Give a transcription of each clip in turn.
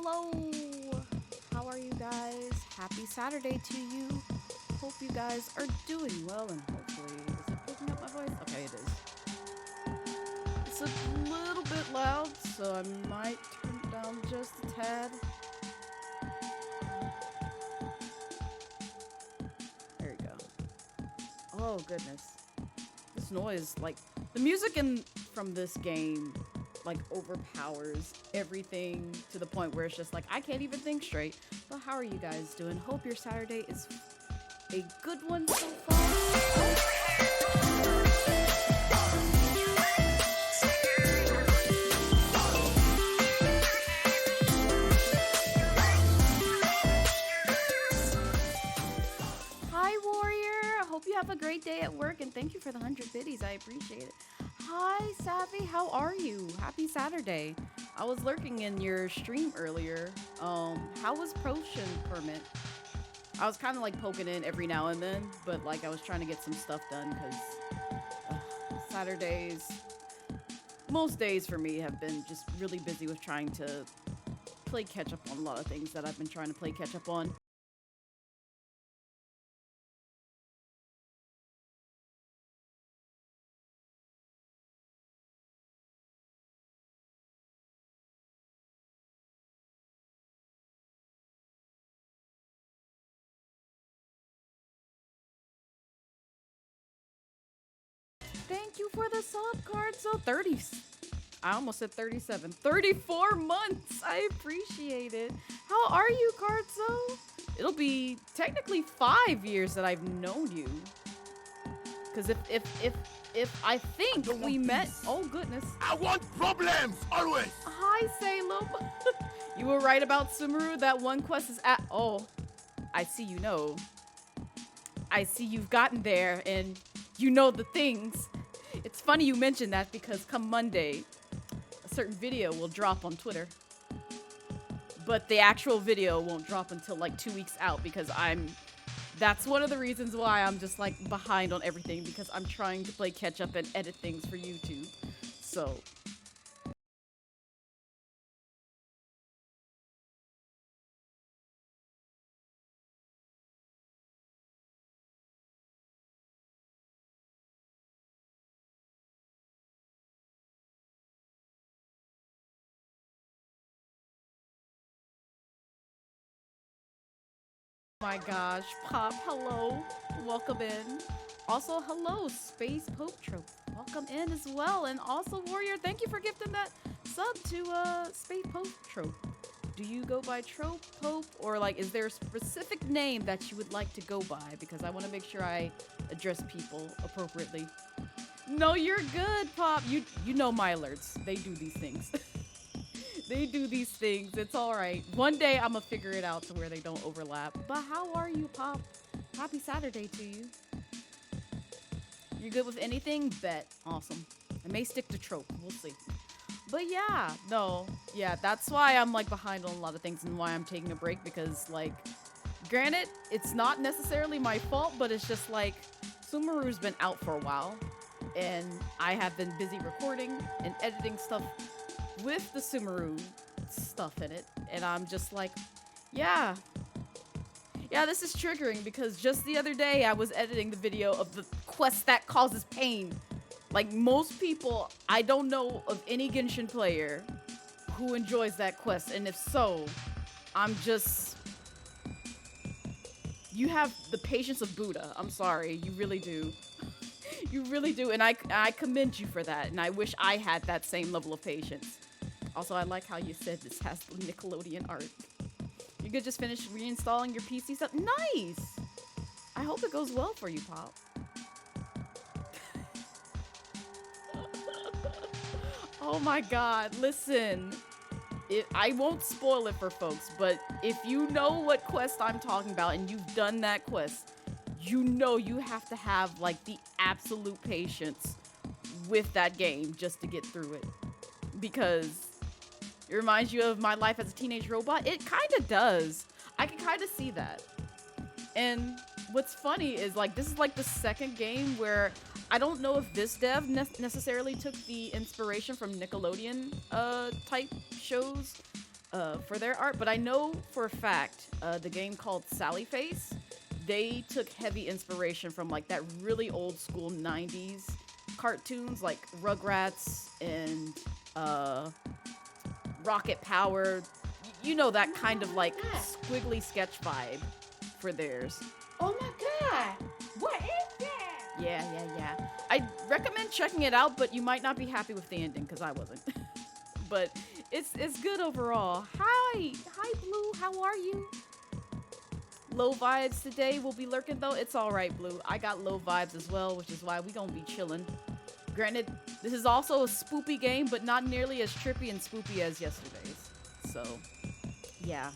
hello! How are you guys? Happy Saturday to you. Hope you guys are doing well and hopefully, is it picking up my voice? Okay, it is. It's a little bit loud, so I might turn it down just a tad. There you go. Oh, goodness. This noise, like, the music from this game like overpowers everything to the point where it's just like I can't even think straight. But how are you guys doing? Hope your Saturday is a good one so far. Hi Warrior, I hope you have a great day at work and thank you for the 100 biddies. I appreciate it. Hi, Savvy. How are you? Happy Saturday. I was lurking in your stream earlier. How was Potion Permit? I was kind of like poking in every now and then, but like I was trying to get some stuff done because Saturdays, most days for me have been just really busy with trying to play catch up on a lot of things that I've been trying to play catch up on. Thank you for the sub card. So 30, I almost said 37, 34 months. I appreciate it. How are you, Cardso? It'll be technically 5 years that I've known you. Because if I think we met, oh goodness. I want problems, always. Hi, Salem. You were right about Sumeru. That one quest is at, oh, I see you know. I see you've gotten there and you know the things. It's funny you mentioned that because come Monday, a certain video will drop on Twitter. But the actual video won't drop until like 2 weeks out because that's one of the reasons why I'm just like behind on everything because I'm trying to play catch up and edit things for YouTube. So my gosh, Pop, hello. Welcome in. Also, hello, Space Pope Trope. Welcome in as well. And also, Warrior, thank you for gifting that sub to Space Pope Trope. Do you go by Trope, Pope, or like, is there a specific name that you would like to go by? Because I want to make sure I address people appropriately. No, you're good, Pop. You know my alerts. They do these things. They do these things. It's all right. One day I'm gonna figure it out to where they don't overlap. But how are you, Pop? Happy Saturday to you. You good with anything? Bet. Awesome. I may stick to Trope. We'll see. But yeah, no. Yeah, that's why I'm like behind on a lot of things and why I'm taking a break because like, granted, it's not necessarily my fault, but it's just like Sumeru's been out for a while and I have been busy recording and editing stuff with the Sumeru stuff in it, and I'm just like, yeah, this is triggering because just the other day I was editing the video of the quest that causes pain. Like most people, I don't know of any Genshin player who enjoys that quest, and if so, I'm just, you have the patience of Buddha. I'm sorry, you really do. You really do, and I commend you for that, and I wish I had that same level of patience. Also, I like how you said this has Nickelodeon art. You could just finish reinstalling your PC stuff. Nice! I hope it goes well for you, Pop. Oh my god, listen. I won't spoil it for folks, but if you know what quest I'm talking about and you've done that quest, you know you have to have like the absolute patience with that game just to get through it. Because it reminds you of my life as a teenage robot. It kind of does. I can kind of see that. And what's funny is like this is like the second game where I don't know if this dev necessarily took the inspiration from Nickelodeon type shows, for their art, but I know for a fact the game called Sally Face, they took heavy inspiration from like that really old school 90s cartoons like Rugrats and Rocket Power. You know, that kind of like squiggly sketch vibe for theirs. Oh my god! What is that? Yeah. I recommend checking it out, but you might not be happy with the ending because I wasn't. But it's good overall. Hi Blue, how are you? Low vibes today. We'll be lurking though. It's all right, Blue. I got low vibes as well, which is why we gonna be chilling. Granted, this is also a spoopy game, but not nearly as trippy and spoopy as yesterday's. So, yeah.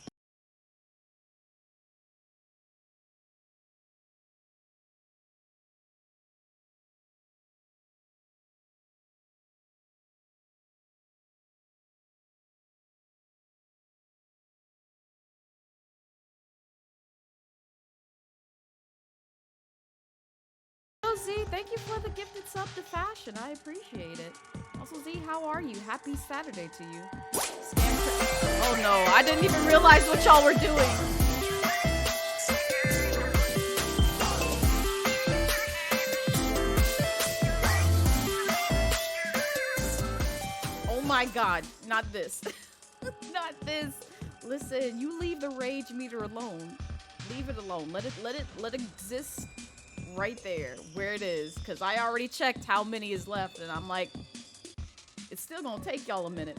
Z, thank you for the gifted sub to Fashion. I appreciate it. Also, Z, how are you? Happy Saturday to you. Oh no, I didn't even realize what y'all were doing. Oh my god, not this. Not this. Listen, you leave the rage meter alone. Leave it alone. Let it exist right there where it is, because I already checked how many is left and I'm like, it's still gonna take y'all a minute,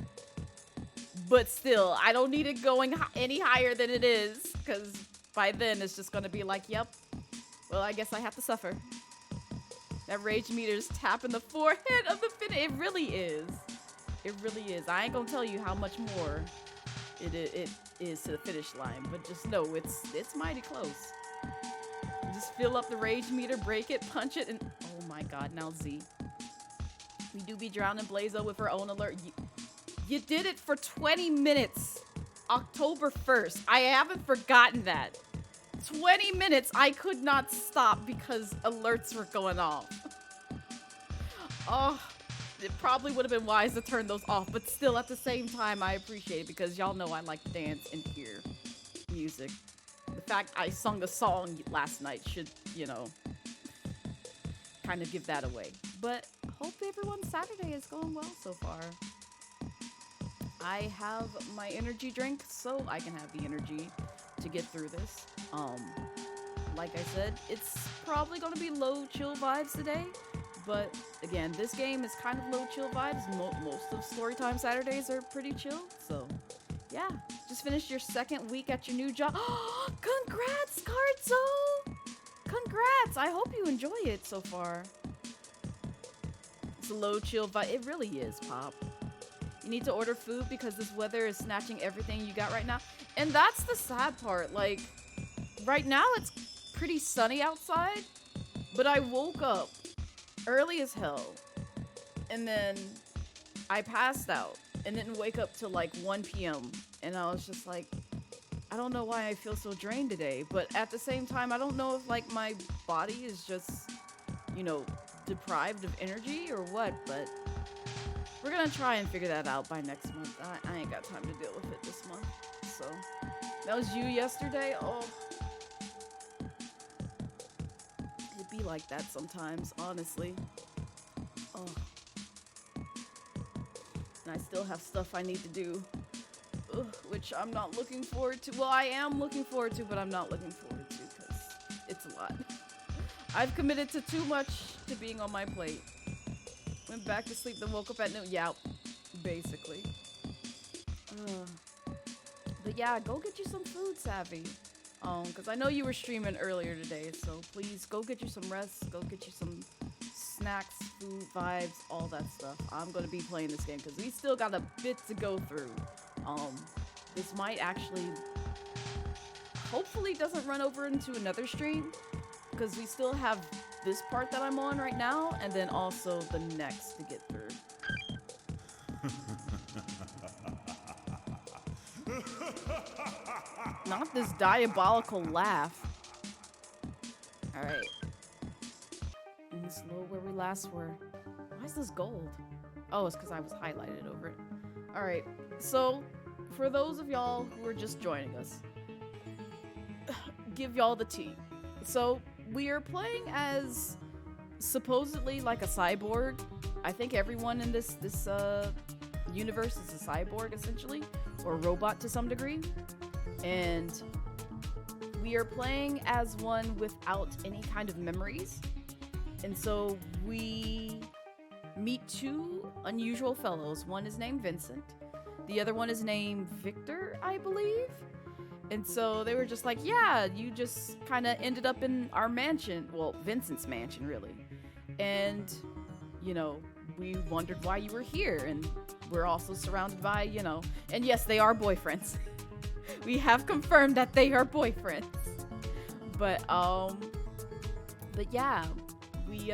but still I don't need it going any higher than it is, because by then it's just gonna be like, yep, well, I guess I have to suffer. That rage meter's tapping the forehead of the finish. It really is. I ain't gonna tell you how much more it is to the finish line, but just know it's mighty close. Just fill up the rage meter, break it, punch it, and oh my god, now Z. We do be drowning Blazo with her own alert. You did it for 20 minutes. October 1st. I haven't forgotten that. 20 minutes I could not stop because alerts were going off. Oh, it probably would have been wise to turn those off, but still at the same time I appreciate it because y'all know I like to dance and hear music. The fact I sung a song last night should, you know, kind of give that away. But hope everyone's Saturday is going well so far. I have my energy drink so I can have the energy to get through this. Like I said, it's probably going to be low chill vibes today. But again, this game is kind of low chill vibes. Most of Storytime Saturdays are pretty chill, so yeah. Just finished your second week at your new job. Congrats, Cardzo! Congrats! I hope you enjoy it so far. It's a low chill vibe. It really is, Pop. You need to order food because this weather is snatching everything you got right now. And that's the sad part. Like, right now it's pretty sunny outside, but I woke up early as hell, and then I passed out and didn't wake up till like 1 p.m. and I was just like, I don't know why I feel so drained today, but at the same time I don't know if like my body is just, you know, deprived of energy or what, but we're gonna try and figure that out by next month. I ain't got time to deal with it this month. So that was you yesterday. Oh, be like that sometimes, honestly. Oh. And I still have stuff I need to do, which I'm not looking forward to. Well, I am looking forward to, but I'm not looking forward to because it's a lot. I've committed to too much to being on my plate. Went back to sleep, then woke up at noon. Yeah, basically. But yeah, go get you some food, Savvy. Because I know you were streaming earlier today, so please go get you some rest, go get you some snacks, food, vibes, all that stuff. I'm going to be playing this game because we still got a bit to go through. This might actually, hopefully doesn't run over into another stream, because we still have this part that I'm on right now, and then also the next to get through. Not this diabolical laugh. Alright. And it's low where we last were. Why is this gold? Oh, it's because I was highlighted over it. Alright, so for those of y'all who are just joining us, give y'all the tea. So we are playing as supposedly like a cyborg. I think everyone in this universe is a cyborg essentially, or a robot to some degree, and we are playing as one without any kind of memories. And so we meet two unusual fellows. One is named Vincent. The other one is named Victor, I believe. And so they were just like, yeah, you just kind of ended up in our mansion. Well, Vincent's mansion, really. And, you know, we wondered why you were here. And we're also surrounded by, you know, and yes, they are boyfriends. We have confirmed that they are boyfriends. But yeah, we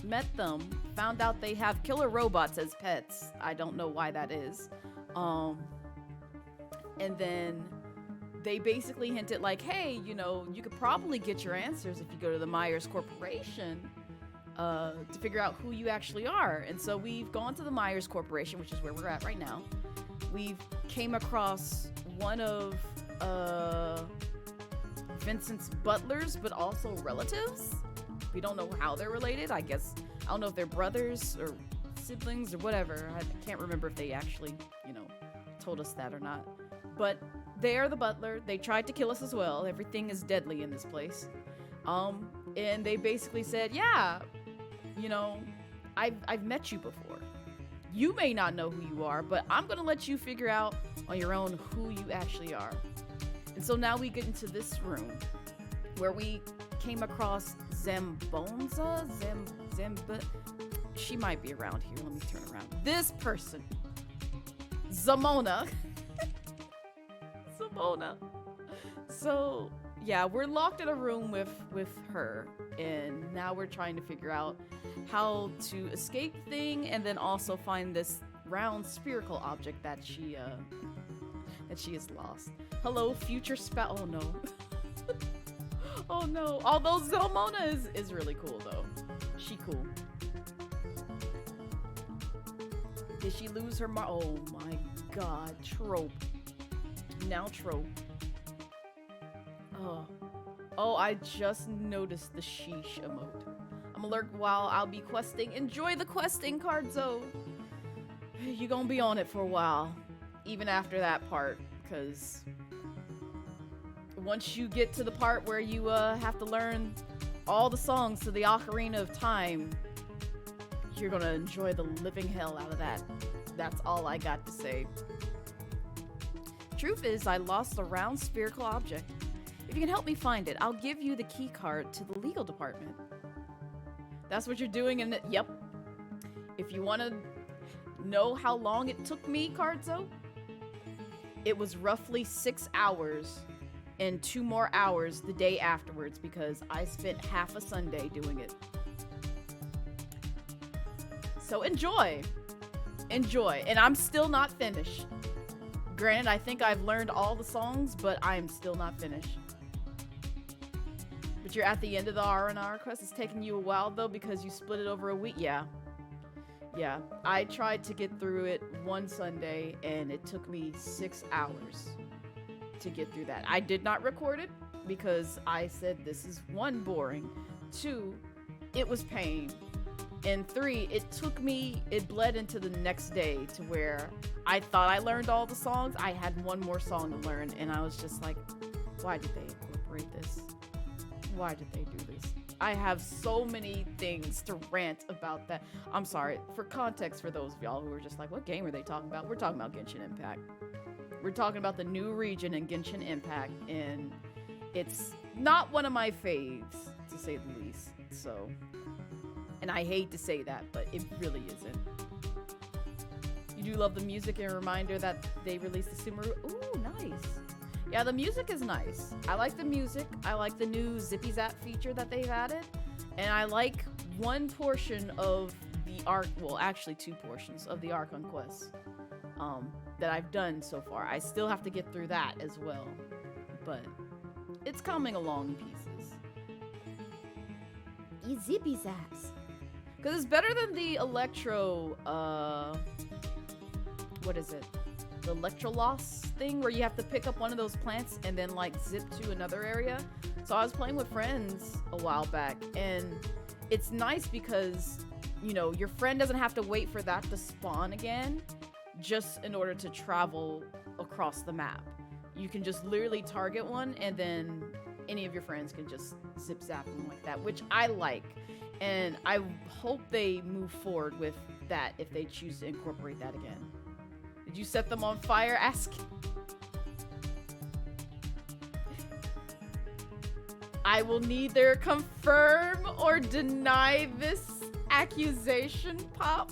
met them, found out they have killer robots as pets. I don't know why that is. And then they basically hinted like, hey, you know, you could probably get your answers if you go to the Myers Corporation to figure out who you actually are. And so we've gone to the Myers Corporation, which is where we're at right now. We've came across one of Vincent's butlers, but also relatives. We don't know how they're related. I guess, I don't know if they're brothers or siblings or whatever. I can't remember if they actually, you know, told us that or not. But they are the butler. They tried to kill us as well. Everything is deadly in this place. And they basically said, yeah, you know, I've met you before. You may not know who you are, but I'm gonna let you figure out on your own who you actually are. And so now we get into this room where we came across Zambonza? She might be around here. Let me turn around. This person. Zamona. Zamona. So, yeah, we're locked in a room with her. And now we're trying to figure out how to escape the thing and then also find this round spherical object that she has lost. Hello, future spouse. Oh no. Oh no. Although Zelmona is really cool though. She cool. Did she lose her oh my god. Trope. Now trope. Oh, I just noticed the sheesh emote. I'm alert while I'll be questing. Enjoy the questing, Cardzo. You gonna be on it for a while. Even after that part, because once you get to the part where you have to learn all the songs to the Ocarina of Time, you're gonna enjoy the living hell out of that. That's all I got to say. Truth is, I lost a round spherical object. If you can help me find it, I'll give you the key card to the legal department. That's what you're doing in it. Yep. If you want to know how long it took me, Cardzo, it was roughly 6 hours and 2 more hours the day afterwards because I spent half a Sunday doing it. So enjoy. Enjoy. And I'm still not finished. Granted, I think I've learned all the songs, but I'm still not finished. But you're at the end of the R&R quest. It's taking you a while, though, because you split it over a week. Yeah. Yeah. I tried to get through it one Sunday, and it took me 6 hours to get through that. I did not record it because I said this is 1, boring. 2, it was pain. And 3, it bled into the next day to where I thought I learned all the songs. I had 1 more song to learn, and I was just like, why did they incorporate this? Why did they do this? I have so many things to rant about that. I'm sorry. For context, for those of y'all who are just like, what game are they talking about? We're talking about Genshin Impact. We're talking about the new region in Genshin Impact, and it's not one of my faves, to say the least. So, and I hate to say that, but it really isn't. You do love the music, and a reminder that they released the Sumeru. Ooh, nice. Yeah, the music is nice. I like the music. I like the new Zippy Zap feature that they've added. And I like 1 portion of the arc, well, actually 2 portions of the Archon quest that I've done so far. I still have to get through that as well. But it's coming along in pieces. You Zippy Zaps. Because it's better than the Electro, what is it? the electroloss thing where you have to pick up one of those plants and then like zip to another area. So I was playing with friends a while back, and it's nice because, you know, your friend doesn't have to wait for that to spawn again just in order to travel across the map. You can just literally target one, and then any of your friends can just zip zap them like that, which I like. And I hope they move forward with that if they choose to incorporate that again. Did you set them on fire? Ask. I will neither confirm or deny this accusation, Pop.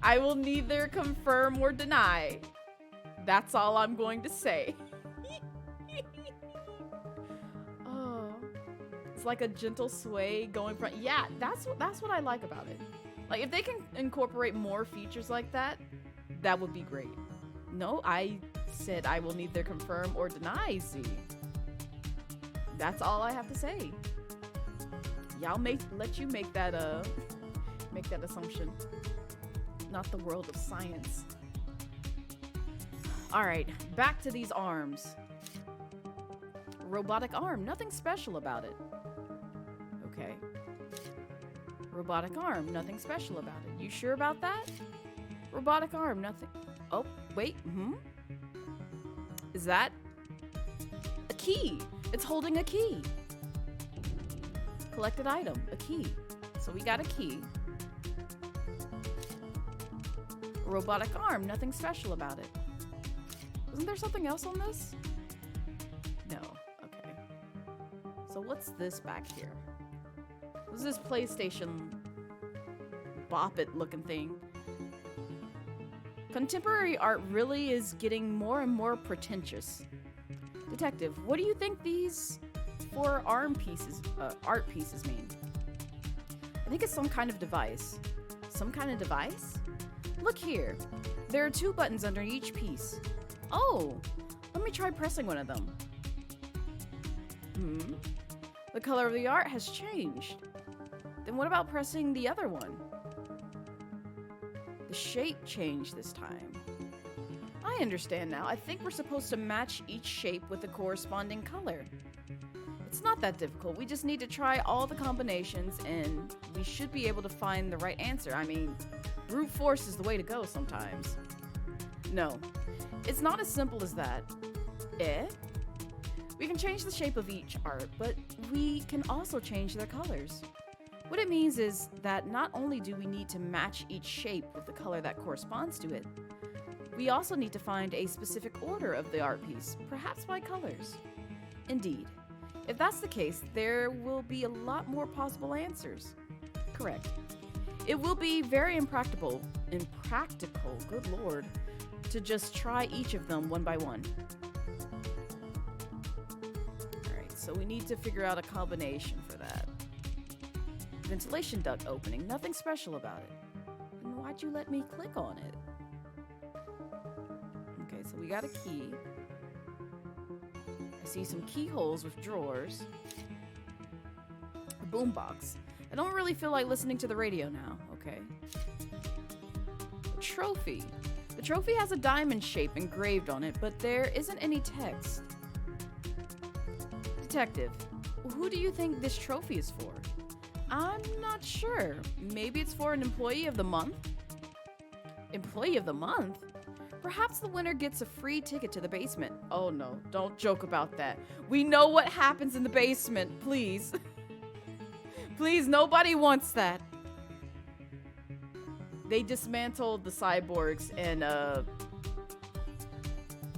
I will neither confirm or deny. That's all I'm going to say. Oh, it's like a gentle sway going from. Yeah, that's what I like about it. Like, if they can incorporate more features like that, that would be great. No, I said I will neither confirm or deny, Z. That's all I have to say. Y'all let you make that assumption. Not the world of science. All right, back to these arms. Robotic arm, nothing special about it. Okay. Robotic arm, nothing special about it. You sure about that? Robotic arm, nothing. Oh, wait, Is that a key? It's holding a key. Collected item, a key. So we got a key. Robotic arm, nothing special about it. Isn't there something else on this? No, okay. So what's this back here? What's this PlayStation bop it looking thing? Contemporary art really is getting more and more pretentious. Detective, what do you think these 4 art pieces mean? I think it's some kind of device. Some kind of device? Look here. There are 2 buttons under each piece. Oh, let me try pressing one of them. The color of the art has changed. Then what about pressing the other one? The shape changed this time. I understand now. I think we're supposed to match each shape with the corresponding color. It's not that difficult. We just need to try all the combinations and we should be able to find the right answer. I mean, brute force is the way to go sometimes. No, it's not as simple as that. We can change the shape of each art, but we can also change their colors. What it means is that not only do we need to match each shape with the color that corresponds to it, we also need to find a specific order of the art piece, perhaps by colors. Indeed. If that's the case, there will be a lot more possible answers. Correct. It will be very impractical, good lord, to just try each of them one by one. Alright, so we need to figure out a combination for that. Ventilation duct opening, nothing special about it. And why'd you let me click on it? Okay, so we got a key. I see some keyholes with drawers. A boombox. I don't really feel like listening to the radio now, okay? A trophy. The trophy has a diamond shape engraved on it, but there isn't any text. Detective, who do you think this trophy is for? I'm not sure. Maybe it's for an employee of the month? Employee of the month? Perhaps the winner gets a free ticket to the basement. Oh no, don't joke about that. We know what happens in the basement, please. Please, nobody wants that. They dismantled the cyborgs and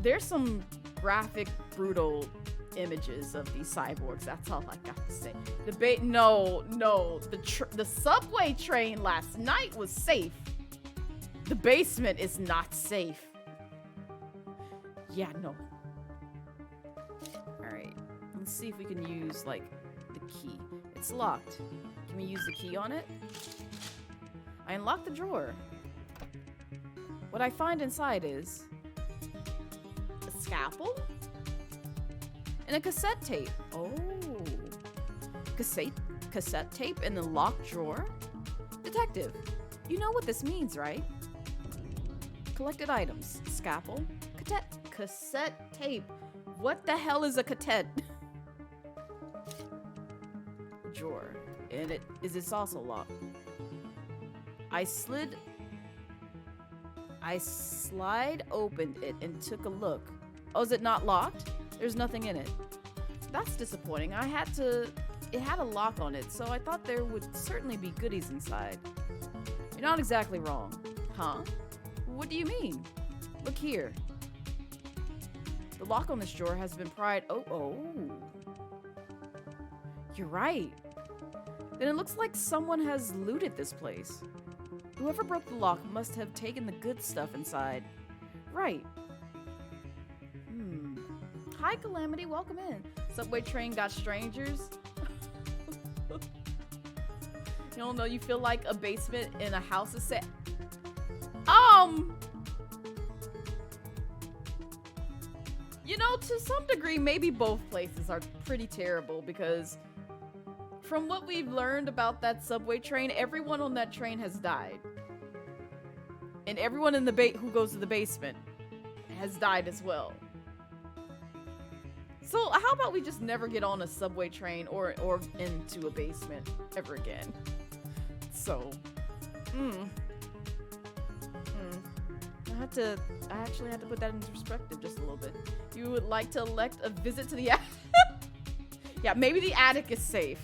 there's some graphic, brutal images of these cyborgs. That's all I got to say. No, the subway train last night was safe. The basement is not safe. Yeah, no. All right, let's see if we can use like the key. It's locked. Can we use the key on it? I unlocked the drawer. What I find inside is a scalpel and a cassette tape. Oh, cassette tape in the locked drawer? Detective, you know what this means, right? Collected items. Scalpel. Cassette tape. What the hell is a cassette? Drawer. And it's also locked. I slide opened it and took a look. Oh, is it not locked? There's nothing in it. That's disappointing. It had a lock on it, so I thought there would certainly be goodies inside. You're not exactly wrong. Huh? What do you mean? Look here. The lock on this drawer has been pried. Oh. You're right. Then it looks like someone has looted this place. Whoever broke the lock must have taken the good stuff inside. Right. Hi, Calamity. Welcome in. Subway train got strangers. You don't know, you feel like a basement in a house is set. You know, to some degree, maybe both places are pretty terrible because from what we've learned about that subway train, everyone on that train has died. And everyone in the who goes to the basement has died as well. So how about we just never get on a subway train or into a basement ever again? So, I actually had to put that into perspective just a little bit. You would like to elect a visit to the attic? Yeah, maybe the attic is safe.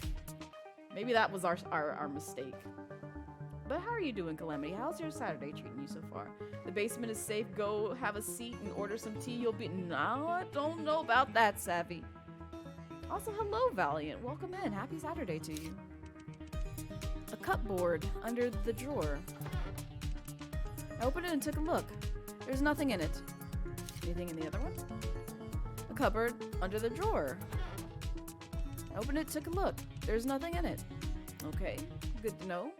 Maybe that was our mistake. But how are you doing, Calamity? How's your Saturday treating you so far? The basement is safe. Go have a seat and order some tea. You'll be... No, I don't know about that, Savvy. Also, hello, Valiant. Welcome in. Happy Saturday to you. A cupboard under the drawer. I opened it and took a look. There's nothing in it. Anything in the other one? A cupboard under the drawer. I opened it, took a look. There's nothing in it. Okay, good to know.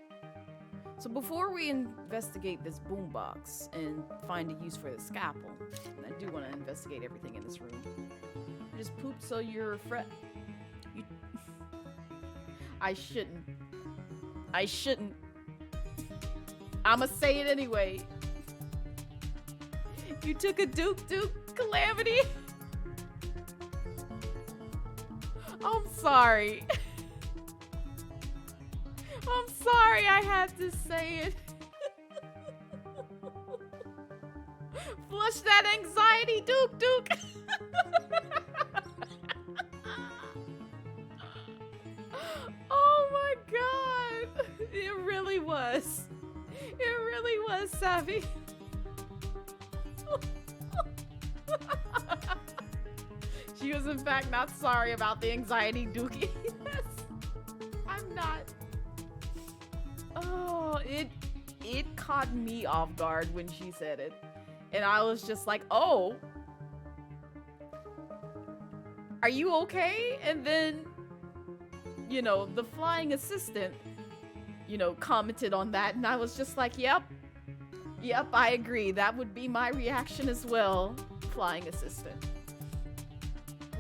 So before we investigate this boombox and find a use for the scalpel, and I do want to investigate everything in this room. I just pooped so you're I shouldn't. I'ma say it anyway. You took a Duke, Calamity. I'm sorry. I'm sorry I had to say it. Flush that anxiety, Duke. Oh my god. It really was. It really was, Savvy. She was in fact not sorry about the anxiety, Dookie. Yes. I'm not. Oh, it caught me off guard when she said it. And I was just like, oh. Are you okay? And then, you know, the flying assistant, you know, commented on that. And I was just like, yep, I agree. That would be my reaction as well. Flying assistant.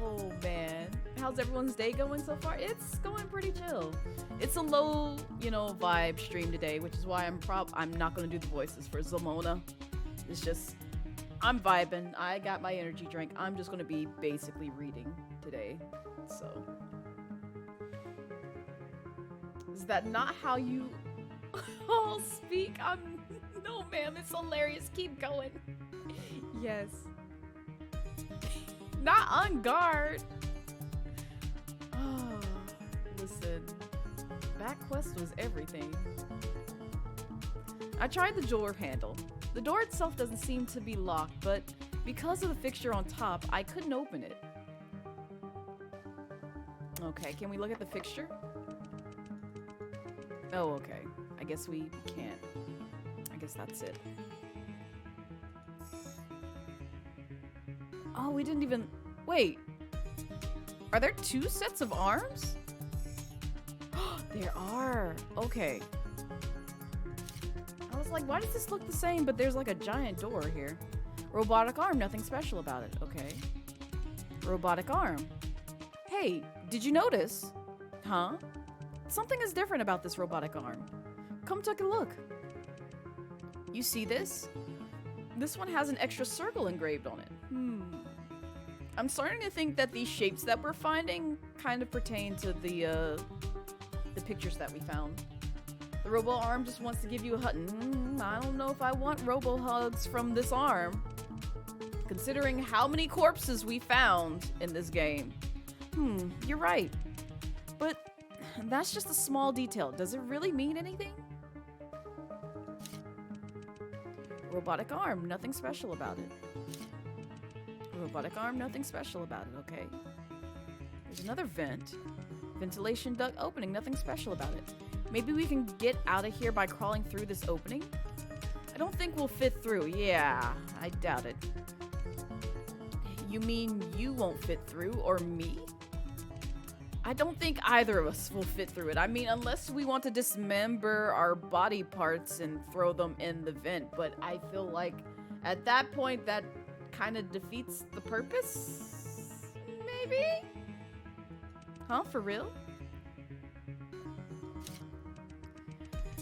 Oh, man. How's everyone's day going so far? It's going pretty chill. It's a low, you know, vibe stream today, which is why I'm not going to do the voices for Zamona. It's just, I'm vibing. I got my energy drink. I'm just going to be basically reading today. So, is that not how you all speak? No, ma'am. It's hilarious. Keep going. Yes. Not on guard. Oh, listen. Back quest was everything. I tried the door handle. The door itself doesn't seem to be locked, but because of the fixture on top, I couldn't open it. Okay, can we look at the fixture? Oh, okay. I guess we can't. I guess that's it. Oh, we didn't even... Wait. Are there two sets of arms? There are. Okay. I was like, why does this look the same? But there's like a giant door here. Robotic arm, nothing special about it. Okay. Robotic arm. Hey, did you notice? Huh? Something is different about this robotic arm. Come take a look. You see this? This one has an extra circle engraved on it. I'm starting to think that these shapes that we're finding kind of pertain to the pictures that we found. The robo arm just wants to give you a hug. I don't know if I want robo hugs from this arm, considering how many corpses we found in this game. You're right. But that's just a small detail. Does it really mean anything? Robotic arm, nothing special about it. Robotic arm, nothing special about it, okay. There's another vent. Ventilation duct opening, nothing special about it. Maybe we can get out of here by crawling through this opening? I don't think we'll fit through. Yeah, I doubt it. You mean you won't fit through, or me? I don't think either of us will fit through it. I mean, unless we want to dismember our body parts and throw them in the vent, but I feel like at that point that kind of defeats the purpose? Maybe? Huh? For real?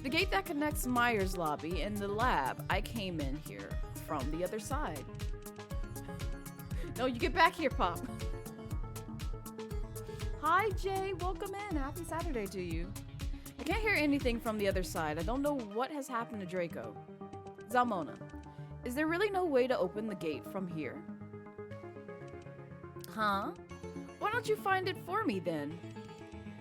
The gate that connects Myers' lobby and the lab, I came in here from the other side. No, you get back here, Pop. Hi, Jay. Welcome in. Happy Saturday to you. I can't hear anything from the other side. I don't know what has happened to Draco. Zalmona, is there really no way to open the gate from here? Huh? Why don't you find it for me then?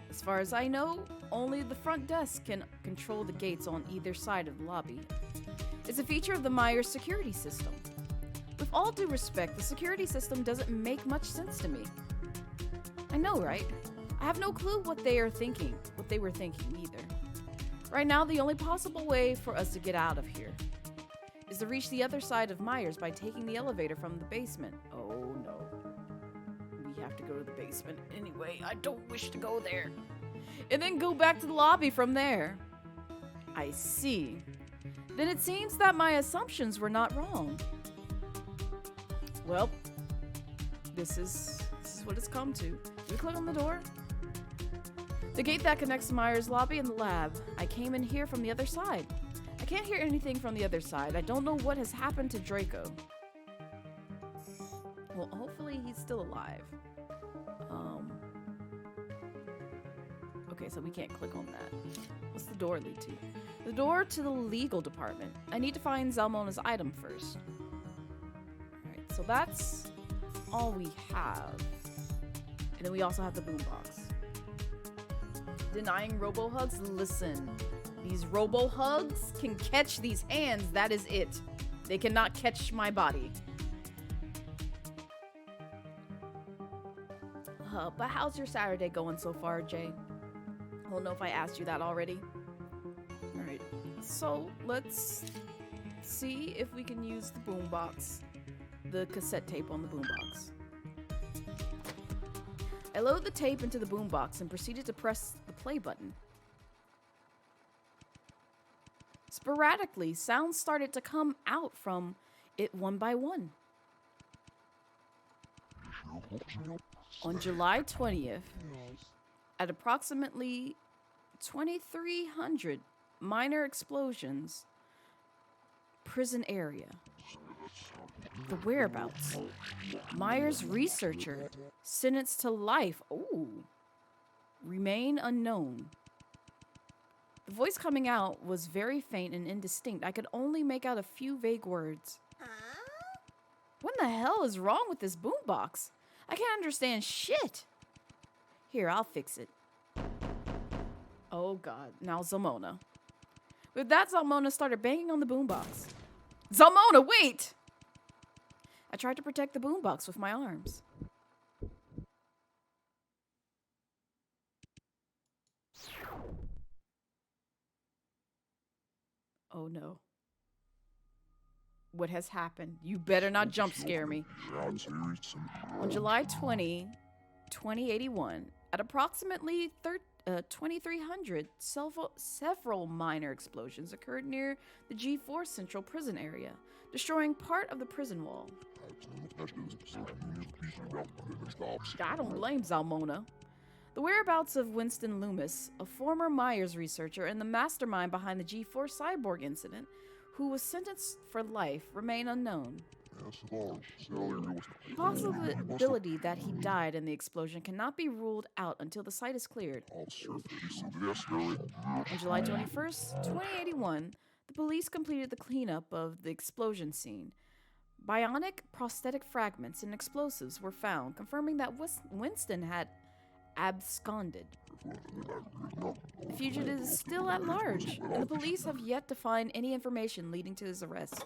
As far as I know, only the front desk can control the gates on either side of the lobby. It's a feature of the Myers security system. With all due respect, the security system doesn't make much sense to me. I know, right? I have no clue what they were thinking either. Right now, the only possible way for us to get out of here is to reach the other side of Myers by taking the elevator from the basement. Oh no. We have to go to the basement anyway. I don't wish to go there. And then go back to the lobby from there. I see. Then it seems that my assumptions were not wrong. Well, this is what it's come to. Do we click on the door? The gate that connects Myers' lobby and the lab. I came in here from the other side. I can't hear anything from the other side. I don't know what has happened to Draco. Well, hopefully he's still alive. Okay, so we can't click on that. What's the door lead to? The door to the legal department. I need to find Zalmona's item first. Alright, so that's all we have. And then we also have the boombox. Denying robo-hugs? Listen. These robo-hugs can catch these hands. That is it. They cannot catch my body. But how's your Saturday going so far, Jay? I don't know if I asked you that already. Alright. So, let's see if we can use the boombox. The cassette tape on the boombox. I load the tape into the boombox and proceeded to press the play button. Sporadically, sounds started to come out from it one by one. On July 20th, at approximately 2300, minor explosions, prison area. The whereabouts. Myers researcher sentenced to life. Ooh. Remain unknown. The voice coming out was very faint and indistinct. I could only make out a few vague words. What in the hell is wrong with this boombox? I can't understand shit. Here, I'll fix it. Oh god, now Zalmona. With that, Zalmona started banging on the boombox. Zalmona, wait! I tried to protect the boombox with my arms. Oh no. What has happened? You better not jump scare me. On July 20, 2081, at approximately 2300, several minor explosions occurred near the G4 Central Prison area, destroying part of the prison wall. I don't blame Zalmona. The whereabouts of Winston Loomis, a former Myers researcher and the mastermind behind the G4 cyborg incident, who was sentenced for life, remain unknown. The possibility that he died in the explosion cannot be ruled out until the site is cleared. On July 21st, 2081, the police completed the cleanup of the explosion scene. Bionic prosthetic fragments and explosives were found, confirming that Winston had absconded. The fugitive is still at large, and the police have yet to find any information leading to his arrest.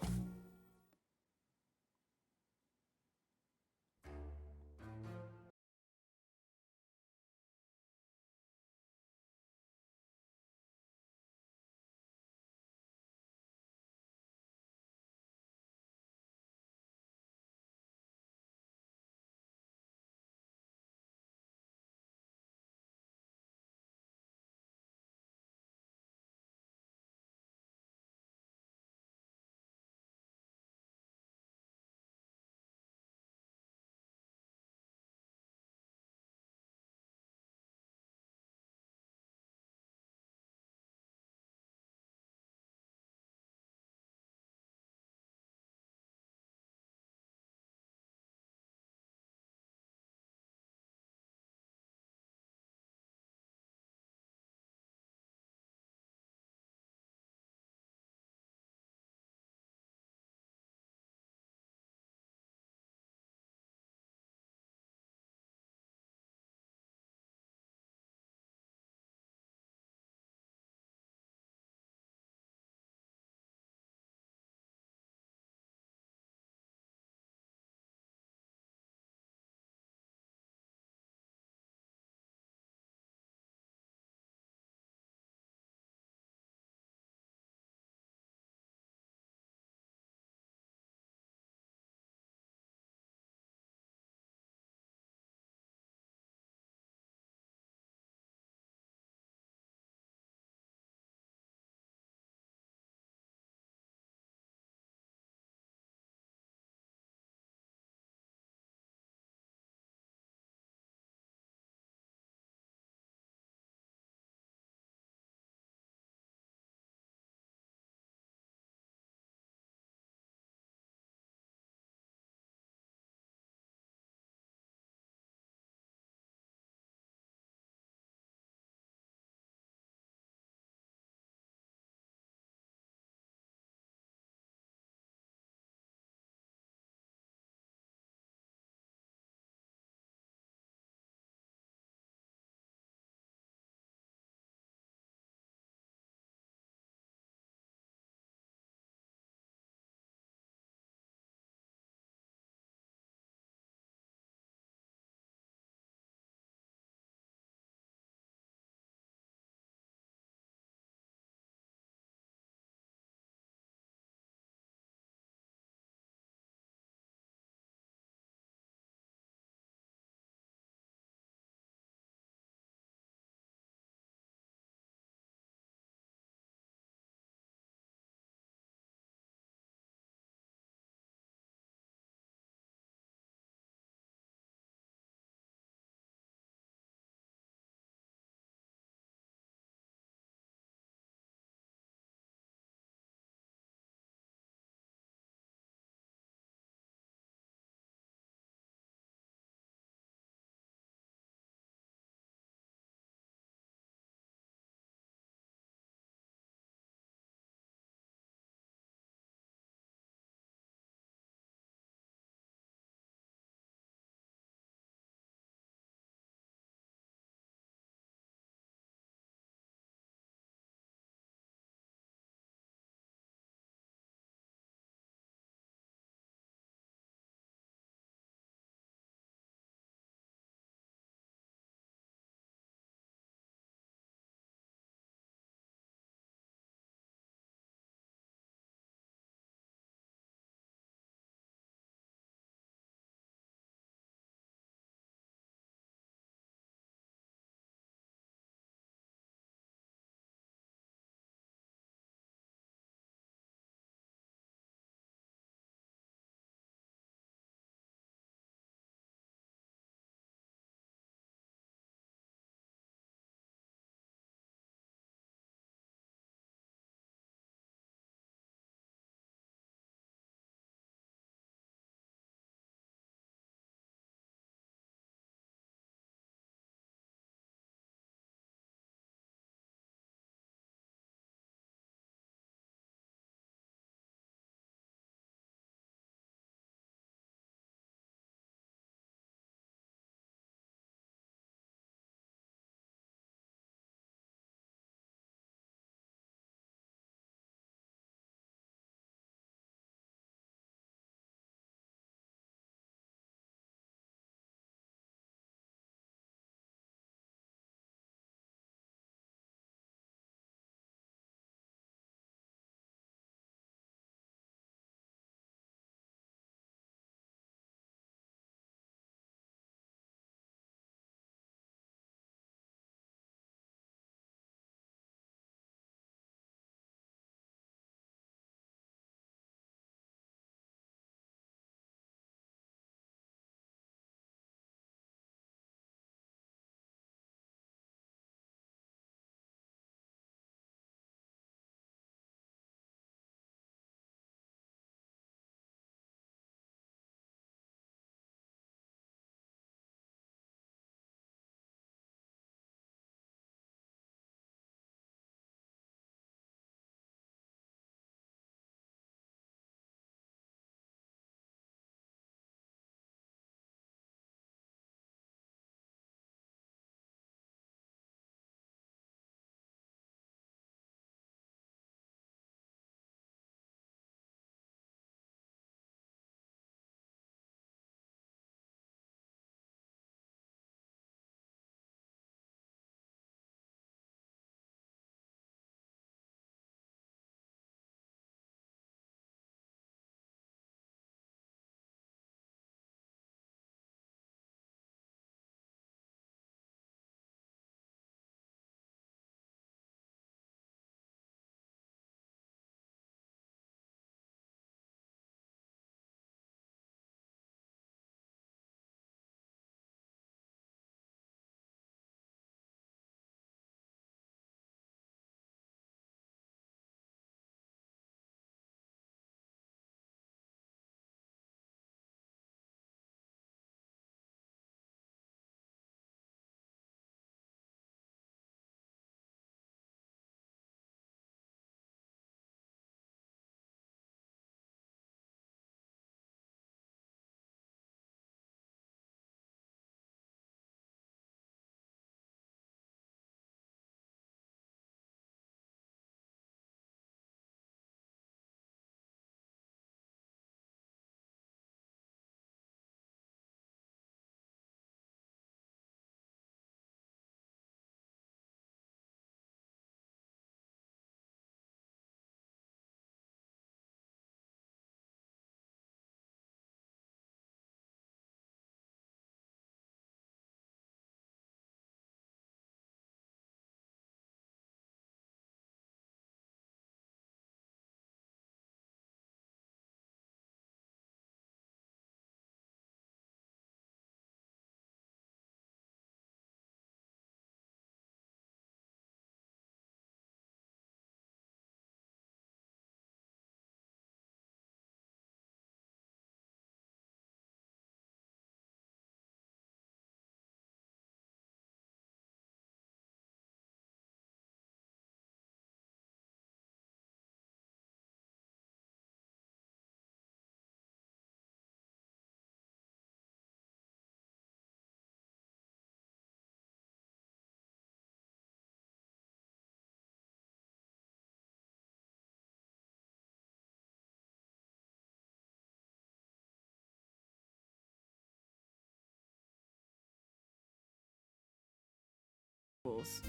spells.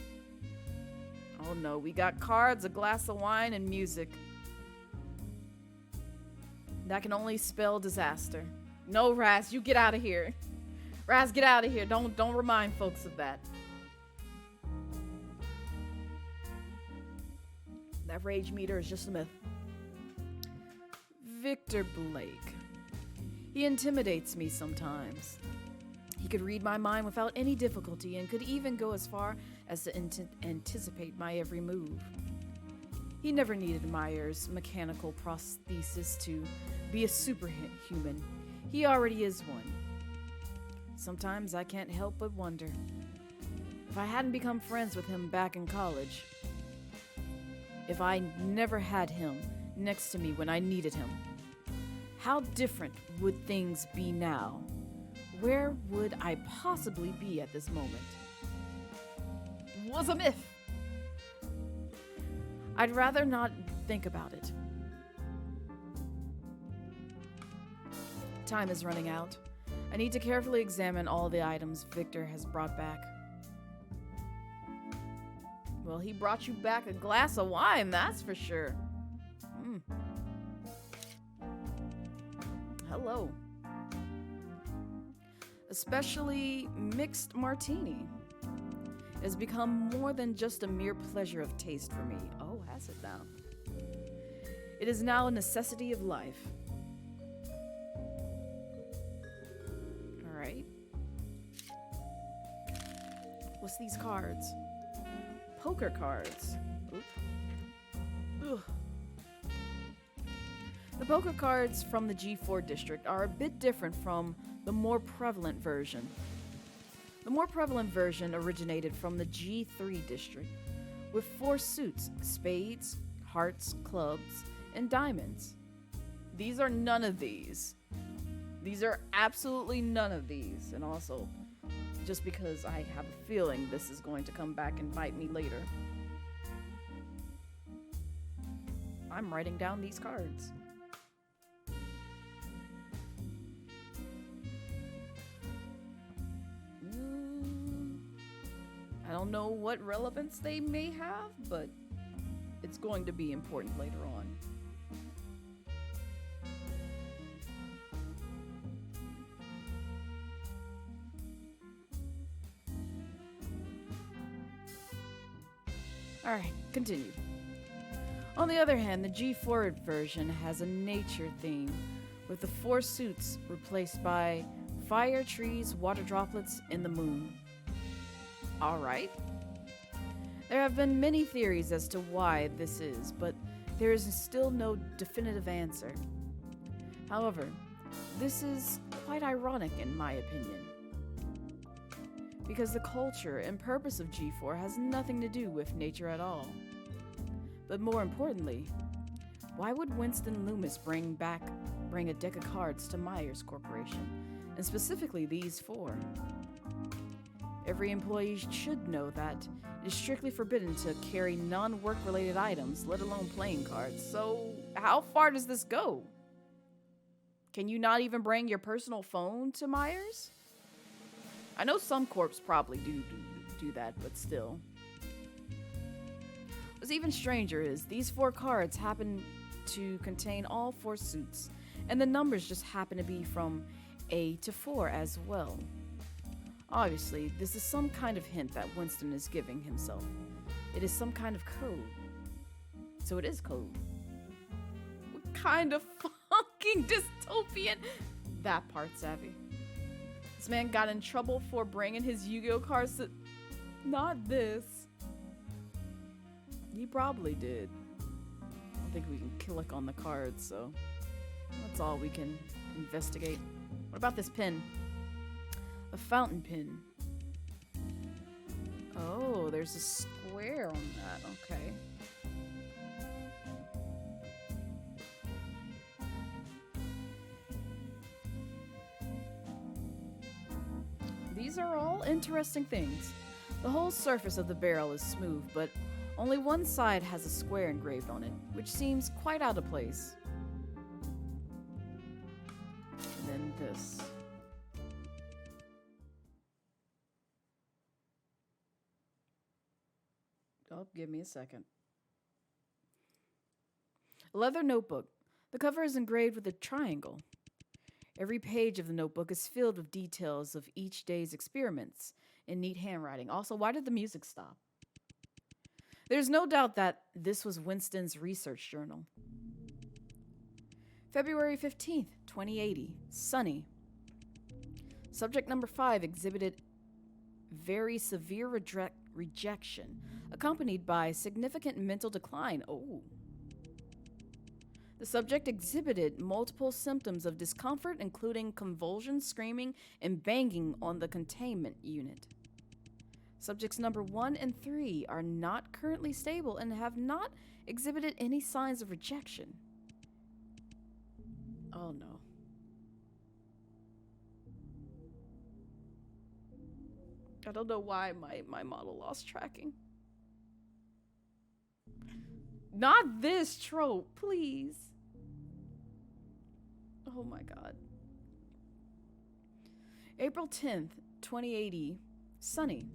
Oh no, we got cards, a glass of wine, and music. That can only spell disaster. No, Raz, you get out of here. Raz, get out of here. Don't remind folks of that. That rage meter is just a myth. Victor Blake. He intimidates me sometimes. He could read my mind without any difficulty and could even go as far as to anticipate my every move. He never needed Myers' mechanical prosthesis to be a superhuman. He already is one. Sometimes I can't help but wonder if I hadn't become friends with him back in college, if I never had him next to me when I needed him, how different would things be now? Where would I possibly be at this moment? Was a myth. I'd rather not think about it. Time is running out. I need to carefully examine all the items Victor has brought back. Well, he brought you back a glass of wine, that's for sure. Hello. Especially mixed martini. It has become more than just a mere pleasure of taste for me. Oh, has it now? It is now a necessity of life. Alright. What's these cards? Poker cards. Oop. Ugh. The poker cards from the G4 district are a bit different from the more prevalent version. The more prevalent version originated from the G3 district, with 4 suits: spades, hearts, clubs, and diamonds. These are none of these. These are absolutely none of these. And also, just because I have a feeling this is going to come back and bite me later, I'm writing down these cards. I don't know what relevance they may have, but it's going to be important later on. Alright, continue. On the other hand, the G4 version has a nature theme, with the 4 suits replaced by fire, trees, water droplets, and the moon. Alright. There have been many theories as to why this is, but there is still no definitive answer. However, this is quite ironic in my opinion, because the culture and purpose of G4 has nothing to do with nature at all. But more importantly, why would Winston Loomis bring a deck of cards to Myers Corporation, and specifically these 4? Every employee should know that it is strictly forbidden to carry non-work related items, let alone playing cards. So how far does this go? Can you not even bring your personal phone to Myers? I know some corps probably do that, but still. What's even stranger is these 4 cards happen to contain all 4 suits, and the numbers just happen to be from A to 4 as well. Obviously, this is some kind of hint that Winston is giving himself. It is some kind of code. So it is code. What kind of fucking dystopian? That part, savvy. This man got in trouble for bringing his Yu-Gi-Oh cards to... Not this. He probably did. I don't think we can click on the cards, so... That's all we can investigate. What about this pin? A fountain pen. Oh, there's a square on that. Okay. These are all interesting things. The whole surface of the barrel is smooth, but only one side has a square engraved on it, which seems quite out of place. And then this. Oh, give me a second. A leather notebook. The cover is engraved with a triangle. Every page of the notebook is filled with details of each day's experiments in neat handwriting. Also, why did the music stop? There's no doubt that this was Winston's research journal. February 15th, 2080. Sunny. Subject number 5 exhibited very severe rejection, accompanied by significant mental decline. Oh. The subject exhibited multiple symptoms of discomfort, including convulsions, screaming, and banging on the containment unit. Subjects number 1 and 3 are not currently stable and have not exhibited any signs of rejection. Oh no. I don't know why my model lost tracking. Not this trope, please. Oh my god. April 10th, 2080. Sunny.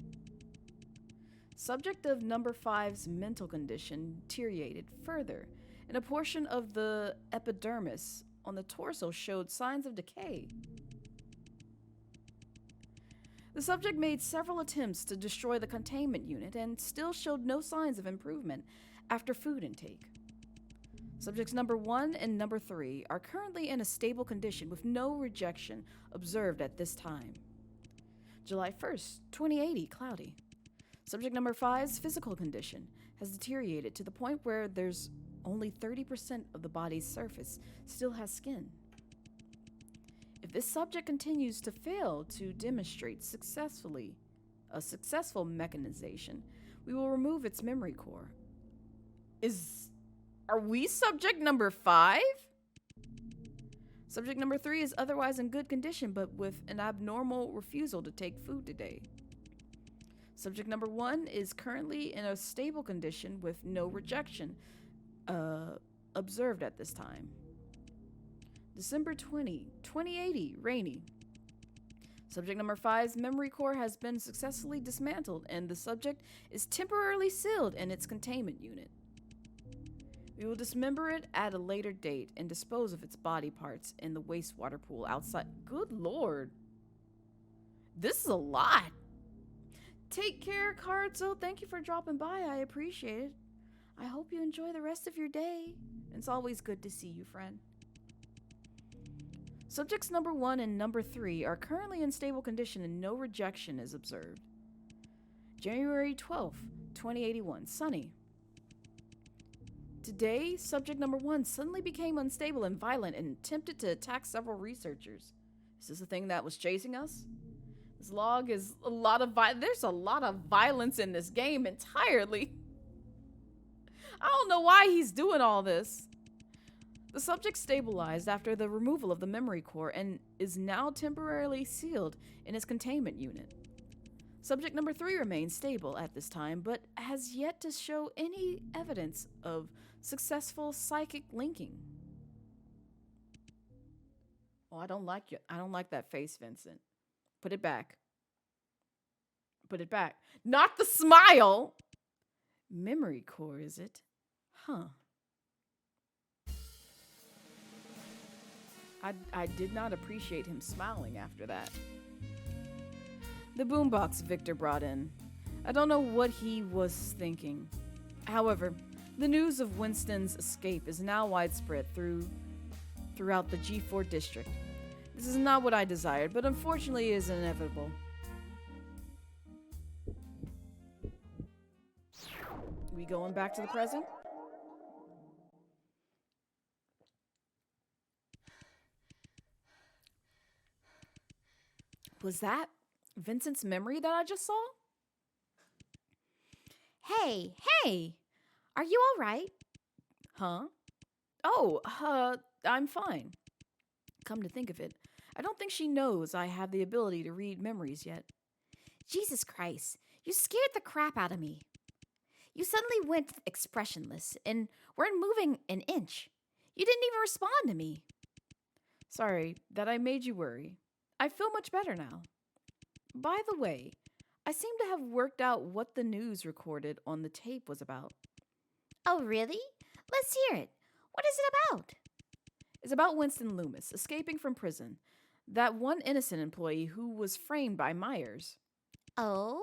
Subject of number 5's mental condition deteriorated further, and a portion of the epidermis on the torso showed signs of decay. The subject made several attempts to destroy the containment unit and still showed no signs of improvement after food intake. Subjects number 1 and number 3 are currently in a stable condition with no rejection observed at this time. July 1st, 2080, cloudy. Subject number 5's physical condition has deteriorated to the point where there's only 30% of the body's surface still has skin. If this subject continues to fail to demonstrate a successful mechanization, we will remove its memory core. Are we subject number 5? Subject number 3 is otherwise in good condition, but with an abnormal refusal to take food today. Subject number 1 is currently in a stable condition with no rejection observed at this time. December 20, 2080, rainy. Subject number 5's memory core has been successfully dismantled, and the subject is temporarily sealed in its containment unit. We will dismember it at a later date and dispose of its body parts in the wastewater pool outside. Good lord. This is a lot. Take care, Cardzo. Thank you for dropping by. I appreciate it. I hope you enjoy the rest of your day. It's always good to see you, friend. Subjects number 1 and number 3 are currently in stable condition and no rejection is observed. January 12th, 2081, sunny. Today, subject number 1 suddenly became unstable and violent and attempted to attack several researchers. Is this the thing that was chasing us? This log is there's a lot of violence in this game entirely. I don't know why he's doing all this. The subject stabilized after the removal of the memory core and is now temporarily sealed in its containment unit. Subject number 3 remains stable at this time, but has yet to show any evidence of successful psychic linking. Oh, I don't like that face, Vincent. Put it back. Put it back. Not the smile! Memory core, is it? Huh. I did not appreciate him smiling after that. The boombox Victor brought in. I don't know what he was thinking. However, the news of Winston's escape is now widespread throughout the G4 district. This is not what I desired, but unfortunately is inevitable. We going back to the present? Was that Vincent's memory that I just saw? Hey, are you all right? Huh? Oh, I'm fine. Come to think of it, I don't think she knows I have the ability to read memories yet. Jesus Christ, you scared the crap out of me. You suddenly went expressionless and weren't moving an inch. You didn't even respond to me. Sorry that I made you worry. I feel much better now. By the way, I seem to have worked out what the news recorded on the tape was about. Oh, really? Let's hear it. What is it about? It's about Winston Loomis escaping from prison, that one innocent employee who was framed by Myers. Oh,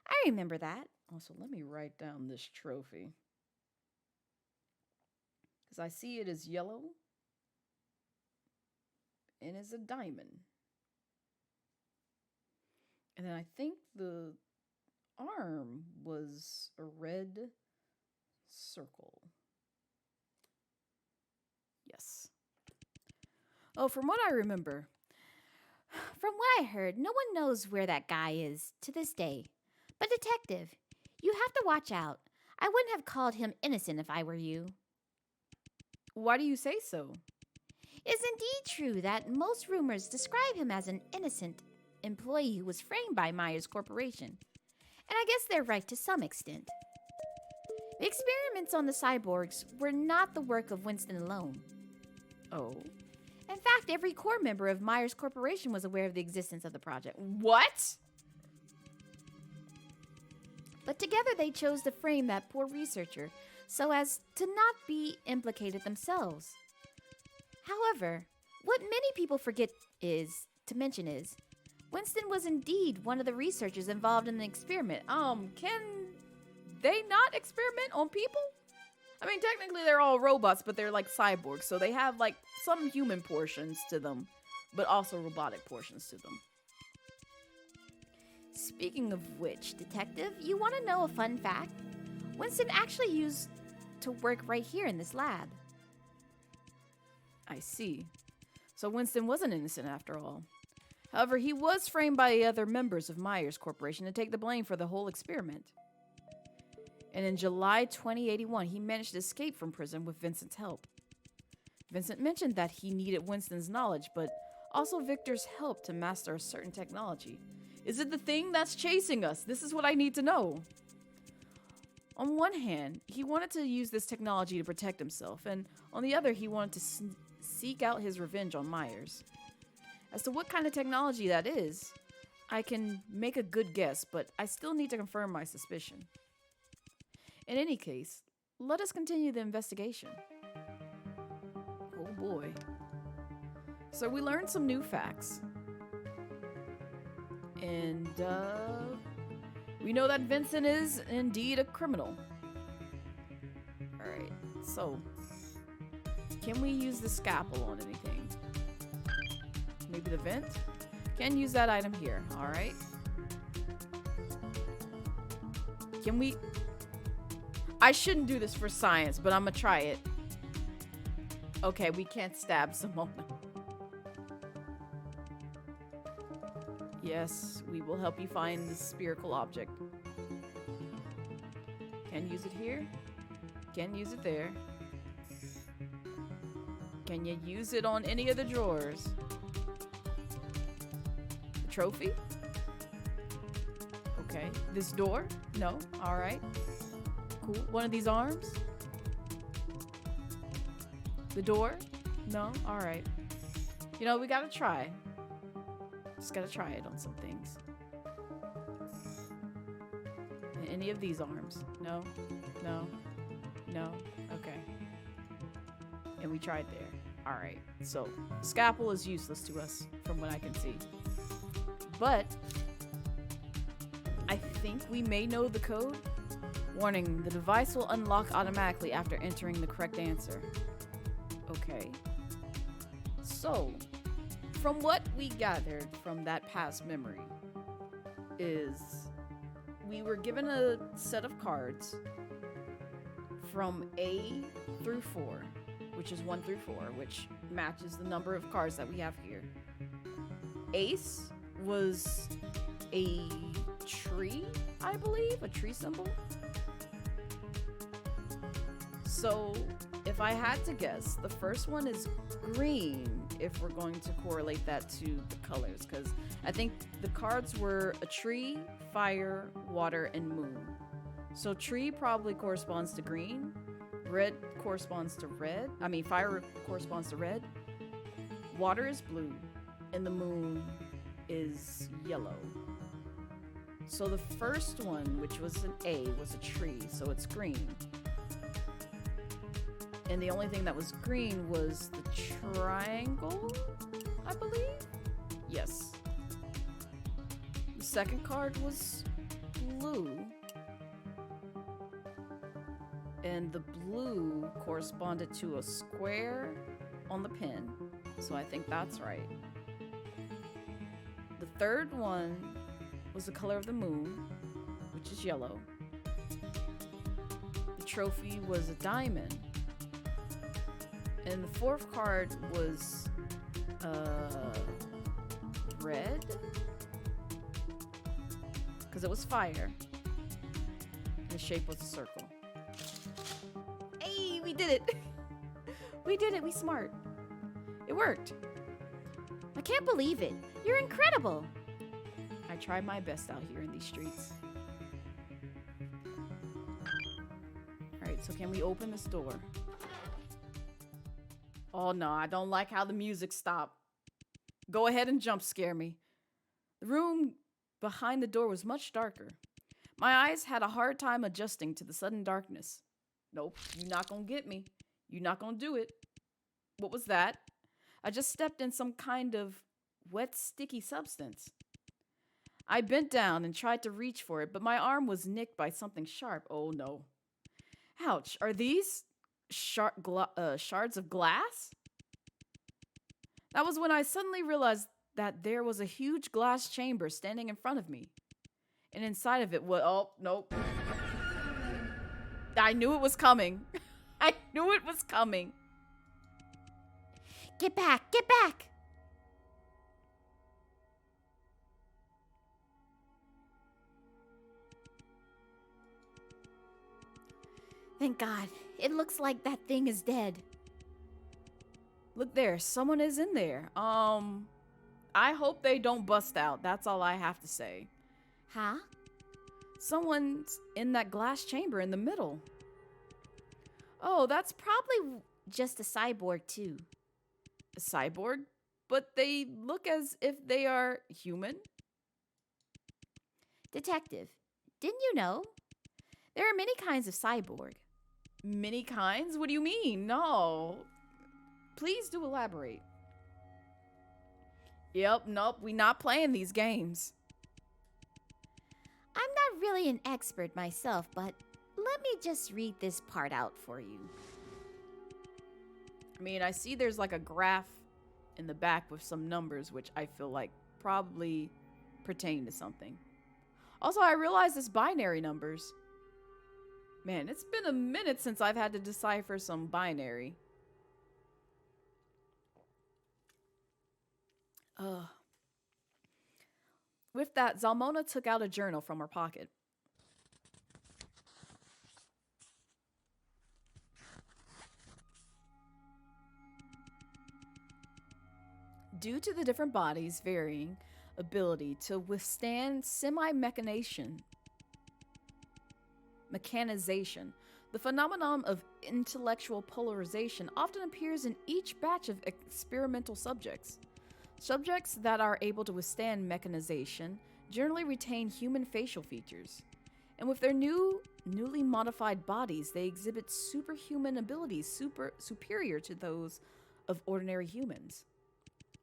I remember that. Also, let me write down this trophy. Because I see it is yellow and is a diamond. And then I think the arm was a red circle. Yes. Oh, from what I remember. From what I heard, no one knows where that guy is to this day. But Detective, you have to watch out. I wouldn't have called him innocent if I were you. Why do you say so? It is indeed true that most rumors describe him as an innocent employee who was framed by Myers Corporation. And I guess they're right to some extent. The experiments on the cyborgs were not the work of Winston alone. Oh. In fact, every core member of Myers Corporation was aware of the existence of the project. What? But together they chose to frame that poor researcher so as to not be implicated themselves. However, what many people forget to mention is, Winston was indeed one of the researchers involved in the experiment. Can they not experiment on people? I mean, technically they're all robots, but they're like cyborgs, so they have like some human portions to them, but also robotic portions to them. Speaking of which, Detective, you want to know a fun fact? Winston actually used to work right here in this lab. I see. So Winston wasn't innocent after all. However, he was framed by other members of Myers Corporation to take the blame for the whole experiment. And in July 2081, he managed to escape from prison with Vincent's help. Vincent mentioned that he needed Winston's knowledge, but also Victor's help to master a certain technology. Is it the thing that's chasing us? This is what I need to know. On one hand, he wanted to use this technology to protect himself, and on the other, he wanted to seek out his revenge on Myers. As to what kind of technology that is, I can make a good guess, but I still need to confirm my suspicion. In any case, let us continue the investigation. Oh boy. So we learned some new facts. And, we know that Vincent is indeed a criminal. Alright, so can we use the scalpel on anything? Maybe the vent? Can use that item here, alright. Can we... I shouldn't do this for science, but I'm gonna try it. Okay, we can't stab Simona. Yes, we will help you find the spherical object. Can use it here. Can use it there. Can you use it on any of the drawers? The trophy? Okay. This door? No. Alright. Cool. One of these arms? The door? No? Alright. You know, we gotta try. Just gotta try it on some things. And any of these arms? No? No? No? Okay. And we tried there. Alright. So, scalpel is useless to us, from what I can see. But, I think we may know the code. Warning, the device will unlock automatically after entering the correct answer. Okay. So, from what we gathered from that past memory is we were given a set of cards from A through 4, which is 1 through 4, which matches the number of cards that we have here. Ace was a tree, I believe, a tree symbol. So, if I had to guess, the first one is green, if we're going to correlate that to the colors, because I think the cards were a tree, fire, water, and moon. So tree probably corresponds to green, red corresponds to red, fire corresponds to red, water is blue, and the moon is yellow. So the first one, which was an A, was a tree, so it's green. And the only thing that was green was the triangle, I believe? Yes. The second card was blue. And the blue corresponded to a square on the pin. So I think that's right. The third one was the color of the moon, which is yellow. The trophy was a diamond. And the fourth card was red, because it was fire. And the shape was a circle. Hey, we did it! We did it, we smart. It worked. I can't believe it. You're incredible. I tried my best out here in these streets. Alright, so can we open this door? Oh no, I don't like how the music stopped. Go ahead and jump scare me. The room behind the door was much darker. My eyes had a hard time adjusting to the sudden darkness. Nope, you're not gonna get me. You're not gonna do it. What was that? I just stepped in some kind of wet, sticky substance. I bent down and tried to reach for it, but my arm was nicked by something sharp. Oh no. Ouch, are these shards of glass? That was when I suddenly realized that there was a huge glass chamber standing in front of me. And inside of it was, oh, nope. I knew it was coming. I knew it was coming. Get back! Get back! Thank God. It looks like that thing is dead. Look there, someone is in there. I hope they don't bust out. That's all I have to say. Huh? Someone's in that glass chamber in the middle. Oh, that's probably just a cyborg, too. A cyborg? But they look as if they are human. Detective, didn't you know? There are many kinds of cyborg. Many kinds? What do you mean? No. Please do elaborate. Yep, nope, we not playing these games. I'm not really an expert myself, but let me just read this part out for you. I mean, I see there's like a graph in the back with some numbers, which I feel like probably pertain to something. Also, I realize it's binary numbers. Man, it's been a minute since I've had to decipher some binary. With that, Zalmona took out a journal from her pocket. Due to the different bodies' varying ability to withstand mechanization, the phenomenon of intellectual polarization often appears in each batch of experimental subjects. Subjects that are able to withstand mechanization generally retain human facial features, and with their newly modified bodies, they exhibit superhuman abilities superior to those of ordinary humans.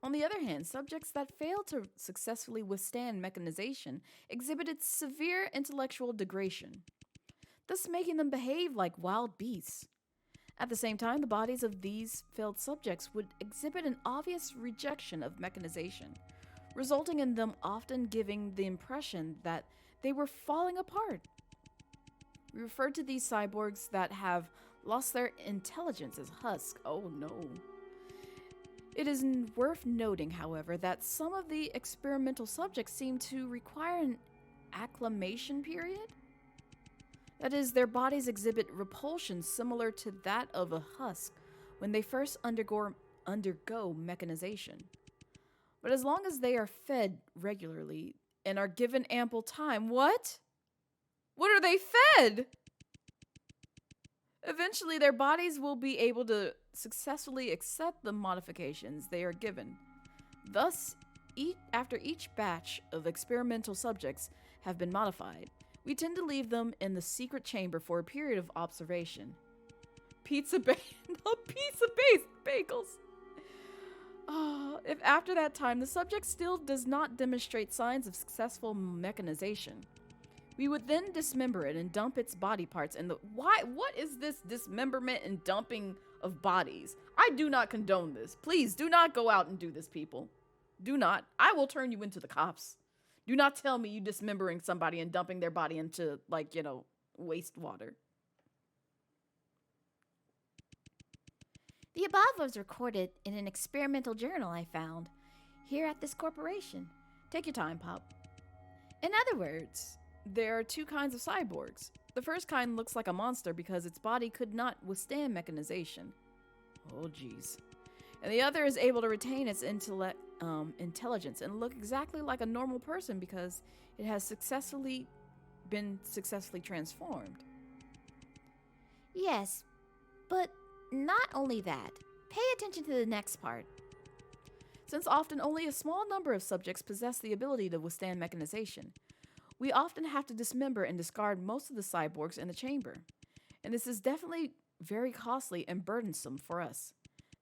On the other hand, subjects that fail to successfully withstand mechanization exhibited severe intellectual degradation, thus making them behave like wild beasts. At the same time, the bodies of these failed subjects would exhibit an obvious rejection of mechanization, resulting in them often giving the impression that they were falling apart. We refer to these cyborgs that have lost their intelligence as husk. Oh no. It is worth noting, however, that some of the experimental subjects seem to require an acclimation period. That is, their bodies exhibit repulsion similar to that of a husk when they first undergo mechanization. But as long as they are fed regularly and are given ample time, what? What are they fed? Eventually, their bodies will be able to successfully accept the modifications they are given. Thus, after each batch of experimental subjects have been modified, we tend to leave them in the secret chamber for a period of observation. Pizza bagels. If after that time the subject still does not demonstrate signs of successful mechanization, we would then dismember it and dump its body parts in the... Why? What is this dismemberment and dumping of bodies? I do not condone this. Please do not go out and do this, people. Do not. I will turn you into the cops. Do not tell me you dismembering somebody and dumping their body into, like, you know, wastewater. The above was recorded in an experimental journal I found here at this corporation. Take your time, Pop. In other words, there are two kinds of cyborgs. The first kind looks like a monster because its body could not withstand mechanization. Oh, jeez. And the other is able to retain its intelligence and look exactly like a normal person because it has been successfully transformed. Yes, but not only that. Pay attention to the next part. Since often only a small number of subjects possess the ability to withstand mechanization, we often have to dismember and discard most of the cyborgs in the chamber. And this is definitely very costly and burdensome for us.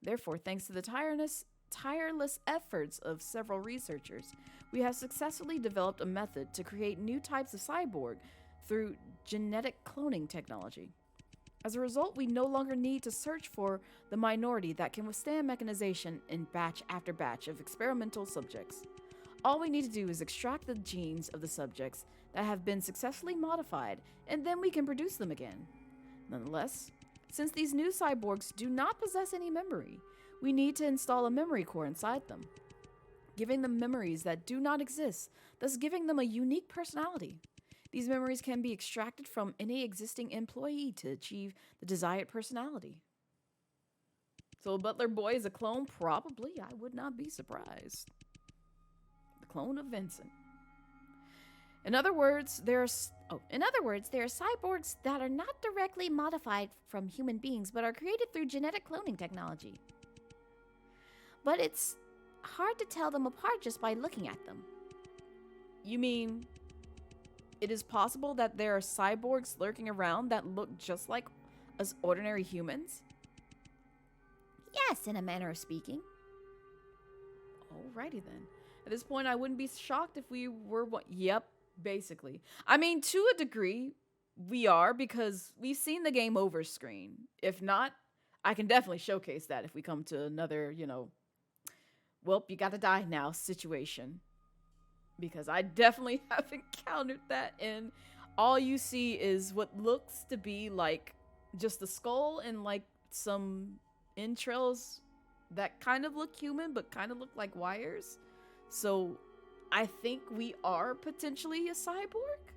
Therefore, thanks to the tireless efforts of several researchers, we have successfully developed a method to create new types of cyborg through genetic cloning technology. As a result, we no longer need to search for the minority that can withstand mechanization in batch after batch of experimental subjects. All we need to do is extract the genes of the subjects that have been successfully modified, and then we can produce them again. Nonetheless, since these new cyborgs do not possess any memory, we need to install a memory core inside them, giving them memories that do not exist, thus giving them a unique personality. These memories can be extracted from any existing employee to achieve the desired personality. So a butler boy is a clone? Probably. I would not be surprised. The clone of Vincent. In other words, there are cyborgs that are not directly modified from human beings, but are created through genetic cloning technology. But it's hard to tell them apart just by looking at them. You mean it is possible that there are cyborgs lurking around that look just like us ordinary humans? Yes, in a manner of speaking. Alrighty then. At this point, I wouldn't be shocked if we were one. Yep, basically. I mean, to a degree, we are, because we've seen the game over screen. If not, I can definitely showcase that if we come to another, well, you gotta die now situation. Because I definitely have encountered that, and all you see is what looks to be like just the skull and like some entrails that kind of look human but kind of look like wires. So I think we are potentially a cyborg,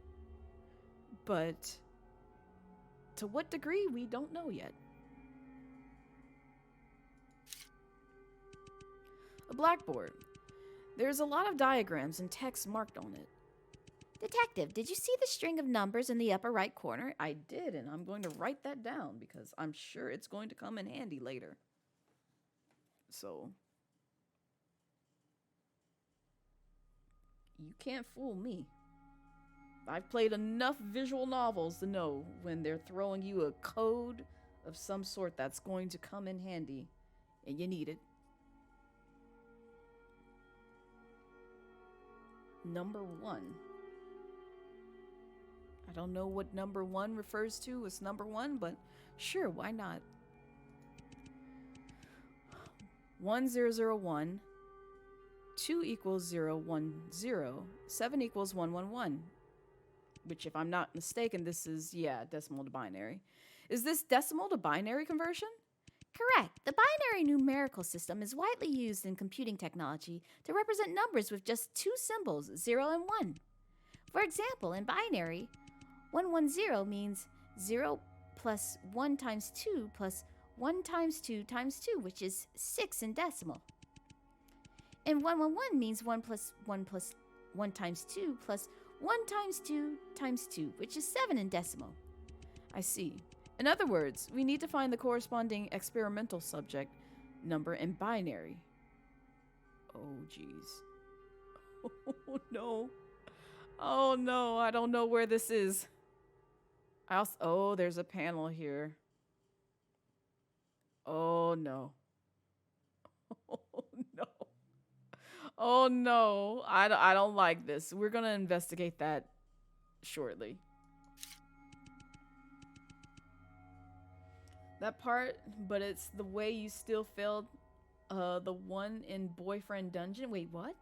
but to what degree we don't know yet. A blackboard. There's a lot of diagrams and text marked on it. Detective, did you see the string of numbers in the upper right corner? I did, and I'm going to write that down because I'm sure it's going to come in handy later. So, you can't fool me. I've played enough visual novels to know when they're throwing you a code of some sort that's going to come in handy, and you need it. Number 1. I don't know what number 1 refers to as number 1, but sure, why not? 1001, 2 equals 010, 7 equals 111. Which, if I'm not mistaken, this is, decimal to binary. Is this decimal to binary conversion? Correct. The binary numerical system is widely used in computing technology to represent numbers with just two symbols, 0 and 1. For example, in binary, 110 means 0 plus 1 times 2 plus 1 times 2 times 2, which is 6 in decimal. And 111 means 1 plus 1 plus 1 times 2 plus 1 times 2 times 2, which is 7 in decimal. I see. In other words, we need to find the corresponding experimental subject number in binary. Oh, jeez. Oh, no. Oh no, I don't know where this is. I also, oh, there's a panel here. Oh no. Oh no. Oh no. I don't like this. We're gonna investigate that shortly. That part, but it's the way you still failed the one in Boyfriend Dungeon. Wait, what?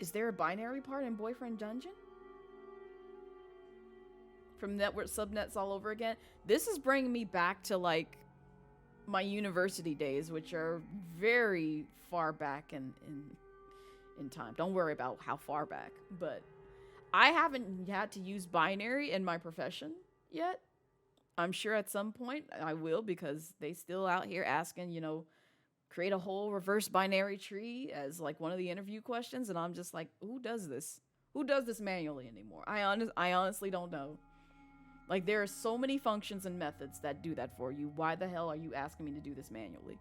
Is there a binary part in Boyfriend Dungeon? From network subnets all over again? This is bringing me back to like my university days, which are very far back in time. Don't worry about how far back, but I haven't had to use binary in my profession yet. I'm sure at some point I will, because they still out here asking, you know, create a whole reverse binary tree as like one of the interview questions, and I'm just like, who does this? Who does this manually anymore? I honestly don't know. Like, there are so many functions and methods that do that for you. Why the hell are you asking me to do this manually?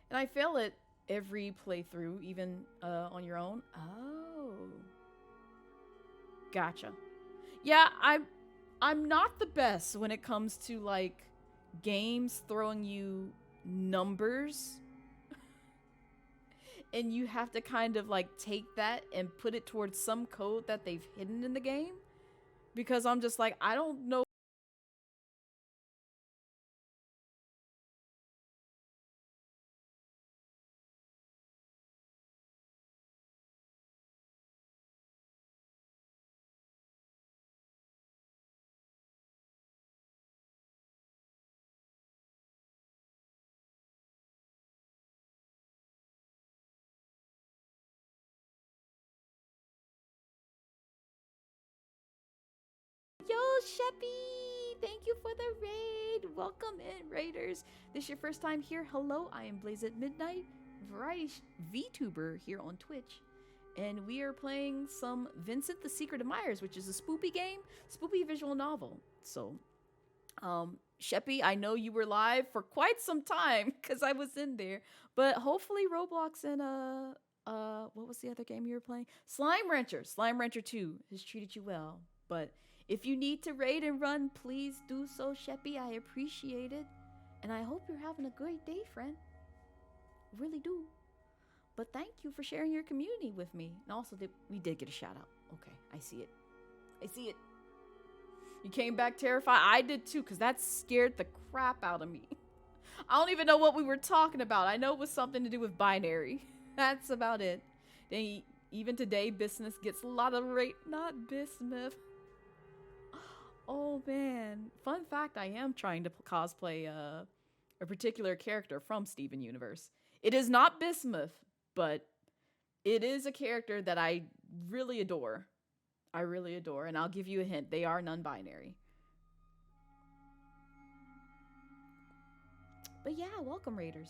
And I fail it every playthrough, even on your own. Oh. Gotcha. Yeah, I'm not the best when it comes to, like, games throwing you numbers. And you have to kind of, like, take that and put it towards some code that they've hidden in the game. Because I'm just like, I don't know. Yo, Sheppy! Thank you for the raid! Welcome in, raiders! This is your first time here? Hello, I am Blazette Midnight, variety Vtuber here on Twitch. And we are playing some Vincent the Secret of Myers, which is a spoopy game, spoopy visual novel. So, Sheppy, I know you were live for quite some time, because I was in there. But hopefully Roblox and, what was the other game you were playing? Slime Rancher 2 has treated you well. But if you need to raid and run, please do so, Sheppy. I appreciate it. And I hope you're having a great day, friend. Really do. But thank you for sharing your community with me. And also, we did get a shout out. Okay, I see it. I see it. You came back terrified? I did too, because that scared the crap out of me. I don't even know what we were talking about. I know it was something to do with binary. That's about it. Then even today, Bismuth gets a lot of rate. Not Bismuth. Oh man. Fun fact, I am trying to cosplay a particular character from Steven Universe. It is not Bismuth, but it is a character that I really adore. I really adore, and I'll give you a hint. They are non-binary. But yeah, welcome, raiders.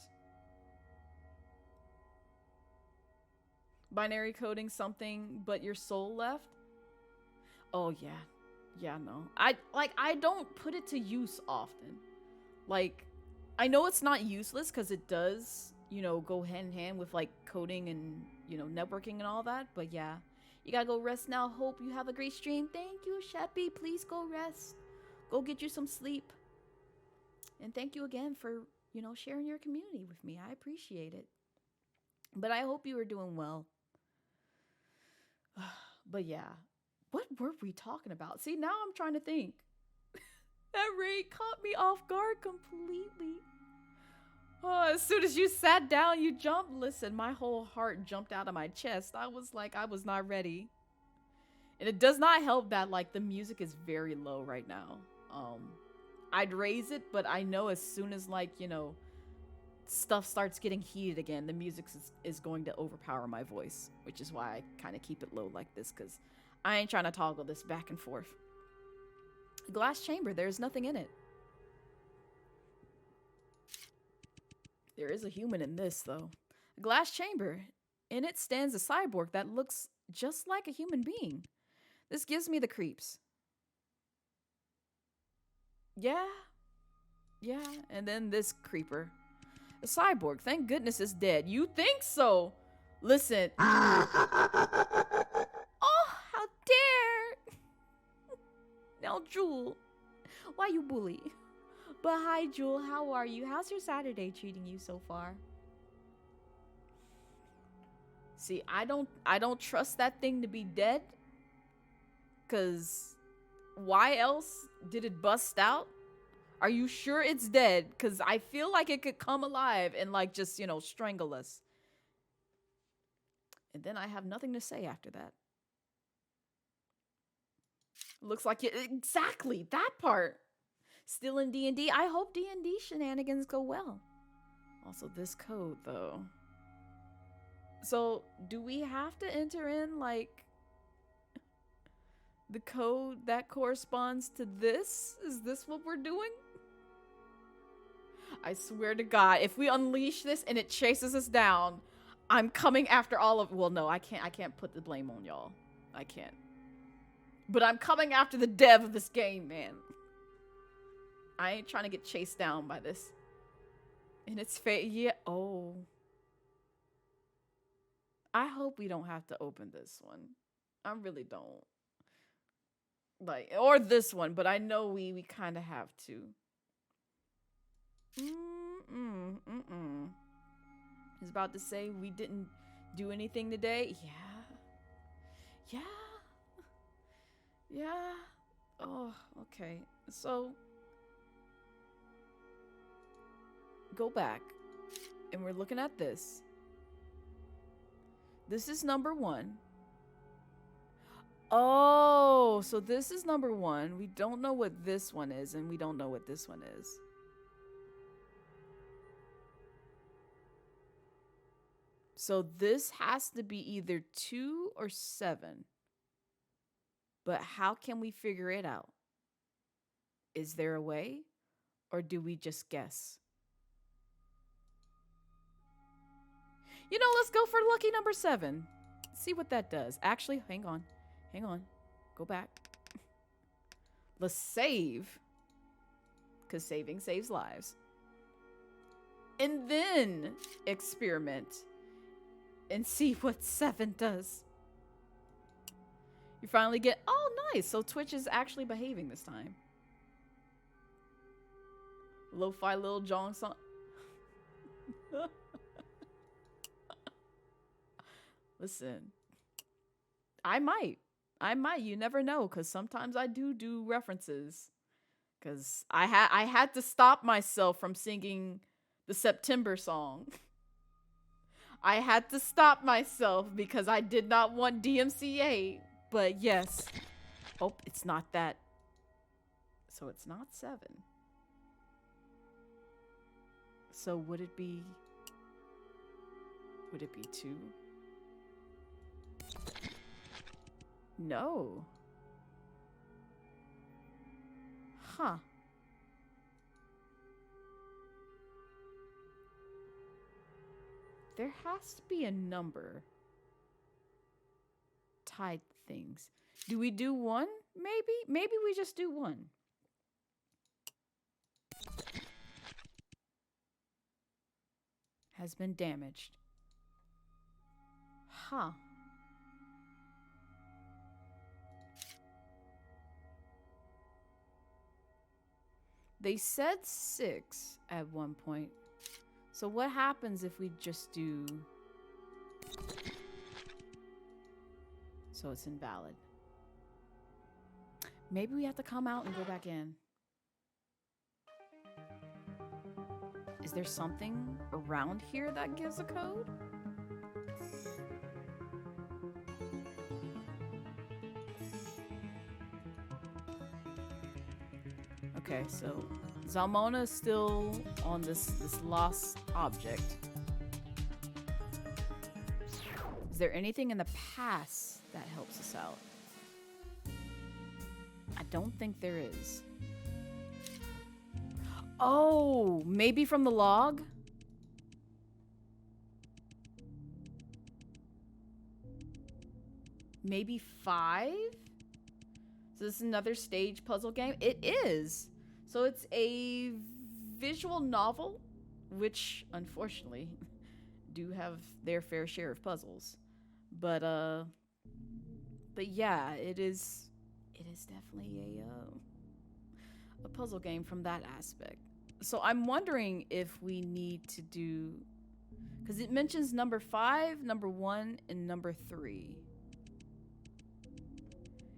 Binary coding something, but your soul left? Oh yeah. Yeah, no. I don't put it to use often. Like, I know it's not useless because it does, you know, go hand in hand with like coding and, you know, networking and all that. But yeah, you gotta go rest now. Hope you have a great stream. Thank you, Sheppy. Please go rest. Go get you some sleep. And thank you again for, you know, sharing your community with me. I appreciate it. But I hope you are doing well. But yeah. What were we talking about? See, now I'm trying to think. That raid caught me off guard completely. Oh, as soon as you sat down, you jumped. Listen, my whole heart jumped out of my chest. I was like, I was not ready. And it does not help that, like, the music is very low right now. I'd raise it, but I know as soon as, like, you know, stuff starts getting heated again, the music is going to overpower my voice, which is why I kind of keep it low like this, because I ain't trying to toggle this back and forth. Glass chamber, there's nothing in it. There is a human in this, though. A glass chamber. In it stands a cyborg that looks just like a human being. This gives me the creeps. Yeah. Yeah, and then this creeper. A cyborg, thank goodness, is dead. You think so? Listen. Oh, how dare! Now, Jewel, why you bully? But hi, Jewel, how are you? How's your Saturday treating you so far? See, I don't trust that thing to be dead. Cause why else did it bust out? Are you sure it's dead? Cause I feel like it could come alive and like just, you know, strangle us. And then I have nothing to say after that. Looks like it, exactly that part. Still in D&D. I hope D&D shenanigans go well. Also, this code though. So, do we have to enter in like the code that corresponds to this? Is this what we're doing? I swear to God, if we unleash this and it chases us down, I'm coming after all of, well, no, I can't put the blame on y'all. I can't. But I'm coming after the dev of this game, man. I ain't trying to get chased down by this. And it's yeah, oh. I hope we don't have to open this one. I really don't. Like, or this one, but I know we kind of have to. I was about to say we didn't do anything today. Yeah. Oh, okay. So, go back. And we're looking at this. This is number 1. Oh, so this is number 1. We don't know what this one is, and we don't know what this one is. So this has to be either 2 or 7. But how can we figure it out? Is there a way? Or do we just guess? You know, let's go for lucky number 7. See what that does. Actually, hang on. Go back. Let's save. Because saving saves lives. And then experiment. And see what 7 does. You finally get, oh, nice. So Twitch is actually behaving this time. Lo-fi Lil Jong song. Listen, I might, you never know. Cause sometimes I do references. Cause I had to stop myself from singing the September song. I had to stop myself because I did not want DMCA. But yes. Oh, it's not that. So it's not 7. So would it be 2? No. Huh. There has to be a number tied things. Do we do 1? Maybe we just do 1. Has been damaged. Huh. They said 6 at one point. So what happens if we just do... So it's invalid. Maybe we have to come out and go back in. Is there something around here that gives a code? Okay, so Zalmona is still on this lost object. Is there anything in the past that helps us out? I don't think there is. Oh, maybe from the log? Maybe 5? So this is another stage puzzle game? It is. So it's a visual novel, which unfortunately do have their fair share of puzzles. But yeah, it is definitely a puzzle game from that aspect. So I'm wondering if we need to do, because it mentions number 5, number 1, and number 3.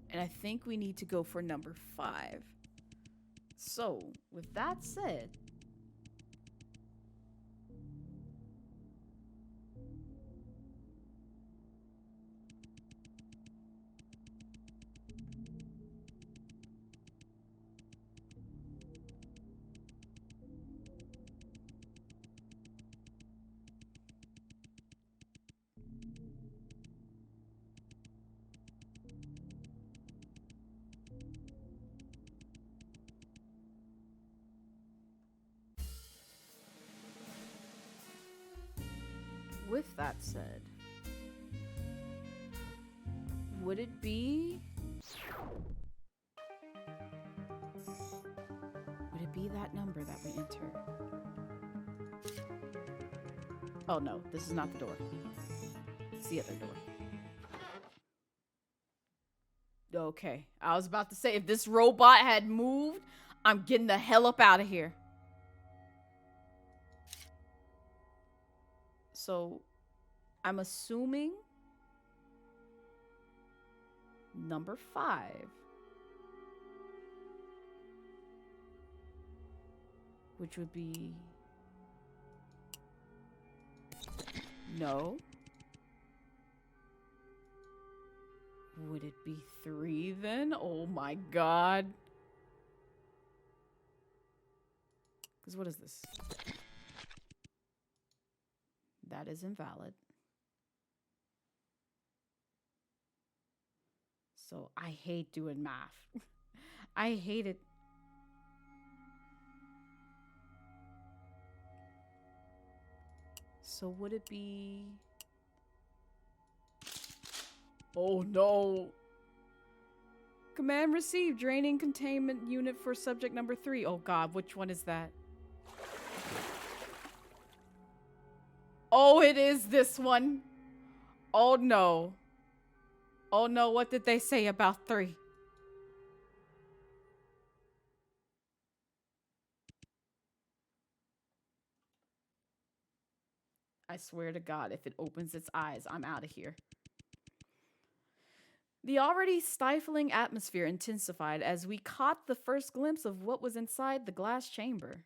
And I think we need to go for number 5. So, with that said, with that said, would it be that number that we enter? Oh no, this is not the door. It's the other door. Okay, I was about to say, if this robot had moved, I'm getting the hell up out of here. So, I'm assuming number 5. Which would be... No. Would it be 3 then? Oh my god. Because what is this? That is invalid. So I hate doing math. I hate it. So would it be... Oh no. Command received. Draining containment unit for subject number 3. Oh god, which one is that? Oh, it is this one. Oh no. Oh no, what did they say about 3? I swear to God, if it opens its eyes, I'm out of here. The already stifling atmosphere intensified as we caught the first glimpse of what was inside the glass chamber.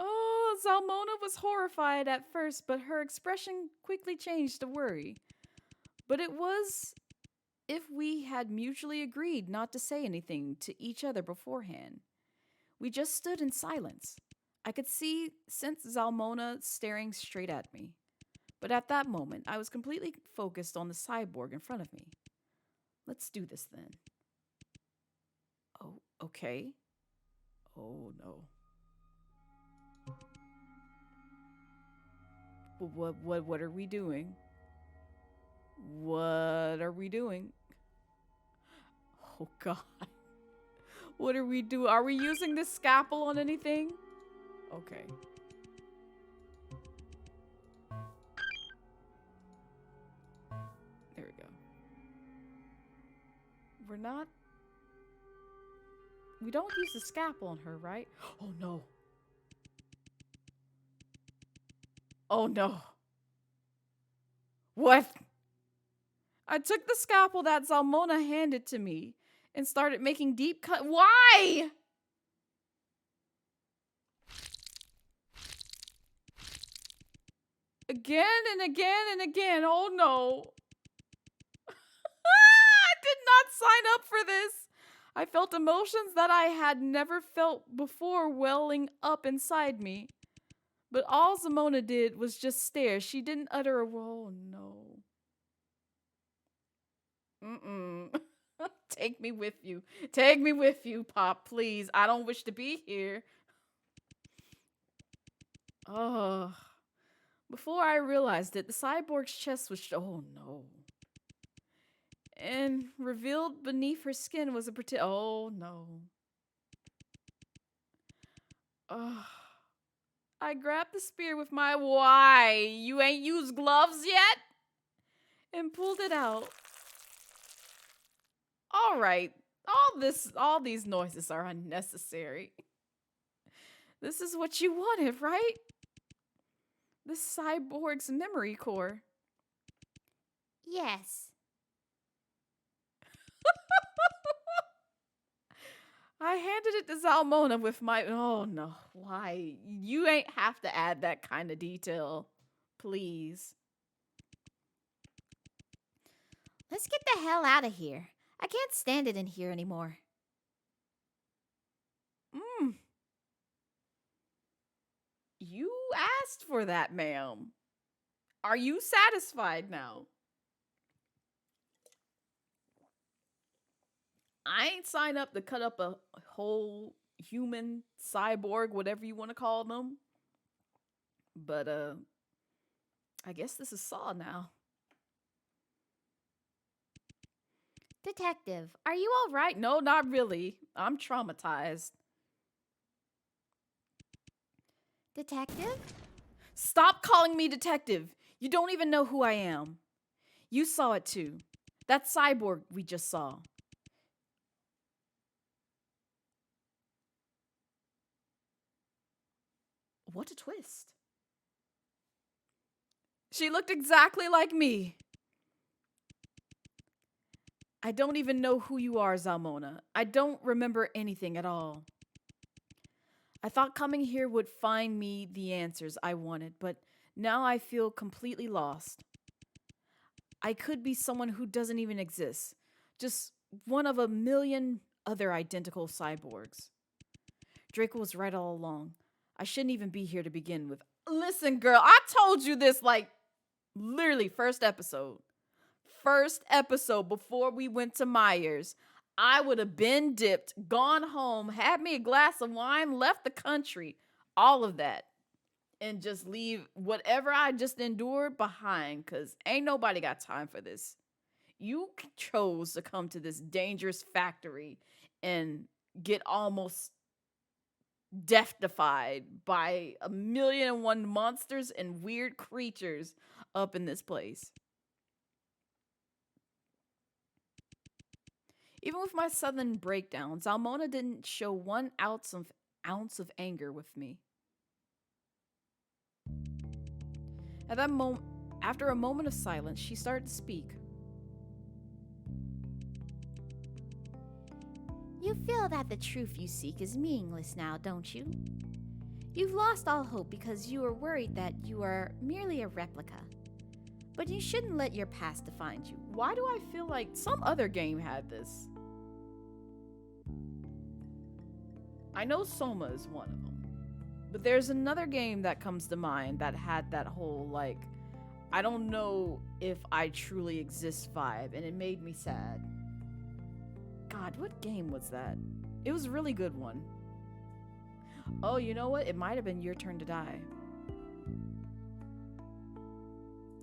Oh, Zalmona was horrified at first, but her expression quickly changed to worry. But it was if we had mutually agreed not to say anything to each other beforehand. We just stood in silence. I could sense Zalmona staring straight at me. But at that moment, I was completely focused on the cyborg in front of me. Let's do this then. Oh, okay. Oh no. What are we doing? What are we doing? Oh god. What are we doing? Are we using this scalpel on anything? Okay. There we go. We don't use the scalpel on her, right? Oh no. Oh no. What? I took the scalpel that Zalmona handed to me and started making deep cut. Why? Again and again and again. Oh no. I did not sign up for this. I felt emotions that I had never felt before welling up inside me. But all Zalmona did was just stare. She didn't utter a word. Oh no. Take me with you. Take me with you, Pop, please. I don't wish to be here. Oh. Before I realized it, the cyborg's chest was... Oh no. And revealed beneath her skin was a Oh no. Oh. I grabbed the spear with my why? You ain't used gloves yet? And pulled it out. All right. All these noises are unnecessary. This is what you wanted, right? The cyborg's memory core. Yes. I handed it to Zalmona with my... Oh, no. Why? You ain't have to add that kind of detail. Please. Let's get the hell out of here. I can't stand it in here anymore. You asked for that, ma'am. Are you satisfied now? I ain't signed up to cut up a whole human cyborg, whatever you want to call them. But, I guess this is Saw now. Detective, are you all right? No, not really. I'm traumatized. Detective? Stop calling me detective. You don't even know who I am. You saw it too. That cyborg we just saw. What a twist. She looked exactly like me. I don't even know who you are, Zalmona. I don't remember anything at all. I thought coming here would find me the answers I wanted, but now I feel completely lost. I could be someone who doesn't even exist. Just one of a million other identical cyborgs. Draco was right all along. I shouldn't even be here to begin with. Listen, girl, I told you this like literally first episode. First episode before we went to Myers. I would have been dipped, gone home, had me a glass of wine, left the country, all of that. And just leave whatever I just endured behind, because ain't nobody got time for this. You chose to come to this dangerous factory and get almost death-defied by 1,000,001 monsters and weird creatures up in this place. Even with my sudden breakdown, Zalmona didn't show 1 ounce of anger with me. At that moment, after a moment of silence, she started to speak. You feel that the truth you seek is meaningless now, don't you? You've lost all hope because you are worried that you are merely a replica. But you shouldn't let your past define you. Why do I feel like some other game had this? I know Soma is one of them. But there's another game that comes to mind that had that whole, like, I don't know if I truly exist vibe, and it made me sad. God, what game was that? It was a really good one. Oh, you know what? It might have been Your Turn to Die.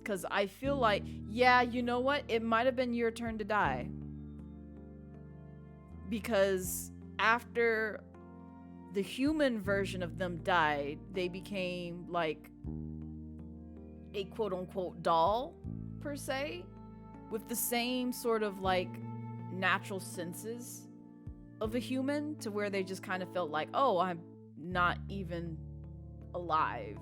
Because I feel like, yeah, you know what? It might have been Your Turn to Die. Because after the human version of them died, they became like a quote-unquote doll, per se, with the same sort of like natural senses of a human, to where they just kind of felt like, oh, I'm not even alive,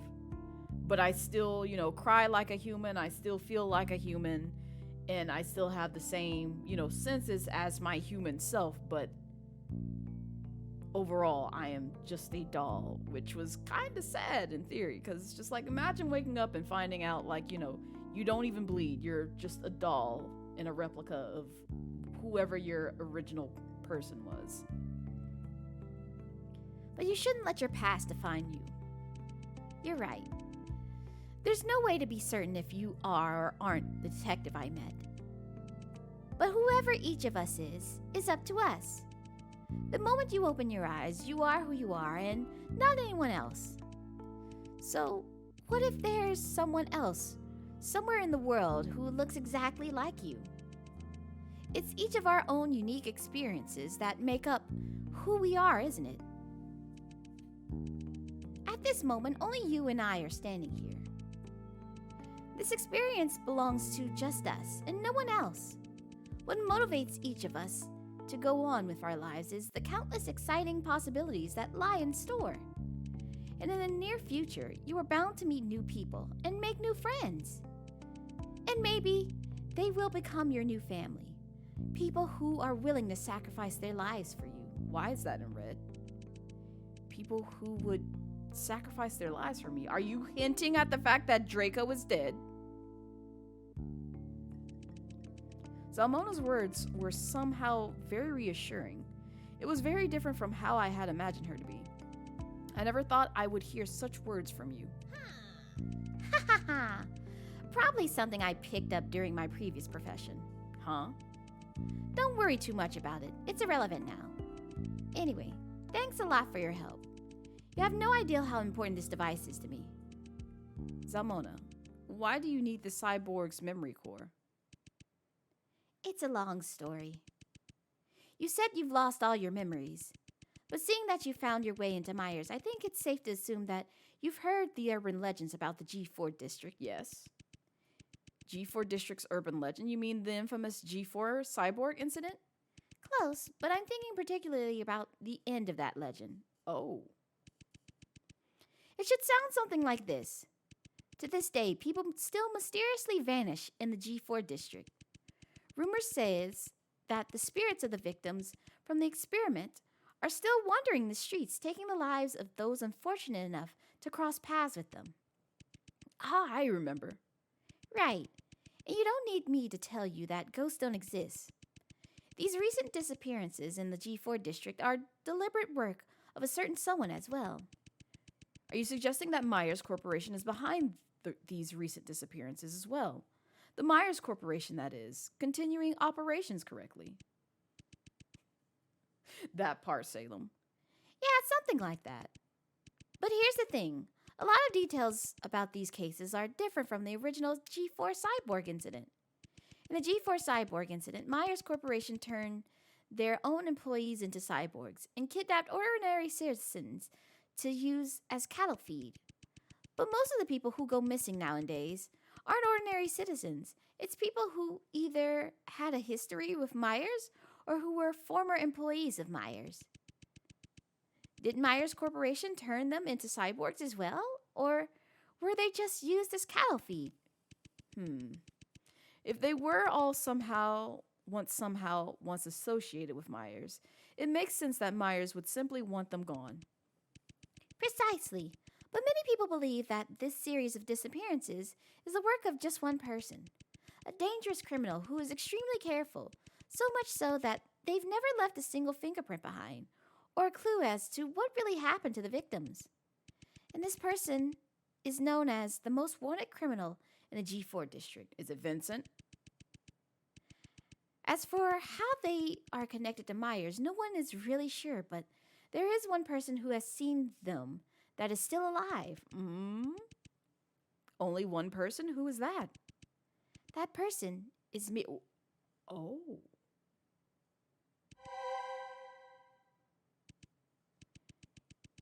but I still, you know, cry like a human, I still feel like a human, and I still have the same, you know, senses as my human self, but overall, I am just a doll, which was kind of sad in theory, because it's just like, imagine waking up and finding out, like, you know, you don't even bleed, you're just a doll and a replica of whoever your original person was. But you shouldn't let your past define you. You're right. There's no way to be certain if you are or aren't the detective I met. But whoever each of us is up to us. The moment you open your eyes, you are who you are and not anyone else. So, what if there's someone else, somewhere in the world, who looks exactly like you? It's each of our own unique experiences that make up who we are, isn't it? At this moment, only you and I are standing here. This experience belongs to just us and no one else. What motivates each of us to go on with our lives is the countless exciting possibilities that lie in store. And in the near future, you are bound to meet new people and make new friends. And maybe they will become your new family. People who are willing to sacrifice their lives for you. Why is that in red? People who would sacrifice their lives for me. Are you hinting at the fact that Draco is dead? Zalmona's words were somehow very reassuring. It was very different from how I had imagined her to be. I never thought I would hear such words from you. Ha ha ha! Probably something I picked up during my previous profession. Huh? Don't worry too much about it. It's irrelevant now. Anyway, thanks a lot for your help. You have no idea how important this device is to me. Zalmona, why do you need the cyborg's memory core? It's a long story. You said you've lost all your memories. But seeing that you found your way into Myers, I think it's safe to assume that you've heard the urban legends about the G4 district. Yes. G4 district's urban legend? You mean the infamous G4 cyborg incident? Close, but I'm thinking particularly about the end of that legend. Oh. It should sound something like this. To this day, people still mysteriously vanish in the G4 district. Rumor says that the spirits of the victims from the experiment are still wandering the streets, taking the lives of those unfortunate enough to cross paths with them. Ah, I remember. Right. And you don't need me to tell you that ghosts don't exist. These recent disappearances in the G4 district are deliberate work of a certain someone as well. Are you suggesting that Myers Corporation is behind these recent disappearances as well? The Myers Corporation, that is, continuing operations correctly. That part, Salem. Yeah, something like that. But here's the thing. A lot of details about these cases are different from the original G4 cyborg incident. In the G4 cyborg incident, Myers Corporation turned their own employees into cyborgs and kidnapped ordinary citizens to use as cattle feed. But most of the people who go missing nowadays aren't ordinary citizens. It's people who either had a history with Myers or who were former employees of Myers. Did Myers Corporation turn them into cyborgs as well? Or were they just used as cattle feed? If they were all once associated with Myers, it makes sense that Myers would simply want them gone. Precisely. But many people believe that this series of disappearances is the work of just one person. A dangerous criminal who is extremely careful, so much so that they've never left a single fingerprint behind, or a clue as to what really happened to the victims. And this person is known as the most wanted criminal in the G4 district. Is it Vincent? As for how they are connected to Myers, no one is really sure, but there is one person who has seen them that is still alive. Only one person? Who is that? That person is me. Oh.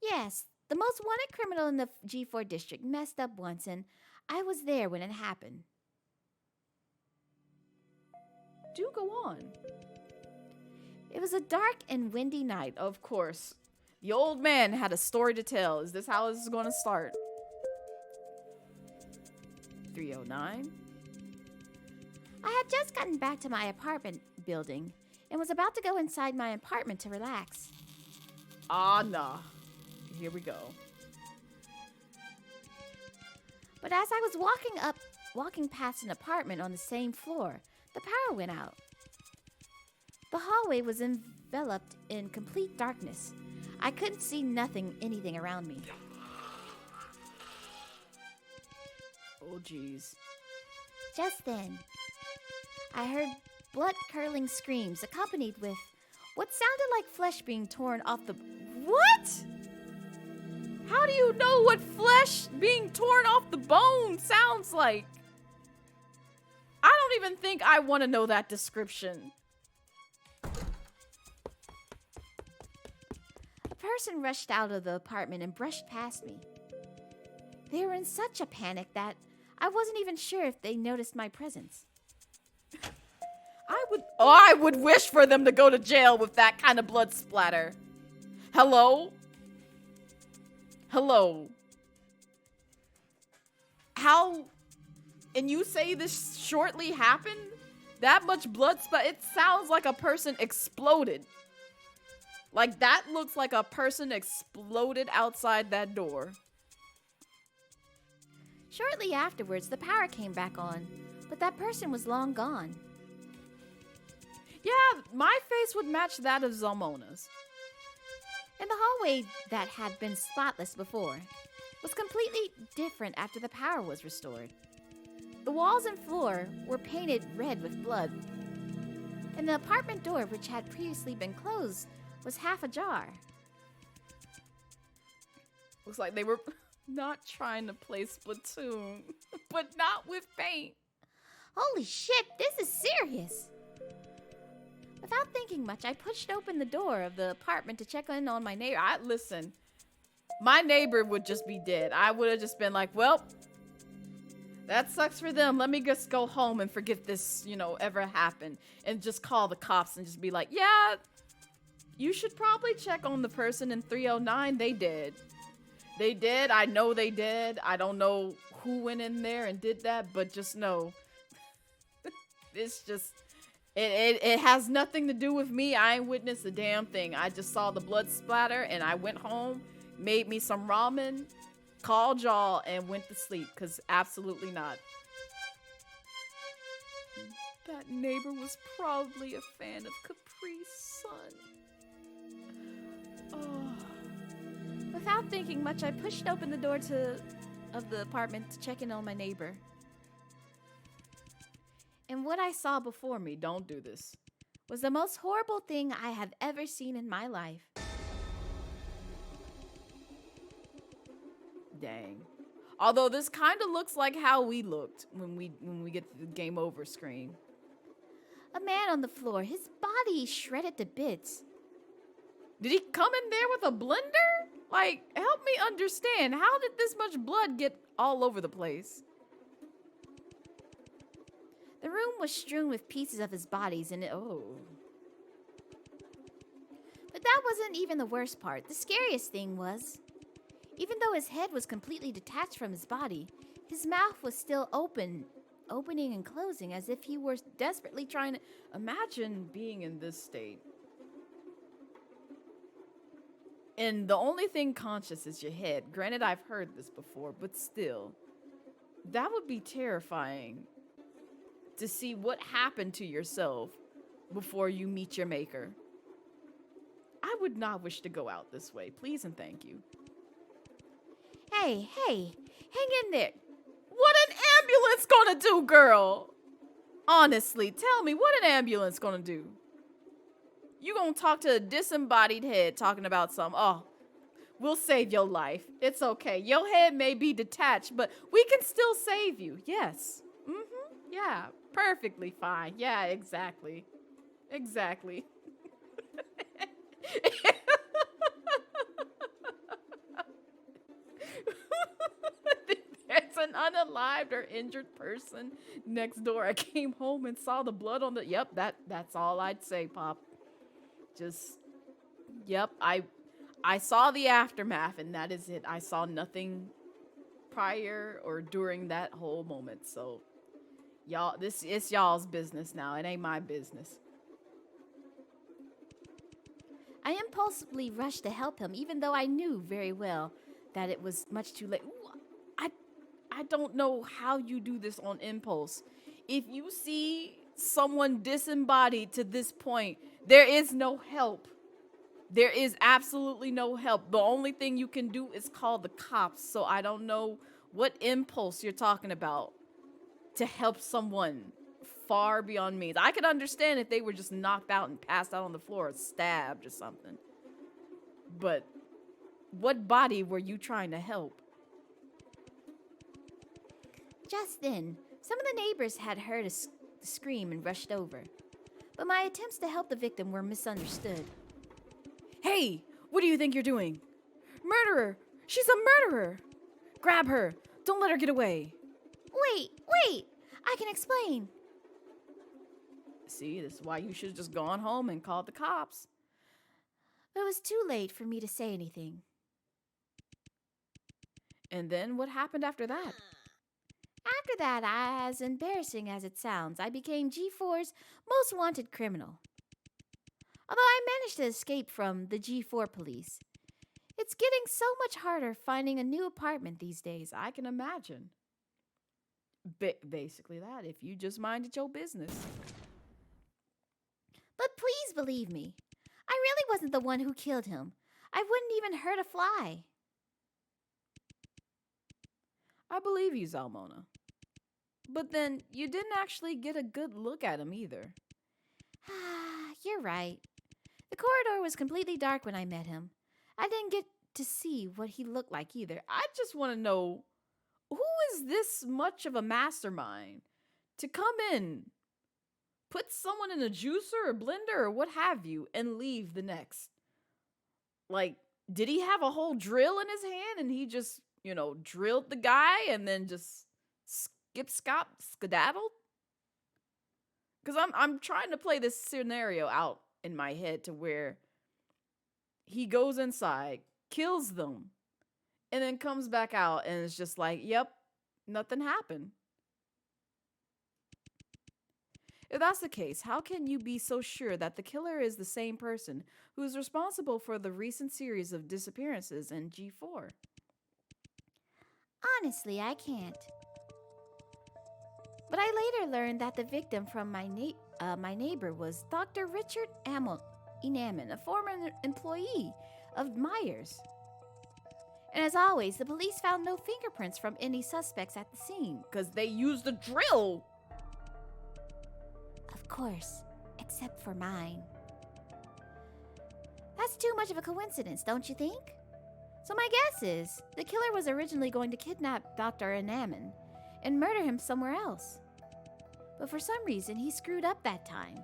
Yes, the most wanted criminal in the G4 district messed up once, and I was there when it happened. Do go on. It was a dark and windy night. Of course. The old man had a story to tell. Is this how this is going to start? 309. I had just gotten back to my apartment building and was about to go inside my apartment to relax. Ah, nah. Here we go. But as I was walking past an apartment on the same floor, the power went out. The hallway was enveloped in complete darkness. I couldn't see anything around me. Oh, jeez. Just then, I heard blood-curdling screams accompanied with what sounded like flesh being torn off the... What? How do you know what flesh being torn off the bone sounds like? I don't even think I want to know that description. A person rushed out of the apartment and brushed past me. They were in such a panic that I wasn't even sure if they noticed my presence. I would wish for them to go to jail with that kind of blood splatter. Hello? Hello? How? And you say this shortly happened? That much blood splatter? It sounds like a person exploded. Like, that looks like a person exploded outside that door. Shortly afterwards, the power came back on, but that person was long gone. Yeah, my face would match that of Zalmona's. And the hallway that had been spotless before was completely different after the power was restored. The walls and floor were painted red with blood, and the apartment door, which had previously been closed, was half ajar. Looks like they were not trying to play Splatoon, but not with paint. Holy shit, this is serious! Without thinking much, I pushed open the door of the apartment to check in on my neighbor. Listen, my neighbor would just be dead. I would have just been like, well, that sucks for them. Let me just go home and forget this, ever happened. And just call the cops and just be like, yeah, you should probably check on the person in 309. They did. They did. I know they did. I don't know who went in there and did that, but just know. It's just... It has nothing to do with me. I ain't witnessed a damn thing. I just saw the blood splatter and I went home, made me some ramen, called y'all, and went to sleep, because absolutely not. That neighbor was probably a fan of Capri Sun. Oh. Without thinking much, I pushed open the door of the apartment to check in on my neighbor. And what I saw before me, Don't do this. was the most horrible thing I have ever seen in my life. Dang. Although this kind of looks like how we looked when we get to the game over screen. A man on the floor, his body shredded to bits. Did he come in there with a blender? Like, help me understand. How did this much blood get all over the place? The room was strewn with pieces of his bodies and But that wasn't even the worst part. The scariest thing was, even though his head was completely detached from his body, his mouth was still opening and closing as if he were desperately trying to... Imagine being in this state. And the only thing conscious is your head. Granted, I've heard this before, but still. That would be terrifying. To see what happened to yourself before you meet your maker. I would not wish to go out this way. Please and thank you. Hey, hang in there. What an ambulance gonna do, girl? Honestly, tell me, what an ambulance gonna do? You gonna talk to a disembodied head talking about we'll save your life. It's okay. Your head may be detached, but we can still save you. Yes. Yeah, perfectly fine. Yeah, exactly. Exactly. There's an unalived or injured person next door. I came home and saw the blood on the... Yep, that's all I'd say, Pop. Just... Yep, I saw the aftermath, and that is it. I saw nothing prior or during that whole moment, so... Y'all, it's y'all's business now. It ain't my business. I impulsively rushed to help him, even though I knew very well that it was much too late. I don't know how you do this on impulse. If you see someone disembodied to this point, there is no help. There is absolutely no help. The only thing you can do is call the cops. So I don't know what impulse you're talking about to help someone far beyond means. I could understand if they were just knocked out and passed out on the floor or stabbed or something. But what body were you trying to help? Just then, some of the neighbors had heard a scream and rushed over. But my attempts to help the victim were misunderstood. Hey, what do you think you're doing? Murderer! She's a murderer! Grab her! Don't let her get away! Wait! I can explain. See, this is why you should have just gone home and called the cops. But it was too late for me to say anything. And then what happened after that? After that, as embarrassing as it sounds, I became G4's most wanted criminal. Although I managed to escape from the G4 police, it's getting so much harder finding a new apartment these days. I can imagine. Basically that, if you just minded your business. But please believe me, I really wasn't the one who killed him. I wouldn't even hurt a fly. I believe you, Zalmona. But then, you didn't actually get a good look at him either. You're right. The corridor was completely dark when I met him. I didn't get to see what he looked like either. I just want to know, who is this much of a mastermind to come in, put someone in a juicer or blender or what have you, and leave the next? Like, did he have a whole drill in his hand and he just, drilled the guy and then just skedaddled? Because I'm trying to play this scenario out in my head to where he goes inside, kills them, and then comes back out and it's just like, yep, nothing happened. If that's the case, how can you be so sure that the killer is the same person who is responsible for the recent series of disappearances in G4? Honestly, I can't. But I later learned that the victim from my neighbor was Dr. Richard Enaman, a former employee of Myers. And as always, the police found no fingerprints from any suspects at the scene. Because they used a drill. Of course, except for mine. That's too much of a coincidence, don't you think? So my guess is, the killer was originally going to kidnap Dr. Enaman and murder him somewhere else. But for some reason, he screwed up that time.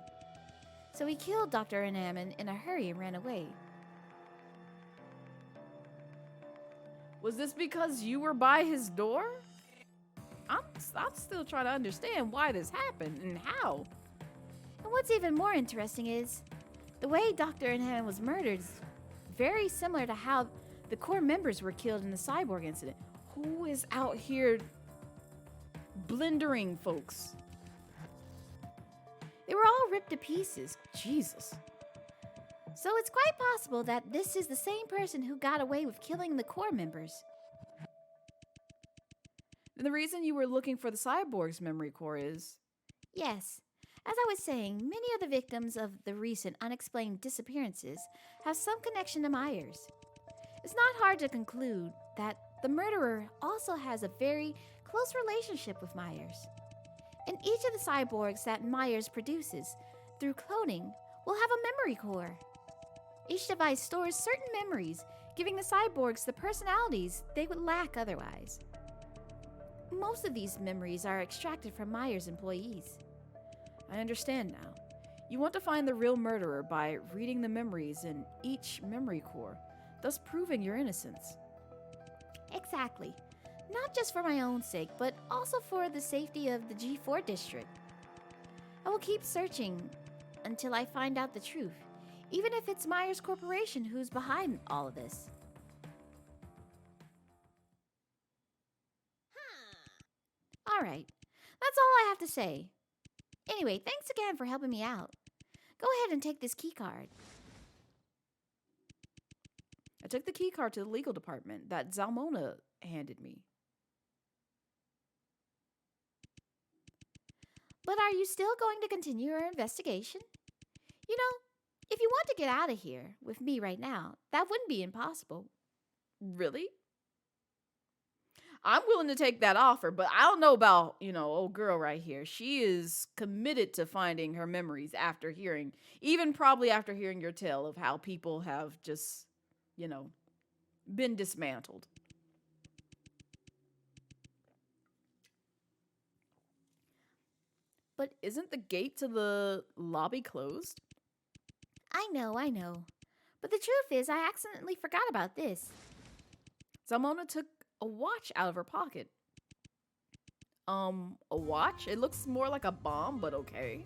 So he killed Dr. Enaman in a hurry and ran away. Was this because you were by his door? I'm still trying to understand why this happened and how. And what's even more interesting is, the way Dr. Enaman was murdered is very similar to how the core members were killed in the cyborg incident. Who is out here blendering folks? They were all ripped to pieces. Jesus. So it's quite possible that this is the same person who got away with killing the core members. And the reason you were looking for the cyborg's memory core is? Yes. As I was saying, many of the victims of the recent unexplained disappearances have some connection to Myers. It's not hard to conclude that the murderer also has a very close relationship with Myers. And each of the cyborgs that Myers produces through cloning will have a memory core. Each device stores certain memories, giving the cyborgs the personalities they would lack otherwise. Most of these memories are extracted from Myers' employees. I understand now. You want to find the real murderer by reading the memories in each memory core, thus proving your innocence. Exactly. Not just for my own sake, but also for the safety of the G4 district. I will keep searching until I find out the truth, even if it's Myers Corporation who's behind all of this. All right, that's all I have to say. Anyway, thanks again for helping me out. Go ahead and take this key card. I took the key card to the legal department that Zalmona handed me. But are you still going to continue your investigation? You know, if you want to get out of here with me right now, that wouldn't be impossible. Really? I'm willing to take that offer, but I don't know about, old girl right here. She is committed to finding her memories after hearing, even probably after hearing your tale of how people have just, been dismantled. But isn't the gate to the lobby closed? I know. But the truth is, I accidentally forgot about this. Zalmona took a watch out of her pocket. A watch? It looks more like a bomb, but okay.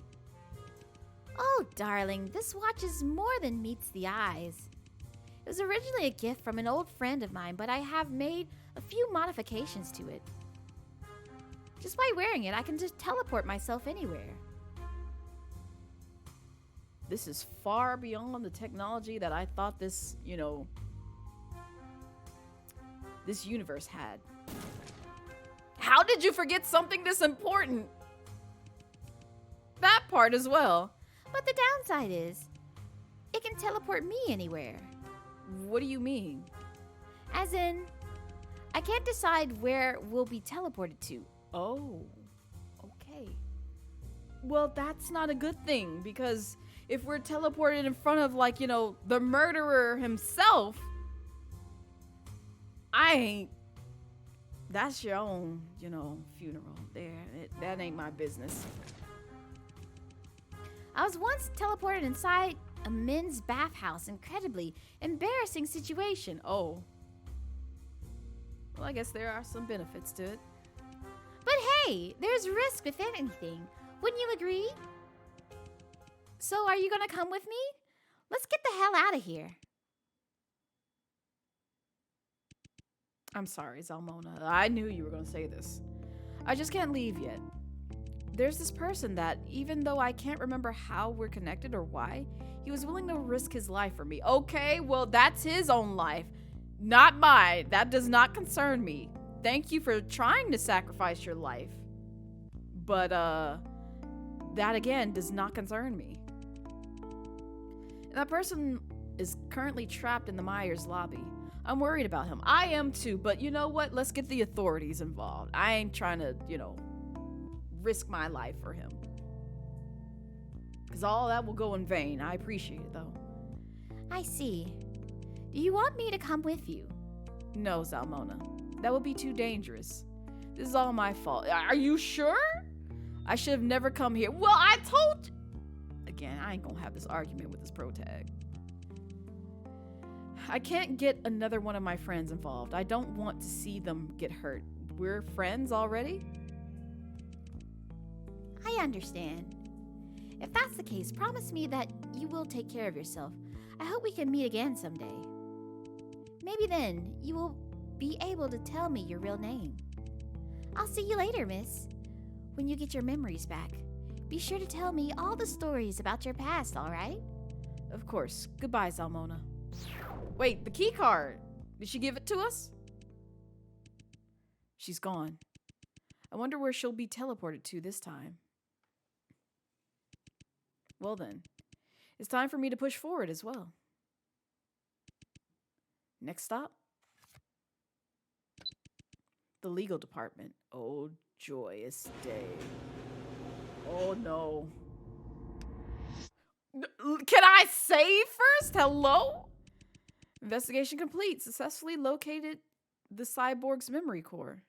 Oh, darling, this watch is more than meets the eyes. It was originally a gift from an old friend of mine, but I have made a few modifications to it. Just by wearing it, I can just teleport myself anywhere. This is far beyond the technology that I thought this, this universe had. How did you forget something this important? That part as well. But the downside is, it can teleport me anywhere. What do you mean? As in, I can't decide where we'll be teleported to. Oh, okay. Well, that's not a good thing, because if we're teleported in front of, the murderer himself, that's your own, funeral there. That ain't my business. I was once teleported inside a men's bathhouse. Incredibly embarrassing situation. Oh. Well, I guess there are some benefits to it. But hey, there's risk with anything. Wouldn't you agree? So are you gonna come with me? Let's get the hell out of here. I'm sorry, Zalmona. I knew you were gonna say this. I just can't leave yet. There's this person that, even though I can't remember how we're connected or why, he was willing to risk his life for me. Okay, well, that's his own life, not mine. That does not concern me. Thank you for trying to sacrifice your life. But, that again does not concern me. And that person is currently trapped in the Myers lobby. I'm worried about him. I am too, but you know what? Let's get the authorities involved. I ain't trying to, risk my life for him. Because all that will go in vain. I appreciate it, though. I see. Do you want me to come with you? No, Zalmona. That would be too dangerous. This is all my fault. Are you sure? I should have never come here. Well, I told you. Again, I ain't gonna have this argument with this protag. I can't get another one of my friends involved. I don't want to see them get hurt. We're friends already? I understand. If that's the case, promise me that you will take care of yourself. I hope we can meet again someday. Maybe then you will be able to tell me your real name. I'll see you later, miss. When you get your memories back, be sure to tell me all the stories about your past, all right? Of course. Goodbye, Zalmona. Wait, the key card. Did she give it to us? She's gone. I wonder where she'll be teleported to this time. Well then, it's time for me to push forward as well. Next stop? The legal department. Oh, joyous day. Oh no. Can I save first? Hello? Investigation complete. Successfully located the cyborg's memory core.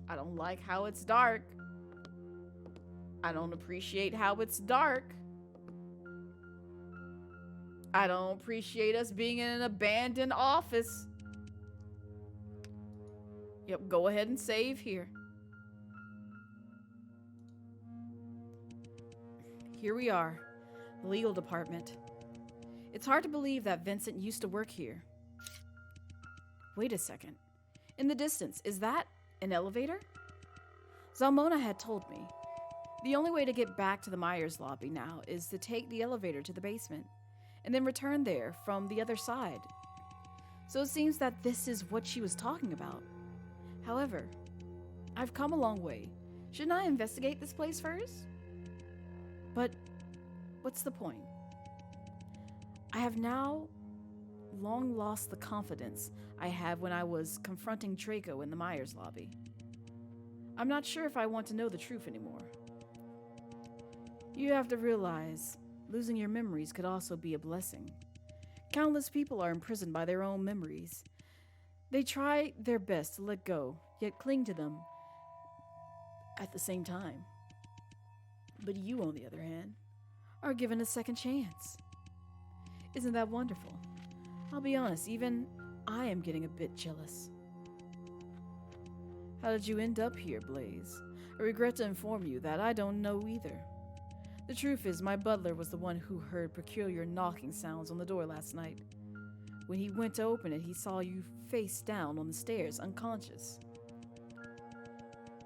I don't like how it's dark. I don't appreciate how it's dark. I don't appreciate us being in an abandoned office. Yep, go ahead and save here. Here we are, the legal department. It's hard to believe that Vincent used to work here. Wait a second. In the distance, is that an elevator? Zalmona had told me. The only way to get back to the Myers lobby now is to take the elevator to the basement, and then return there from the other side. So it seems that this is what she was talking about. However, I've come a long way. Shouldn't I investigate this place first? But what's the point? I have now long lost the confidence I had when I was confronting Draco in the Myers lobby. I'm not sure if I want to know the truth anymore. You have to realize, losing your memories could also be a blessing. Countless people are imprisoned by their own memories. They try their best to let go, yet cling to them at the same time. But you, on the other hand, are given a second chance. Isn't that wonderful? I'll be honest, even I am getting a bit jealous. How did you end up here, Blaze? I regret to inform you that I don't know either. The truth is, my butler was the one who heard peculiar knocking sounds on the door last night. When he went to open it, he saw you face down on the stairs, unconscious.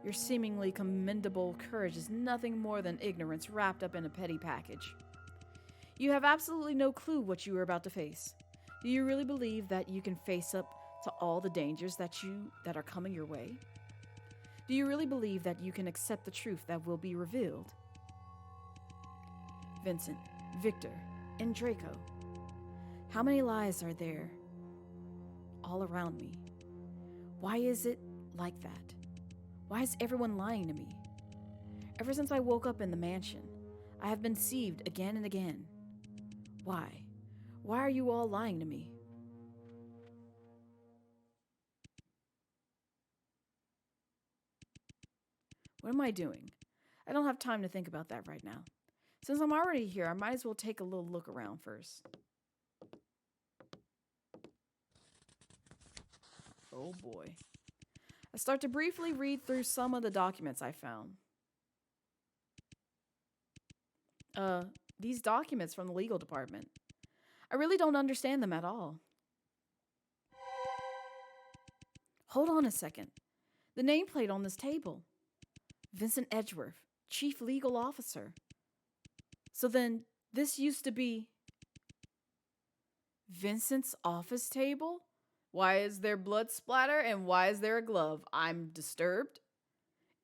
Your seemingly commendable courage is nothing more than ignorance wrapped up in a petty package. You have absolutely no clue what you are about to face. Do you really believe that you can face up to all the dangers that are coming your way? Do you really believe that you can accept the truth that will be revealed? Vincent, Victor, and Draco. How many lies are there all around me? Why is it like that? Why is everyone lying to me? Ever since I woke up in the mansion, I have been deceived again and again. Why? Why are you all lying to me? What am I doing? I don't have time to think about that right now. Since I'm already here, I might as well take a little look around first. Oh boy. I start to briefly read through some of the documents I found. These documents from the legal department. I really don't understand them at all. Hold on a second. The nameplate on this table. Vincent Edgeworth, Chief Legal Officer. So then, this used to be Vincent's office table? Why is there blood splatter and why is there a glove? I'm disturbed.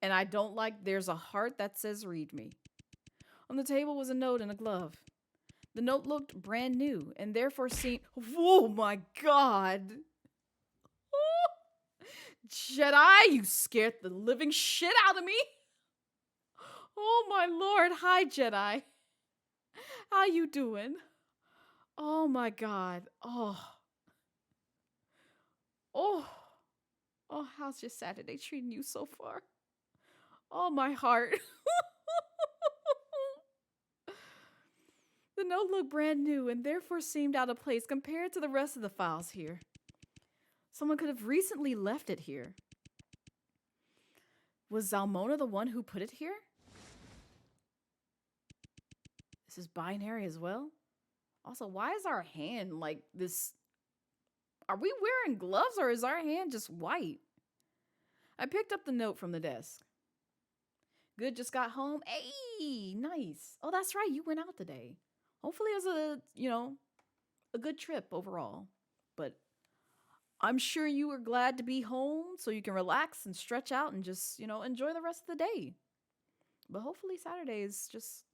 And I don't like there's a heart that says read me. On the table was a note and a glove. The note looked brand new and therefore seemed... Oh my god! Oh, Jedi, you scared the living shit out of me! Oh my lord, hi Jedi. How you doing? Oh my god. Oh, how's your Saturday treating you so far? Oh, my heart. The note looked brand new and therefore seemed out of place compared to the rest of the files here. Someone could have recently left it here. Was Zalmona the one who put it here? This is binary as well? Also, why is our hand like this? Are we wearing gloves or is our hand just white? I picked up the note from the desk. Good, just got home. Hey, nice. Oh, that's right. You went out today. Hopefully it was a good trip overall. But I'm sure you were glad to be home so you can relax and stretch out and just, enjoy the rest of the day. But hopefully Saturday is just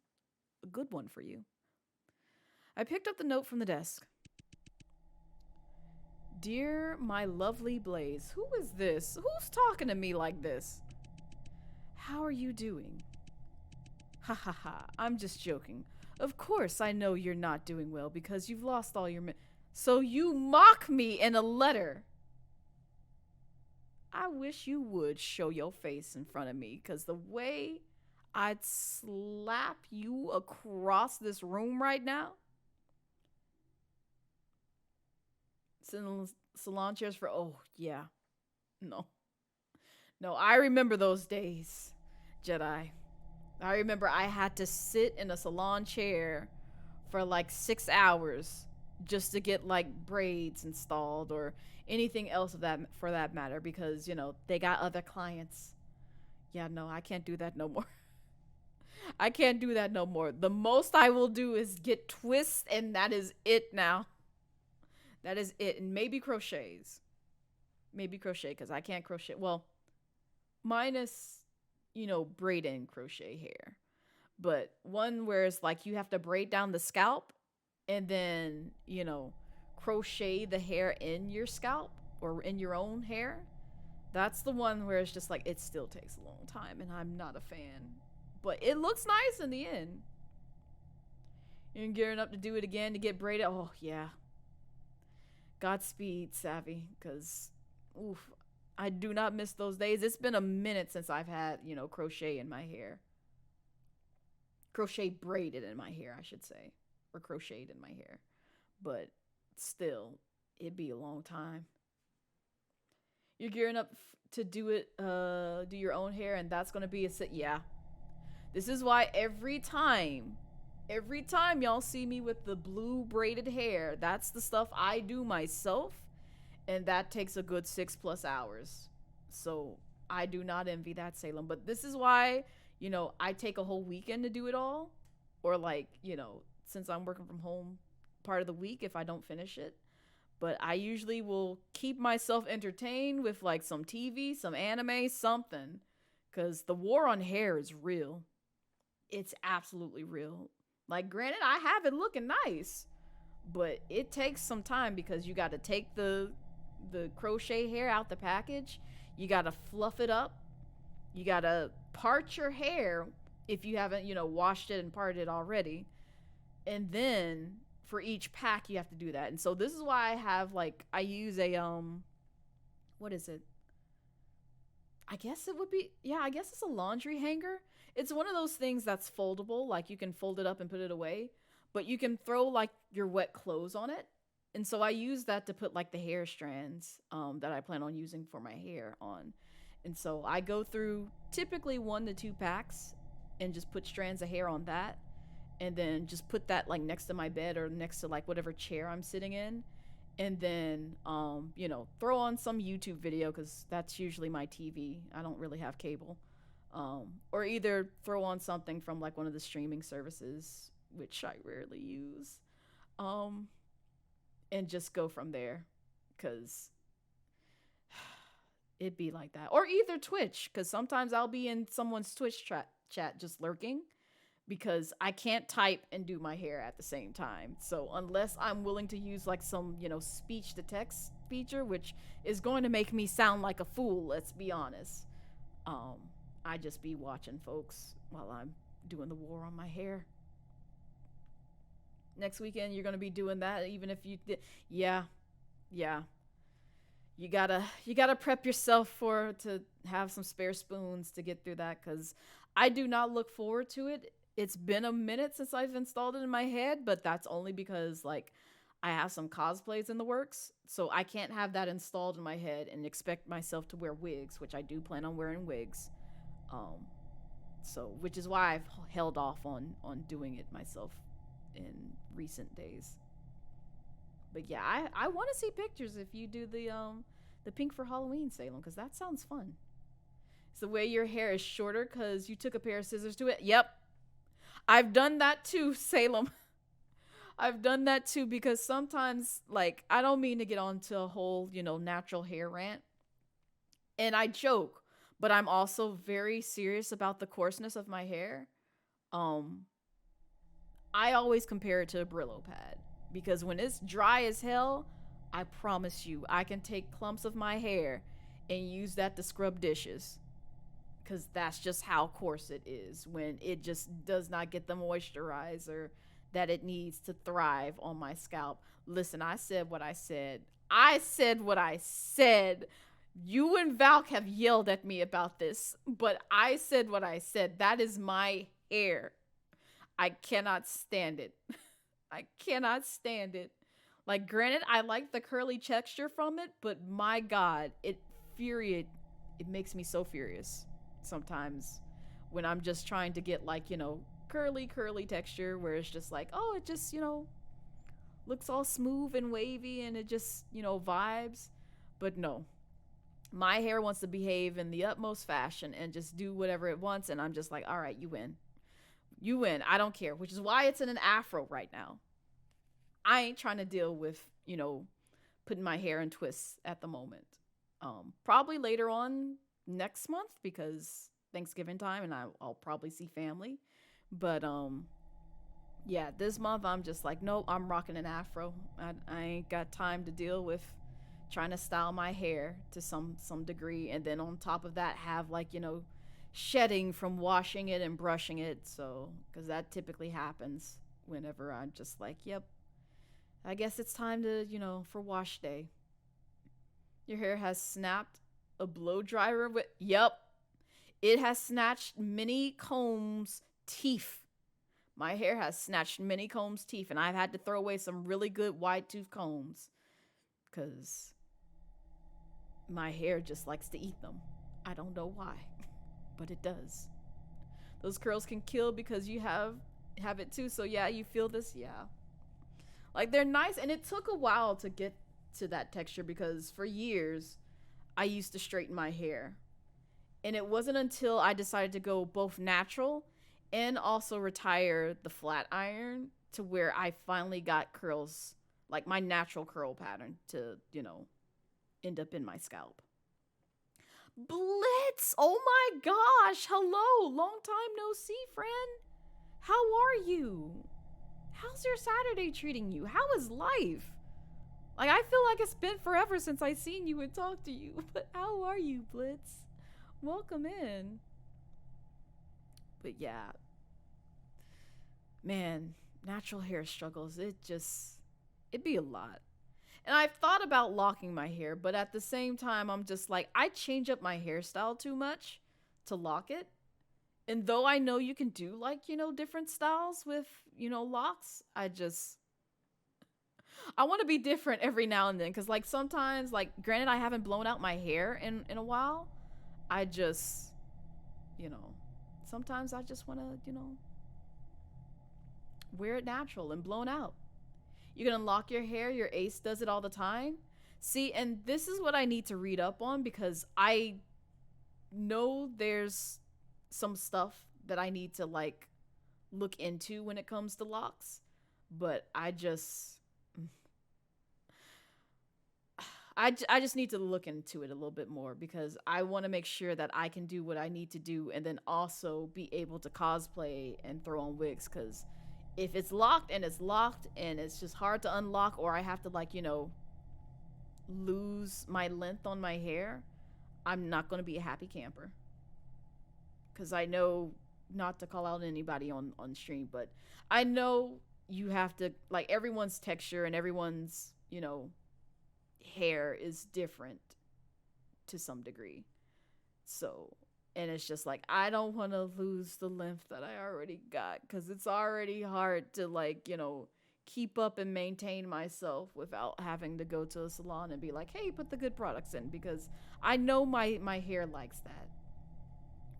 a good one for you. I picked up the note from the desk. Dear my lovely Blaze, who is this? Who's talking to me like this? How are you doing? Ha ha ha, I'm just joking. Of course I know you're not doing well because you've lost all your so you mock me in a letter. I wish you would show your face in front of me because the way I'd slap you across this room right now. Salon chairs for, oh, yeah. No, I remember those days, Jedi. I remember I had to sit in a salon chair for like 6 hours just to get like braids installed or anything else of that for that matter because, they got other clients. Yeah, no, I can't do that no more. I can't do that no more. The most I will do is get twists and that is it now. That is it. And maybe crochets. Maybe crochet because I can't crochet. Well, minus, braiding crochet hair. But one where it's like you have to braid down the scalp and then, crochet the hair in your scalp or in your own hair. That's the one where it's just like it still takes a long time and I'm not a fan. But it looks nice in the end. You're gearing up to do it again to get braided. Oh, yeah. Godspeed, Savvy, because, oof, I do not miss those days. It's been a minute since I've had, crochet in my hair. Crochet braided in my hair, I should say. Or crocheted in my hair. but still, it'd be a long time. You're gearing up to do it, do your own hair, and that's gonna be a sit. Yeah, this is why every time y'all see me with the blue braided hair, that's the stuff I do myself, and that takes a good 6+ hours. So I do not envy that, Salem. But this is why, I take a whole weekend to do it all, or like, since I'm working from home part of the week if I don't finish it. But I usually will keep myself entertained with like some TV, some anime, something. Because the war on hair is real. It's absolutely real. Like, granted, I have it looking nice, but it takes some time because you got to take the crochet hair out the package. You got to fluff it up. You got to part your hair if you haven't, washed it and parted it already. And then for each pack, you have to do that. And so this is why I have like, I use a, what is it? I guess it would be, yeah, I guess it's a laundry hanger. It's one of those things that's foldable, like you can fold it up and put it away, but you can throw like your wet clothes on it. And so I use that to put like the hair strands that I plan on using for my hair on. And so I go through typically 1 to 2 packs and just put strands of hair on that. And then just put that like next to my bed or next to like whatever chair I'm sitting in. And then, throw on some YouTube video because that's usually my TV. I don't really have cable. Or either throw on something from like one of the streaming services, which I rarely use. And just go from there because it'd be like that. Or either Twitch, because sometimes I'll be in someone's Twitch chat just lurking because I can't type and do my hair at the same time. So unless I'm willing to use like some, speech to text feature, which is going to make me sound like a fool, let's be honest. I just be watching folks while I'm doing the war on my hair. Next weekend you're going to be doing that even if you yeah. You gotta prep yourself to have some spare spoons to get through that, because I do not look forward to it. It's been a minute since I've installed it in my head, but that's only because like I have some cosplays in the works, so I can't have that installed in my head and expect myself to wear wigs, which I do plan on wearing wigs. So which is why I've held off on doing it myself in recent days. But yeah, I want to see pictures if you do the pink for Halloween, Salem, because that sounds fun. It's the way your hair is shorter because you took a pair of scissors to it. Yep. I've done that too, Salem. I've done that too because sometimes, like, I don't mean to get onto a whole, natural hair rant. And I joke, but I'm also very serious about the coarseness of my hair. I always compare it to a Brillo pad because when it's dry as hell, I promise you, I can take clumps of my hair and use that to scrub dishes. Because that's just how coarse it is when it just does not get the moisturizer that it needs to thrive on my scalp. Listen, I said what I said. I said what I said. You and Valk have yelled at me about this, but I said what I said. That is my hair. I cannot stand it. I cannot stand it. Like, granted, I like the curly texture from it, but my God, it makes me so furious sometimes when I'm just trying to get like, curly texture where it's just like, oh, it just, looks all smooth and wavy and it just, vibes. But no, my hair wants to behave in the utmost fashion and just do whatever it wants. And I'm just like, all right, you win. You win. I don't care, which is why it's in an afro right now. I ain't trying to deal with, putting my hair in twists at the moment. Probably later on next month because Thanksgiving time and I'll probably see family. But yeah, this month I'm just like, nope, I'm rocking an afro. I ain't got time to deal with trying to style my hair to some degree, and then on top of that have like, shedding from washing it and brushing it. So because that typically happens whenever I'm just like, yep, I guess it's time to, for wash day. Your hair has snapped a blow dryer with, yep, it has snatched many combs' teeth My hair has snatched many combs' teeth, and I've had to throw away some really good wide tooth combs because my hair just likes to eat them. I don't know why, but it does. Those curls can kill because you have it too. So yeah, you feel this, yeah. Like they're nice, and it took a while to get to that texture because for years I used to straighten my hair. And it wasn't until I decided to go both natural and also retire the flat iron to where I finally got curls, like my natural curl pattern to, end up in my scalp. Blitz! Oh my gosh! Hello! Long time no see, friend. How are you? How's your Saturday treating you? How is life? Like, I feel like it's been forever since I seen you and talked to you. But how are you, Blitz? Welcome in. But yeah. Man, natural hair struggles. It'd be a lot. And I've thought about locking my hair, but at the same time, I'm just like, I change up my hairstyle too much to lock it. And though I know you can do like, different styles with, locks, I want to be different every now and then. Cause like sometimes, like granted, I haven't blown out my hair in a while. I just, sometimes I just want to, wear it natural and blown out. You can unlock your hair. Your ace does it all the time. See, and this is what I need to read up on because I know there's some stuff that I need to like look into when it comes to locks, but I just need to look into it a little bit more because I want to make sure that I can do what I need to do and then also be able to cosplay and throw on wigs because if it's locked and it's just hard to unlock or I have to like, lose my length on my hair, I'm not going to be a happy camper. Because I know, not to call out anybody on stream, but I know you have to, like, everyone's texture and everyone's, hair is different to some degree. So, and it's just like, I don't want to lose the length that I already got because it's already hard to, like, keep up and maintain myself without having to go to a salon and be like, hey, put the good products in because I know my hair likes that.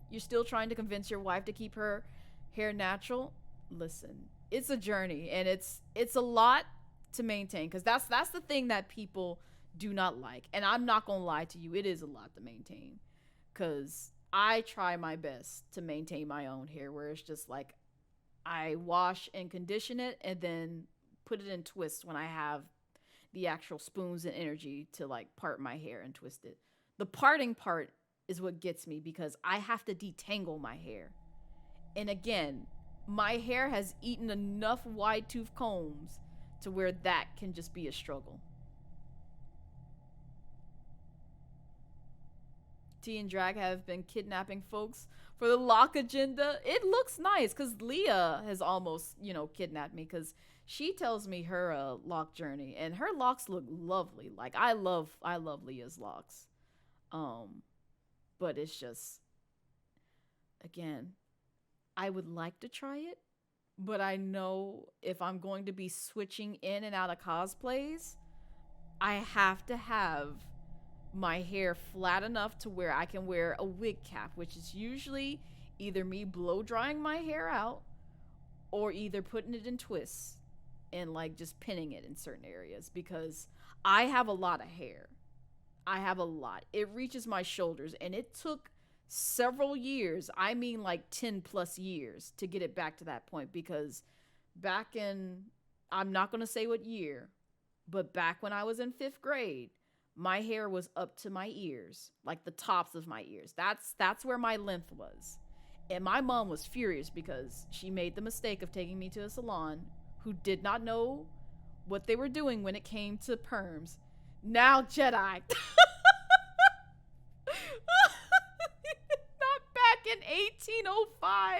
You're still trying to convince your wife to keep her hair natural? Listen, it's a journey and it's a lot to maintain because that's the thing that people do not like. And I'm not going to lie to you, it is a lot to maintain because I try my best to maintain my own hair where it's just like I wash and condition it and then put it in twists when I have the actual spoons and energy to like part my hair and twist it. The parting part is what gets me because I have to detangle my hair. And again, my hair has eaten enough wide tooth combs to where that can just be a struggle. T and Drag have been kidnapping folks for the lock agenda. It looks nice because Leah has almost, kidnapped me because she tells me her lock journey and her locks look lovely. Like I love Leah's locks. But it's just, again, I would like to try it, but I know if I'm going to be switching in and out of cosplays, I have to have my hair flat enough to where I can wear a wig cap, which is usually either me blow drying my hair out or either putting it in twists and like just pinning it in certain areas because I have a lot of hair. I have a lot. It reaches my shoulders and it took several years. I mean like 10 plus years to get it back to that point because back in, I'm not going to say what year, but back when I was in 5th grade, my hair was up to my ears, like the tops of my ears. That's where my length was. And my mom was furious because she made the mistake of taking me to a salon who did not know what they were doing when it came to perms. Now Jedi. Not back in 1805.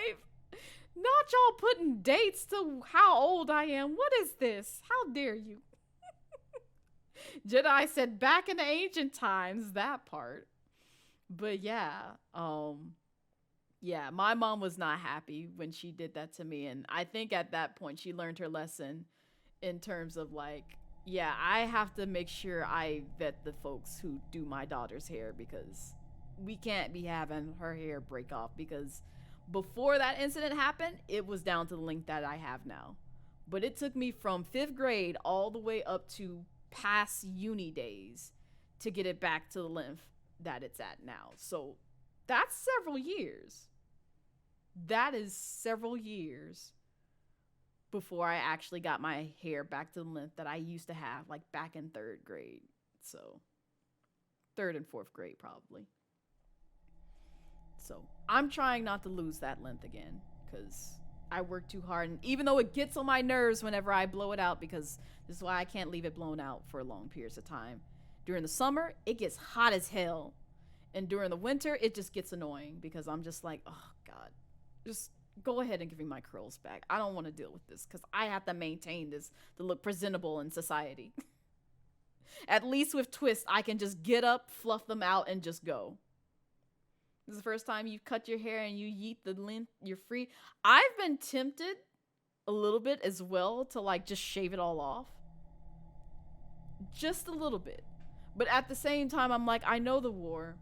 Not y'all putting dates to how old I am. What is this? How dare you? Jedi said back in the ancient times, that part. But yeah, Yeah, my mom was not happy when she did that to me. And I think at that point she learned her lesson in terms of like, yeah, I have to make sure I vet the folks who do my daughter's hair because we can't be having her hair break off because before that incident happened, it was down to the length that I have now. But it took me from 5th grade all the way up to past uni days to get it back to the length that it's at now. So that's several years. That is several years before I actually got my hair back to the length that I used to have, like back in 3rd grade. So 3rd and 4th grade, probably. So I'm trying not to lose that length again because I work too hard. And even though it gets on my nerves whenever I blow it out, because this is why I can't leave it blown out for long periods of time. During the summer, it gets hot as hell. And during the winter, it just gets annoying because I'm just like, oh, God, just go ahead and give me my curls back. I don't want to deal with this because I have to maintain this to look presentable in society. At least with twists, I can just get up, fluff them out, and just go. This is the first time you've cut your hair and you yeet the length, you're free. I've been tempted a little bit as well to like just shave it all off. Just a little bit. But at the same time, I'm like, I know the war.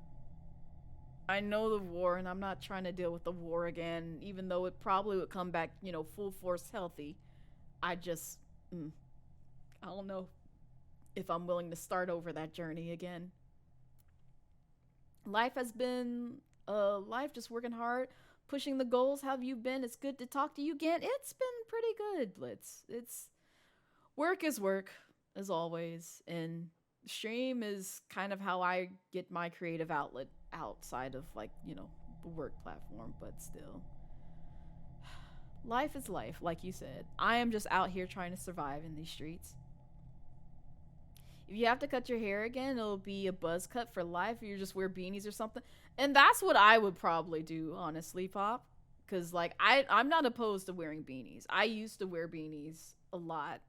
And I'm not trying to deal with the war again, even though it probably would come back, full force healthy. I just, I don't know if I'm willing to start over that journey again. Life has been, life just working hard, pushing the goals. How have you been? It's good to talk to you again. It's been pretty good, Blitz. Work is work, as always, and stream is kind of how I get my creative outlet outside of like the work platform, but still life is life, like you said. I am just out here trying to survive in these streets. If you have to cut your hair again, it'll be a buzz cut for life, or you just wear beanies or something. And that's what I would probably do, honestly, Pop, because like I'm not opposed to wearing beanies. I used to wear beanies a lot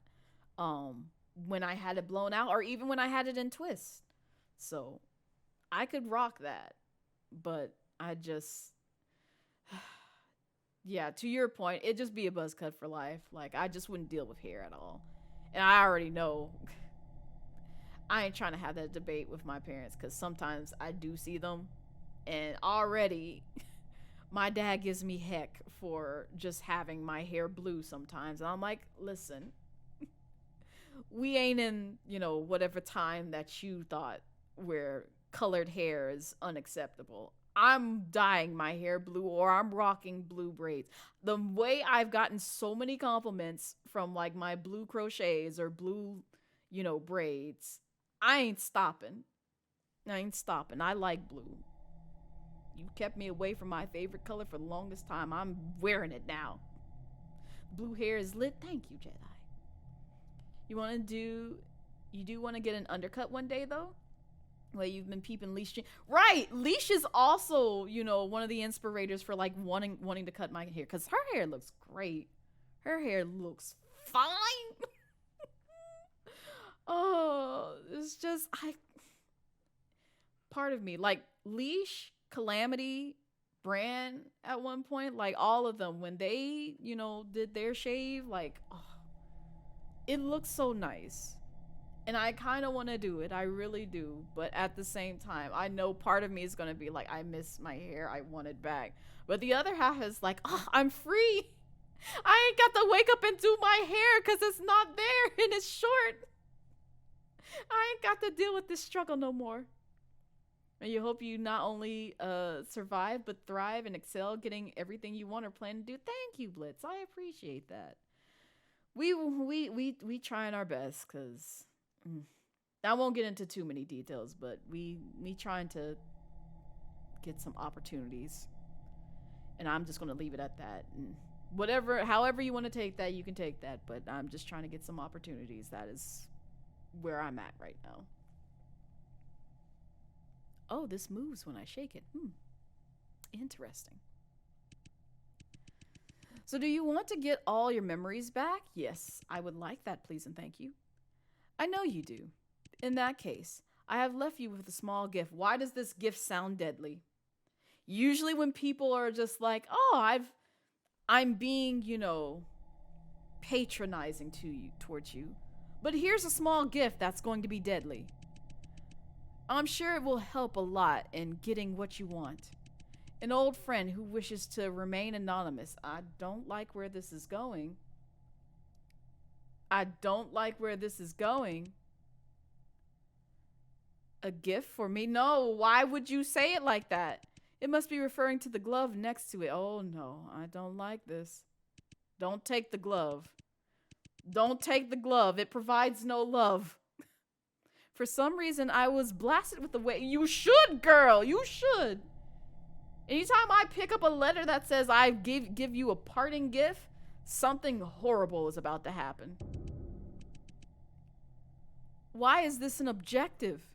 when I had it blown out, or even when I had it in twists. So I could rock that, but I just, yeah, to your point, it'd just be a buzz cut for life. Like, I just wouldn't deal with hair at all. And I already know I ain't trying to have that debate with my parents because sometimes I do see them and already my dad gives me heck for just having my hair blue sometimes. And I'm like, listen, we ain't in, whatever time that you thought where colored hair is unacceptable. I'm dyeing my hair blue or I'm rocking blue braids. The way I've gotten so many compliments from like my blue crochets or blue, braids, I ain't stopping. I like blue. You kept me away from my favorite color for the longest time. I'm wearing it now. Blue hair is lit. Thank you, Jedi. You do want to get an undercut one day though? Well, you've been peeping Leash. Right. Leash is also, one of the inspirators for like wanting to cut my hair because her hair looks great. Her hair looks fine. Oh, it's just, part of me, like Leash, Calamity, Bran at one point, like all of them, when they, did their shave, like, oh, it looks so nice. And I kind of want to do it. I really do. But at the same time, I know part of me is going to be like, I miss my hair. I want it back. But the other half is like, oh, I'm free. I ain't got to wake up and do my hair because it's not there and it's short. I ain't got to deal with this struggle no more. And you hope you not only survive, but thrive and excel getting everything you want or plan to do. Thank you, Blitz. I appreciate that. We trying our best because... I won't get into too many details, but we trying to get some opportunities, and I'm just gonna leave it at that. And however you want to take that, you can take that. But I'm just trying to get some opportunities. That is where I'm at right now. Oh, this moves when I shake it. Interesting. So, do you want to get all your memories back? Yes, I would like that, please and thank you. I know you do. In that case, I have left you with a small gift. Why does this gift sound deadly? Usually when people are just like, oh, I'm being, patronizing towards you. But here's a small gift that's going to be deadly. I'm sure it will help a lot in getting what you want. An old friend who wishes to remain anonymous. I don't like where this is going. I don't like where this is going. A gift for me? No, why would you say it like that? It must be referring to the glove next to it. Oh no, I don't like this. Don't take the glove. Don't take the glove. It provides no love. For some reason, I was blasted with the way. You should, girl. You should. Anytime I pick up a letter that says I give you a parting gift, something horrible is about to happen. Why is this an objective?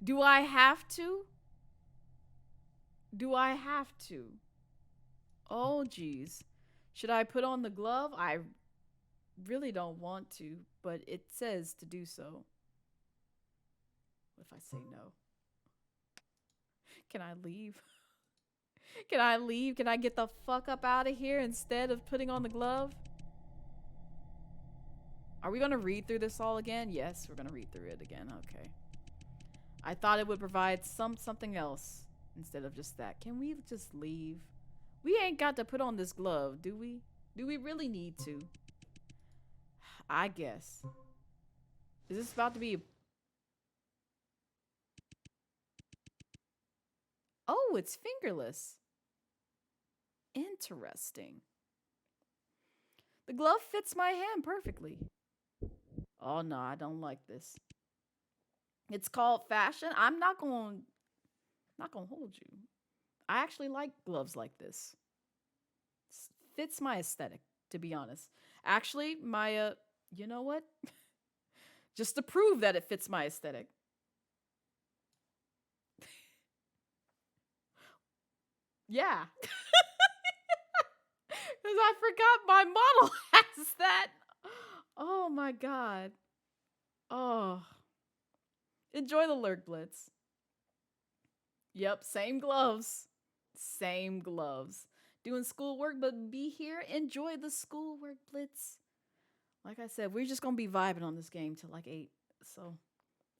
Do I have to? Do I have to? Oh, geez. Should I put on the glove? I really don't want to, but it says to do so. What if I say no? Can I leave? Can I leave? Can I get the fuck up out of here instead of putting on the glove? Are we gonna read through this all again? Yes, we're gonna read through it again. Okay. I thought it would provide something else instead of just that. Can we just leave? We ain't got to put on this glove, do we? Do we really need to? I guess. Is this about to be... Oh, it's fingerless. Interesting. The glove fits my hand perfectly. Oh no, I don't like this. It's called fashion. I'm not gonna hold you. I actually like gloves like this. Fits my aesthetic, to be honest. Actually, my you know what? Just to prove that it fits my aesthetic. Yeah. Because I forgot my model has that. Oh my god. Oh. Enjoy the Lurk Blitz. Yep, same gloves. Same gloves. Doing schoolwork, but be here. Enjoy the schoolwork Blitz. Like I said, we're just going to be vibing on this game till like 8. So,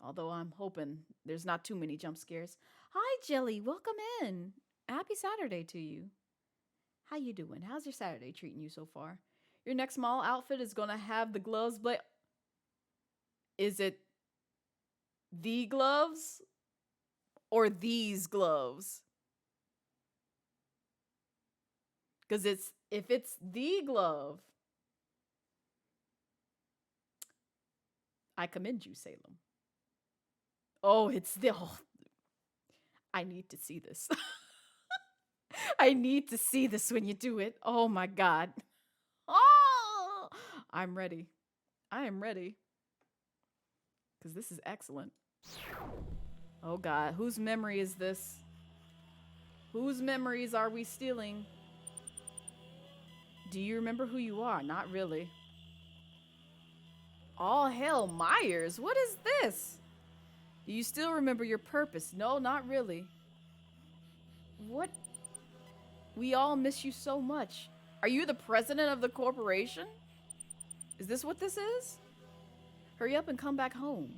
although I'm hoping there's not too many jump scares. Hi, Jelly. Welcome in. Happy Saturday to you. How you doing? How's your Saturday treating you so far? Your next mall outfit is going to have the gloves, but is it the gloves or these gloves? Because if it's the glove, I commend you, Salem. Oh, it's the... Oh, I need to see this. I need to see this when you do it. Oh my god. Oh, I'm ready. I am ready. Because this is excellent. Oh god, whose memory is this? Whose memories are we stealing? Do you remember who you are? Not really. All hell, Myers, what is this? Do you still remember your purpose? No, not really. What? We all miss you so much. Are you the president of the corporation? Is this what this is? Hurry up and come back home.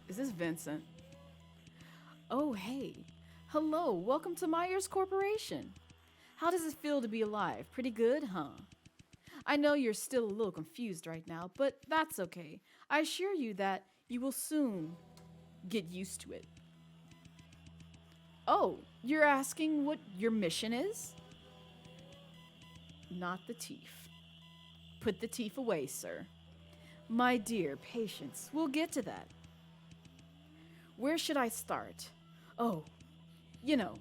Is this Vincent? Oh, hey. Hello, welcome to Myers Corporation. How does it feel to be alive? Pretty good, huh? I know you're still a little confused right now, but that's okay. I assure you that you will soon get used to it. Oh, you're asking what your mission is? Not the teeth. Put the teeth away, sir. My dear, patience. We'll get to that. Where should I start? Oh, you know,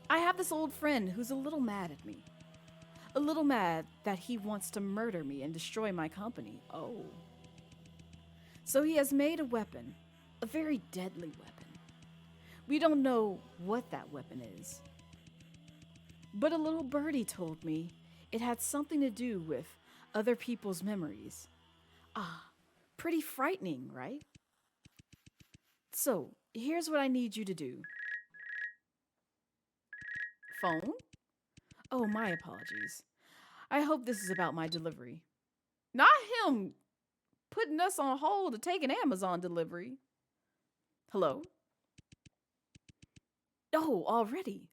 I have this old friend who's a little mad at me. A little mad that he wants to murder me and destroy my company. Oh. So he has made a weapon, a very deadly weapon. We don't know what that weapon is. But a little birdie told me it had something to do with other people's memories. Ah, pretty frightening, right? So, here's what I need you to do. Phone? Oh, my apologies. I hope this is about my delivery. Not him putting us on hold to take an Amazon delivery. Hello? Oh, already?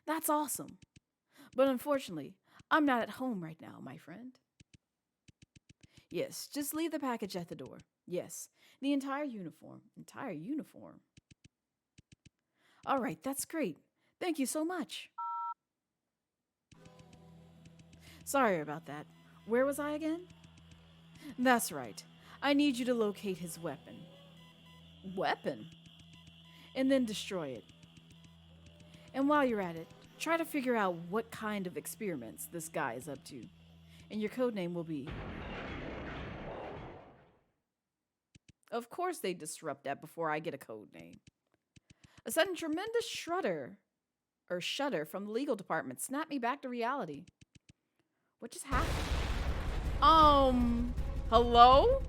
That's awesome. But unfortunately, I'm not at home right now, my friend. Yes, just leave the package at the door. Yes, the entire uniform. Entire uniform. All right, that's great. Thank you so much. Sorry about that. Where was I again? That's right. I need you to locate his weapon. Weapon? And then destroy it. And while you're at it, try to figure out what kind of experiments this guy is up to. And your codename will be... Of course they disrupt that before I get a codename. A sudden tremendous shudder from the legal department snapped me back to reality. What just happened? Hello?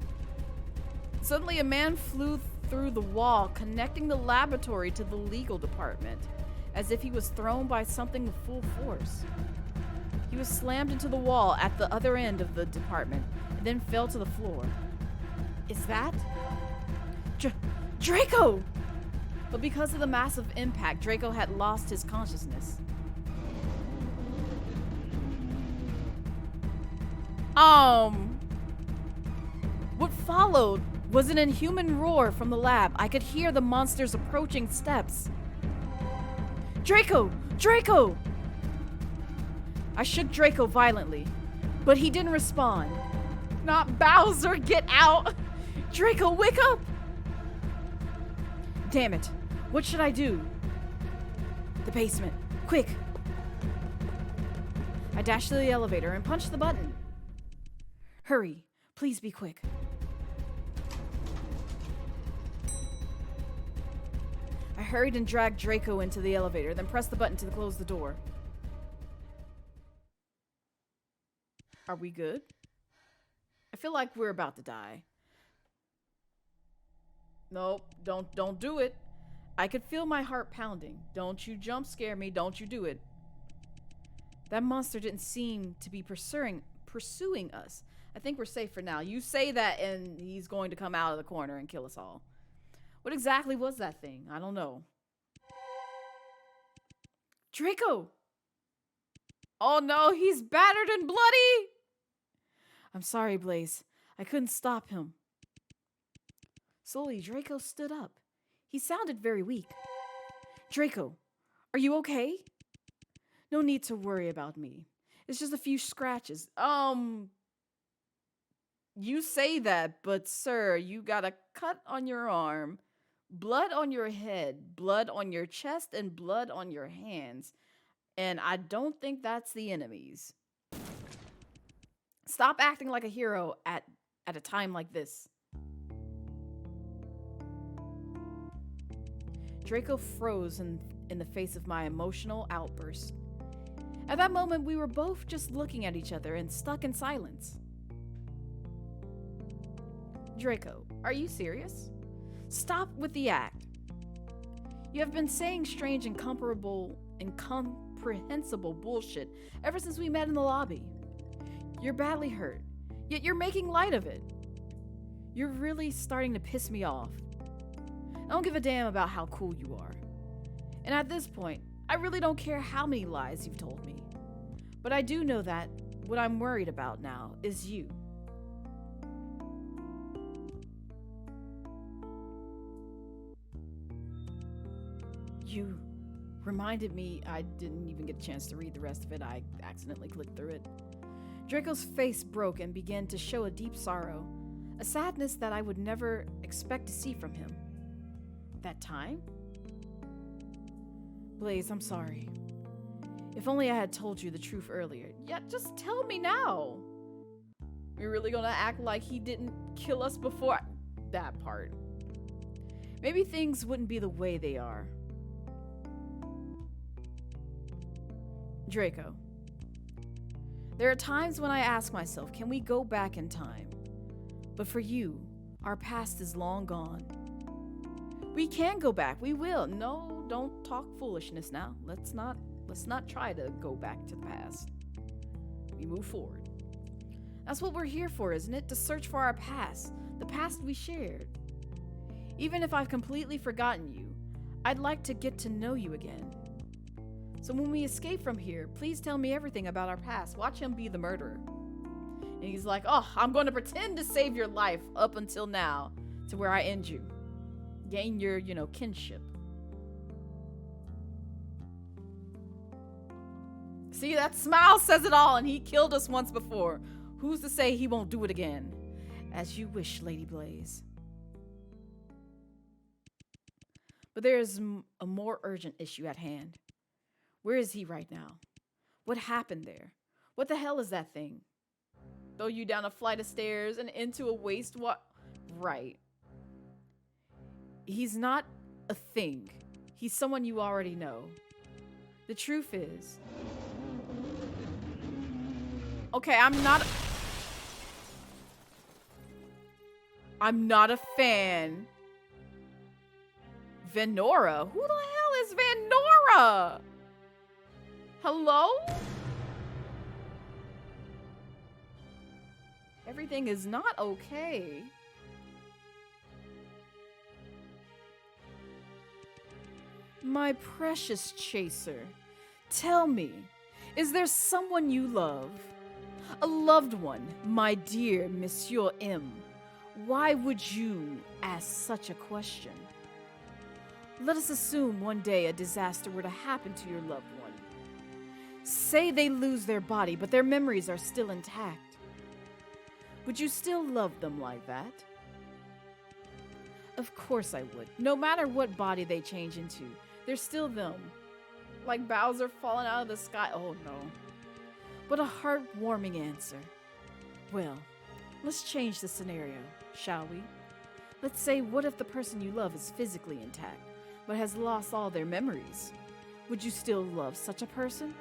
Suddenly a man flew through the wall connecting the laboratory to the legal department, as if he was thrown by something with full force. He was slammed into the wall at the other end of the department and then fell to the floor. Is that Draco? But because of the massive impact, Draco had lost his consciousness. What followed was an inhuman roar from the lab. I could hear the monster's approaching steps. Draco! Draco! I shook Draco violently, but he didn't respond. Not Bowser, get out! Draco, wake up! Damn it. What should I do? The basement. Quick! I dashed to the elevator and punched the button. Hurry. Please be quick. I hurried and dragged Draco into the elevator, then pressed the button to close the door. Are we good? I feel like we're about to die. Nope, don't do it. I could feel my heart pounding. Don't you jump scare me, don't you do it. That monster didn't seem to be pursuing us. I think we're safe for now. You say that and he's going to come out of the corner and kill us all. What exactly was that thing? I don't know. Draco! Oh no, he's battered and bloody! I'm sorry, Blaze. I couldn't stop him. Slowly, Draco stood up. He sounded very weak. Draco, are you okay? No need to worry about me. It's just a few scratches. You say that, but sir, you got a cut on your arm, blood on your head, blood on your chest, and blood on your hands. And I don't think that's the enemies. Stop acting like a hero at a time like this. Draco froze in the face of my emotional outburst. At that moment, we were both just looking at each other and stuck in silence. Draco, are you serious? Stop with the act. You have been saying strange, incomprehensible bullshit ever since we met in the lobby. You're badly hurt, yet you're making light of it. You're really starting to piss me off. I don't give a damn about how cool you are. And at this point, I really don't care how many lies you've told me. But I do know that what I'm worried about now is you. You reminded me. I didn't even get a chance to read the rest of it. I accidentally clicked through it. Draco's face broke and began to show a deep sorrow, a sadness that I would never expect to see from him. That time? Blaze, I'm sorry. If only I had told you the truth earlier. Yeah, just tell me now. We're really gonna act like he didn't kill us before that part. Maybe things wouldn't be the way they are. Draco. There are times when I ask myself, can we go back in time? But for you, our past is long gone. We can go back. We will. No, don't talk foolishness now. Let's not try to go back to the past. We move forward. That's what we're here for, isn't it? To search for our past. The past we shared. Even if I've completely forgotten you, I'd like to get to know you again. So when we escape from here, please tell me everything about our past. Watch him be the murderer. And he's like, oh, I'm going to pretend to save your life up until now, to where I end you. Gain your, kinship. See, that smile says it all, and he killed us once before. Who's to say he won't do it again? As you wish, Lady Blaze. But there is a more urgent issue at hand. Where is he right now? What happened there? What the hell is that thing? Throw you down a flight of stairs and into a waste Right. He's not a thing. He's someone you already know. The truth is... Okay, I'm not a fan. Venora? Who the hell is Venora? Hello? Everything is not okay. My precious chaser, tell me, is there someone you love? A loved one, my dear Monsieur M. Why would you ask such a question? Let us assume one day a disaster were to happen to your loved one. Say they lose their body, but their memories are still intact. Would you still love them like that? Of course I would. No matter what body they change into, they're still them. Like Bowser falling out of the sky. Oh no. What a heartwarming answer. Well, let's change the scenario, shall we? Let's say, what if the person you love is physically intact, but has lost all their memories? Would you still love such a person?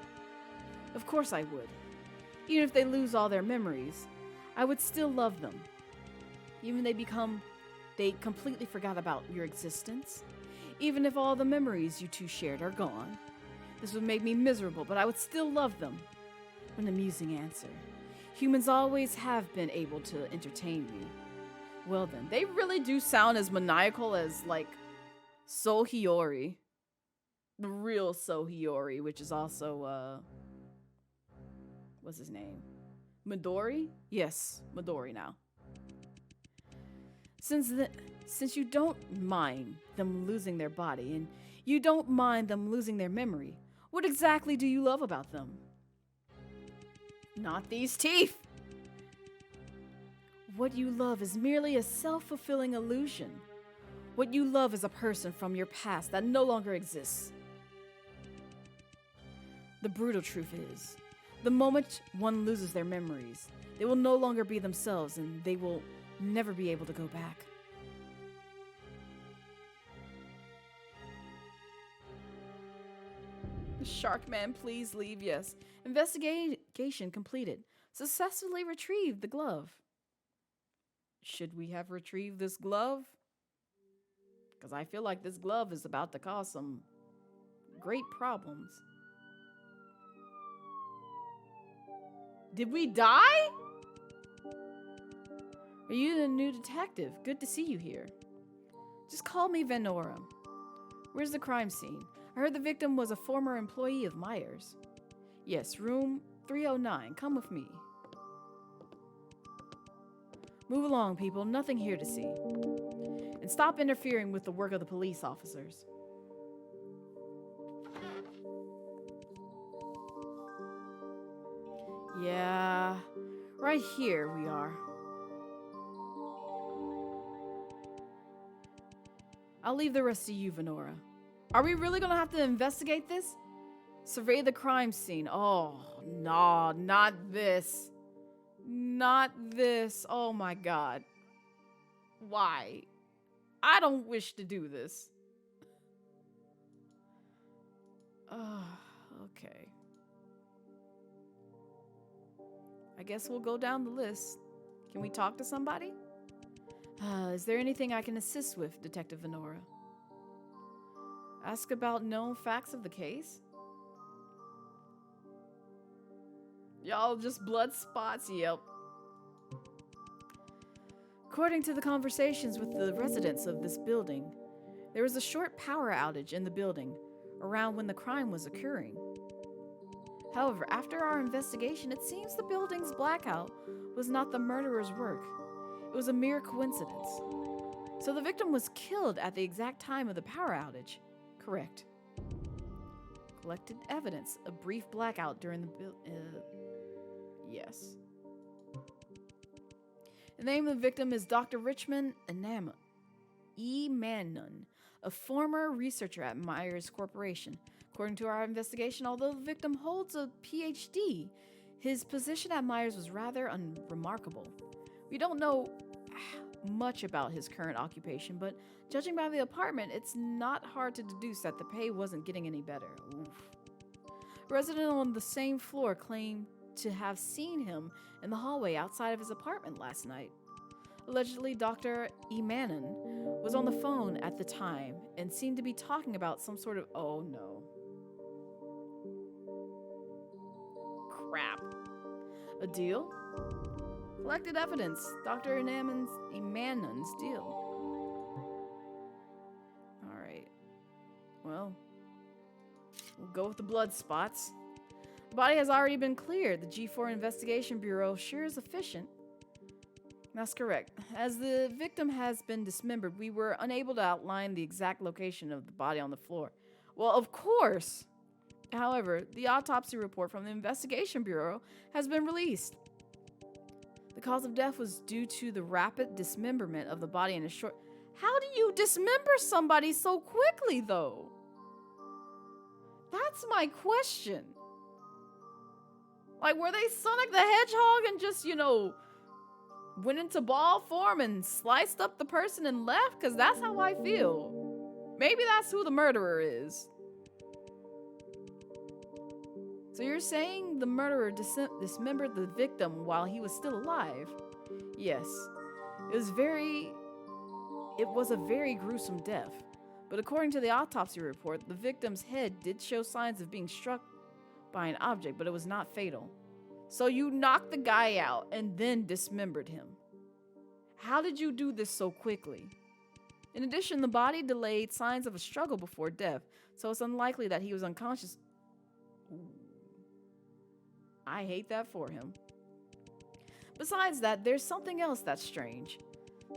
Of course I would. Even if they lose all their memories, I would still love them. Even if they completely forgot about your existence. Even if all the memories you two shared are gone. This would make me miserable, but I would still love them. An amusing answer. Humans always have been able to entertain me. Well then, they really do sound as maniacal as, like, Sohiori. The real Sohiori, which is also, what's his name? Midori? Yes, Midori now. Since you don't mind them losing their body, and you don't mind them losing their memory, what exactly do you love about them? Not these teeth! What you love is merely a self-fulfilling illusion. What you love is a person from your past that no longer exists. The brutal truth is, the moment one loses their memories, they will no longer be themselves and they will never be able to go back. Shark Man, please leave, yes. Investigation completed. Successfully retrieved the glove. Should we have retrieved this glove? Because I feel like this glove is about to cause some great problems. Did we die? Are you the new detective? Good to see you here. Just call me Venora. Where's the crime scene? I heard the victim was a former employee of Myers. Yes, room 309. Come with me. Move along, people. Nothing here to see. And stop interfering with the work of the police officers. Yeah, right here we are. I'll leave the rest to you, Venora. Are we really gonna have to investigate this? Survey the crime scene. Oh, no, not this. Not this. Oh my god. Why? I don't wish to do this. Oh, okay. I guess we'll go down the list. Can we talk to somebody? Is there anything I can assist with, Detective Venora? Ask about known facts of the case? Y'all just blood spots? Yep. According to the conversations with the residents of this building, there was a short power outage in the building around when the crime was occurring. However, after our investigation, it seems the building's blackout was not the murderer's work. It was a mere coincidence. So the victim was killed at the exact time of the power outage. Correct. Collected evidence, a brief blackout during the yes. The name of the victim is Dr. Richmond Emanon, a former researcher at Myers Corporation. According to our investigation, although the victim holds a PhD, his position at Myers was rather unremarkable. We don't know much about his current occupation, but judging by the apartment, it's not hard to deduce that the pay wasn't getting any better. Oof. A resident on the same floor claimed to have seen him in the hallway outside of his apartment last night. Allegedly, Dr. Emanon was on the phone at the time and seemed to be talking about some sort of... Oh no. Crap. A deal? Collected evidence. Dr. Emanon's deal. Alright. Well, we'll go with the blood spots. The body has already been cleared. The G4 Investigation Bureau sure is efficient. That's correct. As the victim has been dismembered, we were unable to outline the exact location of the body on the floor. Well, of course. However, the autopsy report from the Investigation Bureau has been released. The cause of death was due to the rapid dismemberment of the body in a short... How do you dismember somebody so quickly, though? That's my question. Like, were they Sonic the Hedgehog and just, you know, went into ball form and sliced up the person and left? Because that's how I feel. Maybe that's who the murderer is. So you're saying the murderer dismembered the victim while he was still alive? Yes. It was a very gruesome death. But according to the autopsy report, the victim's head did show signs of being struck by an object, but it was not fatal. So you knocked the guy out and then dismembered him. How did you do this so quickly? In addition, the body delayed signs of a struggle before death, so it's unlikely that he was unconscious. Ooh. I hate that for him. Besides that, there's something else that's strange.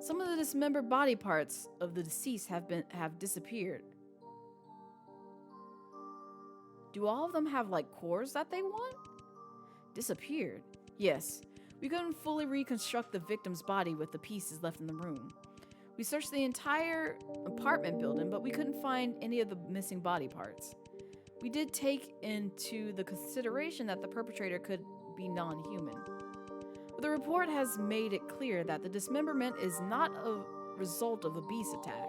Some of the dismembered body parts of the deceased have disappeared. Do all of them have like cores that they want? Disappeared. Yes. We couldn't fully reconstruct the victim's body with the pieces left in the room. We searched the entire apartment building, but we couldn't find any of the missing body parts. We did take into the consideration that the perpetrator could be non-human. But the report has made it clear that the dismemberment is not a result of a beast attack.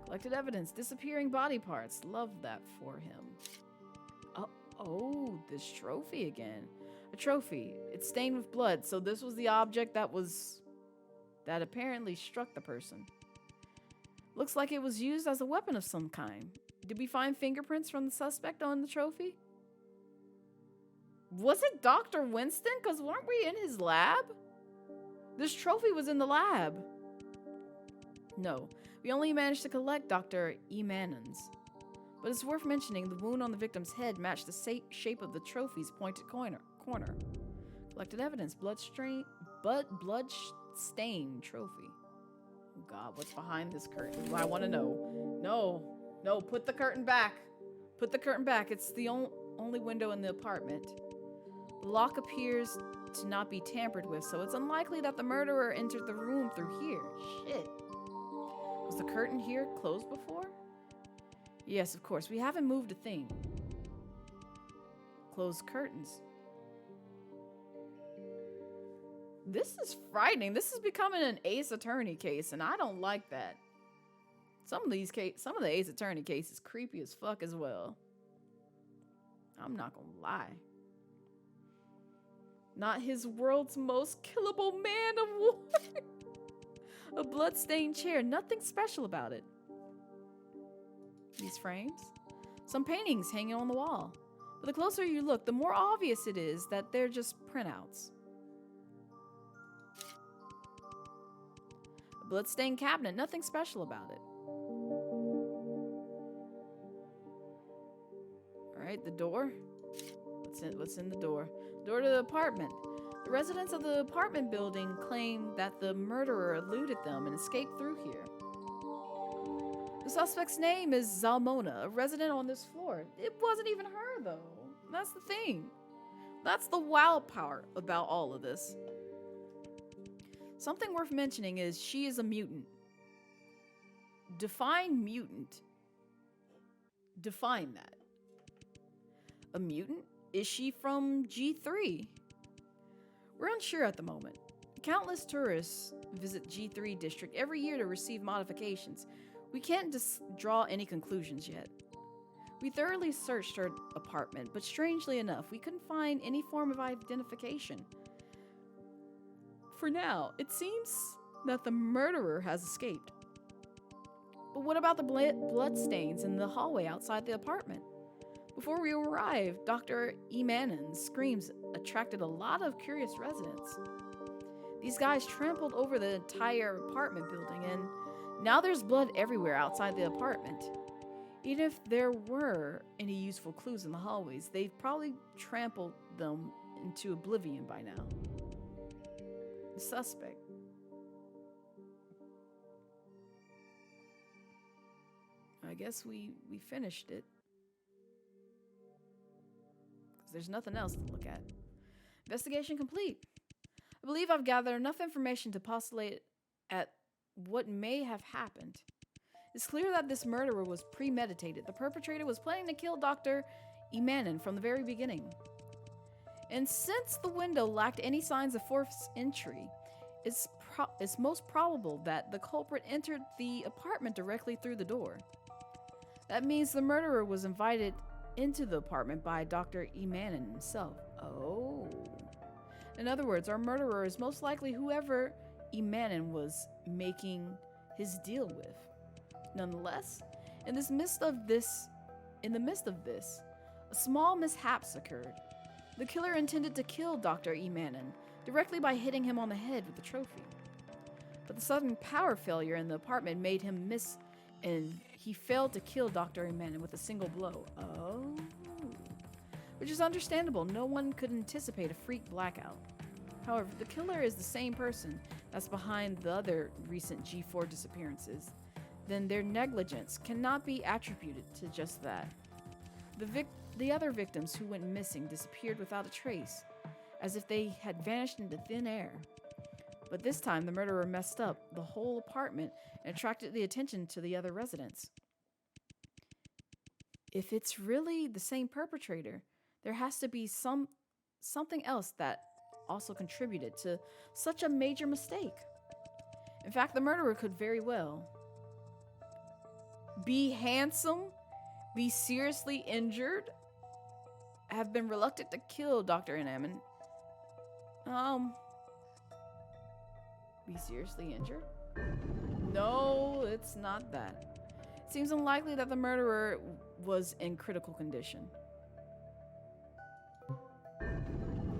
Collected evidence, disappearing body parts. Love that for him. Oh, this trophy again. A trophy. It's stained with blood, so this was the object that apparently struck the person. Looks like it was used as a weapon of some kind. Did we find fingerprints from the suspect on the trophy? Was it Dr. Winston? Because weren't we in his lab? This trophy was in the lab. No, we only managed to collect Dr. Emanon's. But it's worth mentioning the wound on the victim's head matched the shape of the trophy's pointed corner. Collected evidence, blood-stained trophy. Oh God, what's behind this curtain? I want to know. No, put the curtain back. Put the curtain back. It's the only window in the apartment. The lock appears to not be tampered with, so it's unlikely that the murderer entered the room through here. Shit. Was the curtain here closed before? Yes, of course. We haven't moved a thing. Closed curtains. This is frightening. This is becoming an Ace Attorney case, and I don't like that. Some of the Ace Attorney cases creepy as fuck as well. I'm not gonna lie. Not his world's most killable man award. A bloodstained chair. Nothing special about it. these frames. Some paintings hanging on the wall. But the closer you look, the more obvious it is that they're just printouts. A bloodstained cabinet, nothing special about it. Alright, the door. What's in the door? Door to the apartment. The residents of the apartment building claim that the murderer eluded them and escaped through here. The suspect's name is Zalmona, a resident on this floor. It wasn't even her, though. That's the thing. That's the wow part about all of this. Something worth mentioning is she is a mutant. Define mutant. Define that. A mutant? Is she from G3? We're unsure at the moment. Countless tourists visit G3 district every year to receive modifications. We can't draw any conclusions yet. We thoroughly searched her apartment, but strangely enough, we couldn't find any form of identification. For now, it seems that the murderer has escaped. But what about the bloodstains in the hallway outside the apartment? Before we arrived, Dr. Emanon's screams attracted a lot of curious residents. These guys trampled over the entire apartment building, and now there's blood everywhere outside the apartment. Even if there were any useful clues in the hallways, they've probably trampled them into oblivion by now. The suspect. I guess we finished it. Because there's nothing else to look at. Investigation complete. I believe I've gathered enough information to postulate at what may have happened. It's clear that this murder was premeditated. The perpetrator was planning to kill Dr. Emanon from the very beginning. And since the window lacked any signs of forced entry, it's most probable that the culprit entered the apartment directly through the door. That means the murderer was invited into the apartment by Dr. Emanon himself. Oh. In other words, our murderer is most likely whoever Emanon was making his deal with. Nonetheless, in the midst of this, a small mishaps occurred. The killer intended to kill Dr. Emanon directly by hitting him on the head with the trophy. But the sudden power failure in the apartment made him miss, and he failed to kill Dr. Emanon with a single blow. Oh. Which is understandable. No one could anticipate a freak blackout. However, the killer is the same person that's behind the other recent G4 disappearances. Then their negligence cannot be attributed to just that. The other victims who went missing disappeared without a trace, as if they had vanished into thin air. But this time, the murderer messed up the whole apartment and attracted the attention to the other residents. If it's really the same perpetrator, there has to be something else that also contributed to such a major mistake. In fact, the murderer could very well be handsome, be seriously injured, have been reluctant to kill Dr. Emanon. Be seriously injured? No, it's not that. It seems unlikely that the murderer was in critical condition.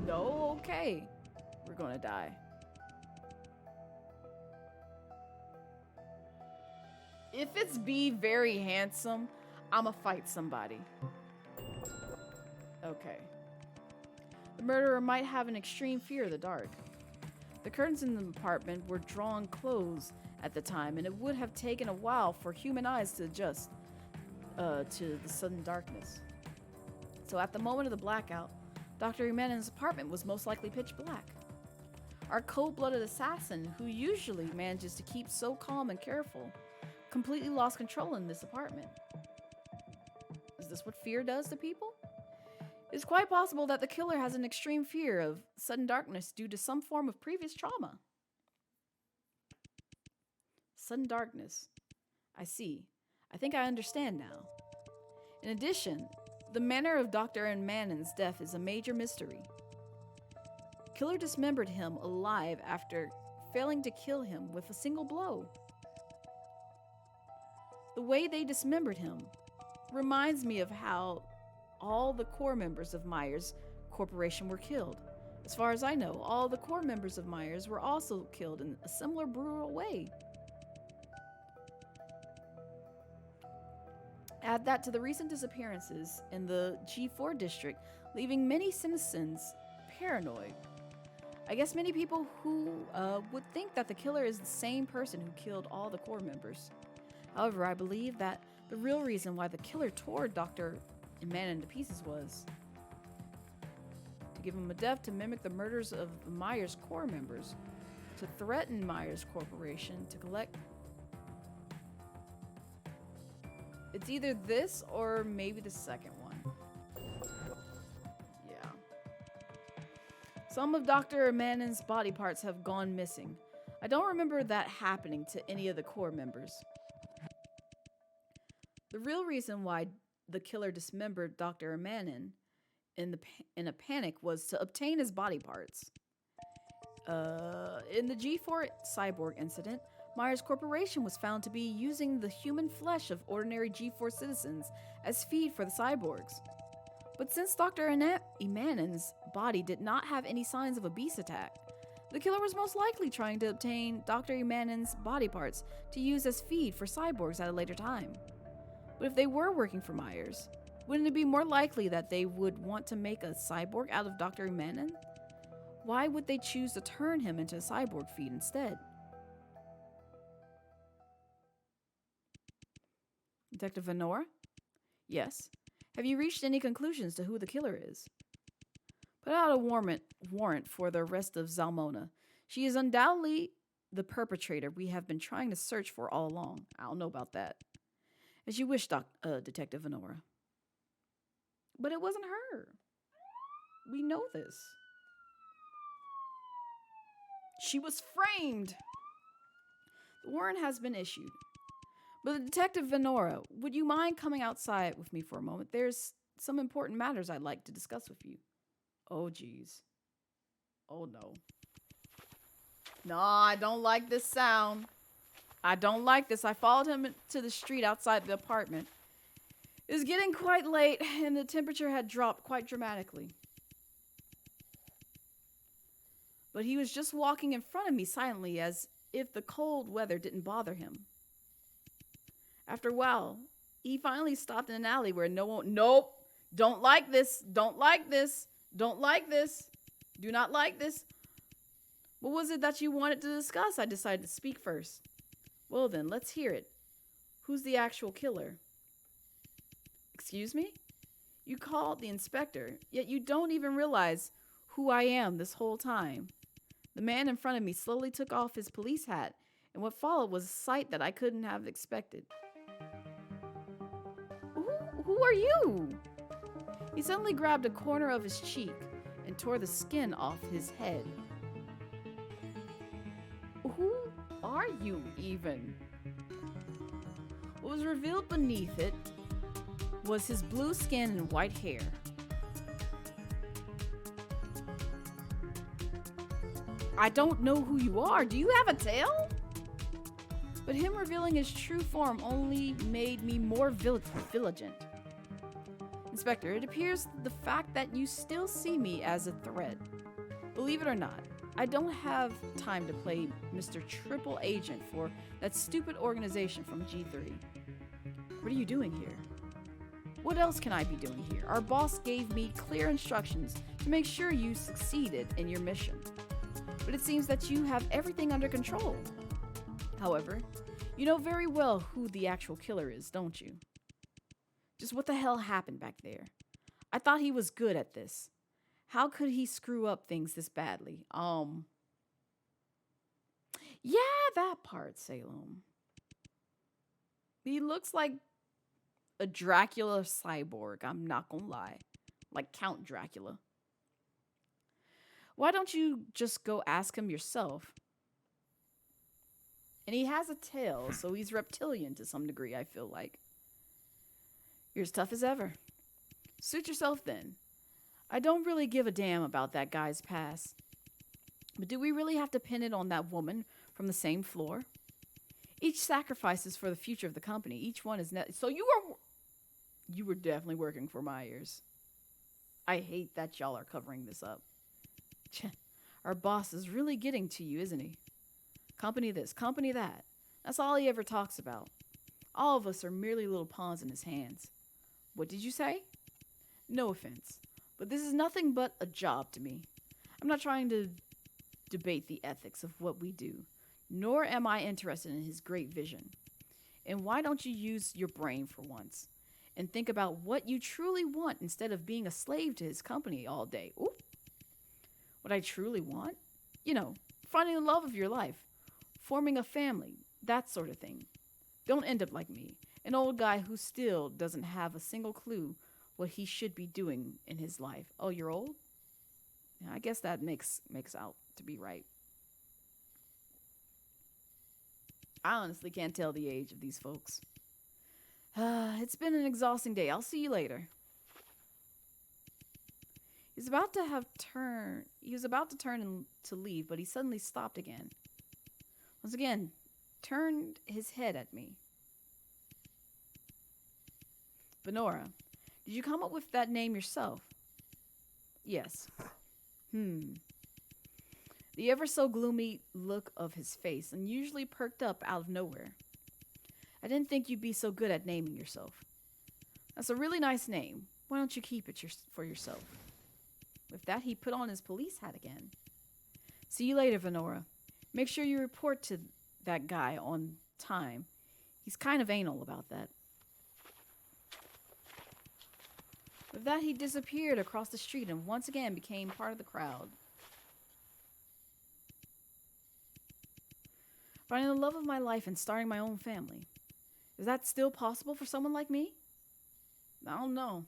No, okay. We're gonna die. If it's be very handsome, I'ma fight somebody. Okay. The murderer might have an extreme fear of the dark. The curtains in the apartment were drawn close at the time, and it would have taken a while for human eyes to adjust to the sudden darkness. So at the moment of the blackout, Dr. Emanon's apartment was most likely pitch black. Our cold-blooded assassin, who usually manages to keep so calm and careful, completely lost control in this apartment. Is this what fear does to people? It's quite possible that the killer has an extreme fear of sudden darkness due to some form of previous trauma. Sudden darkness. I see. I think I understand now. In addition, the manner of Dr. Emanon's death is a major mystery. Killer dismembered him alive after failing to kill him with a single blow. The way they dismembered him reminds me of how all the core members of Myers Corporation were killed. As far as I know, all the core members of Myers were also killed in a similar brutal way. Add that to the recent disappearances in the G4 district, leaving many citizens paranoid. I guess many people who would think that the killer is the same person who killed all the core members. However, I believe that the real reason why the killer tore Dr. Emanon to pieces was to give him a death to mimic the murders of the Myers core members, to threaten Myers Corporation, to collect. It's either this or maybe the second one. Yeah. Some of Dr. Emanon's body parts have gone missing. I don't remember that happening to any of the core members. The real reason why the killer dismembered Dr. Emanon in a panic was to obtain his body parts. In the G4 cyborg incident, Myers Corporation was found to be using the human flesh of ordinary G4 citizens as feed for the cyborgs. But since Dr. Emanon's body did not have any signs of a beast attack, the killer was most likely trying to obtain Dr. Emanon's body parts to use as feed for cyborgs at a later time. But if they were working for Myers, wouldn't it be more likely that they would want to make a cyborg out of Dr. Emanon? Why would they choose to turn him into a cyborg feed instead? Detective Venora? Yes. Have you reached any conclusions to who the killer is? Put out a warrant for the arrest of Zalmona. She is undoubtedly the perpetrator we have been trying to search for all along. I don't know about that. As you wish, Detective Venora. But it wasn't her. We know this. She was framed. The warrant has been issued. But Detective Venora, would you mind coming outside with me for a moment? There's some important matters I'd like to discuss with you. Oh, geez. Oh, no. No, I don't like this sound. I don't like this. I followed him to the street outside the apartment. It was getting quite late, and the temperature had dropped quite dramatically. But he was just walking in front of me silently, as if the cold weather didn't bother him. After a while, he finally stopped in an alley where nope, don't like this, don't like this, don't like this, do not like this. What was it that you wanted to discuss? I decided to speak first. Well then, let's hear it. Who's the actual killer? Excuse me? You called the inspector, yet you don't even realize who I am this whole time. The man in front of me slowly took off his police hat, and what followed was a sight that I couldn't have expected. Who are you? He suddenly grabbed a corner of his cheek and tore the skin off his head. Who are you even? What was revealed beneath it was his blue skin and white hair. I don't know who you are. Do you have a tail? But him revealing his true form only made me more vigilant. Inspector, it appears the fact that you still see me as a threat. Believe it or not, I don't have time to play Mr. Triple Agent for that stupid organization from G3. What are you doing here? What else can I be doing here? Our boss gave me clear instructions to make sure you succeeded in your mission. But it seems that you have everything under control. However, you know very well who the actual killer is, don't you? Just what the hell happened back there? I thought he was good at this. How could he screw up things this badly? Yeah, that part, Salem. He looks like a Dracula cyborg, I'm not gonna lie. Like Count Dracula. Why don't you just go ask him yourself? And he has a tail, so he's reptilian to some degree, I feel like. You're as tough as ever. Suit yourself then. I don't really give a damn about that guy's past. But do we really have to pin it on that woman from the same floor? Each sacrifice is for the future of the company. Each one is so You were definitely working for Myers. I hate that y'all are covering this up. Our boss is really getting to you, isn't he? Company this, company that. That's all he ever talks about. All of us are merely little pawns in his hands. What did you say? No offense, but this is nothing but a job to me. I'm not trying to debate the ethics of what we do, nor am I interested in his great vision. And why don't you use your brain for once and think about what you truly want instead of being a slave to his company all day? Ooh. What I truly want? You know, finding the love of your life, forming a family, that sort of thing. Don't end up like me, an old guy who still doesn't have a single clue what he should be doing in his life. Oh, you're old? Yeah, I guess that makes out to be right. I honestly can't tell the age of these folks. It's been an exhausting day. I'll see you later. He was about to turn and to leave, but he suddenly stopped again. Once again, turned his head at me. Benora, did you come up with that name yourself? Yes. The ever so gloomy look of his face unusually perked up out of nowhere. I didn't think you'd be so good at naming yourself. That's a really nice name. Why don't you keep it for yourself? With that, he put on his police hat again. See you later, Venora. Make sure you report to that guy on time. He's kind of anal about that. With that, he disappeared across the street and once again became part of the crowd. Finding the love of my life and starting my own family. Is that still possible for someone like me? I don't know.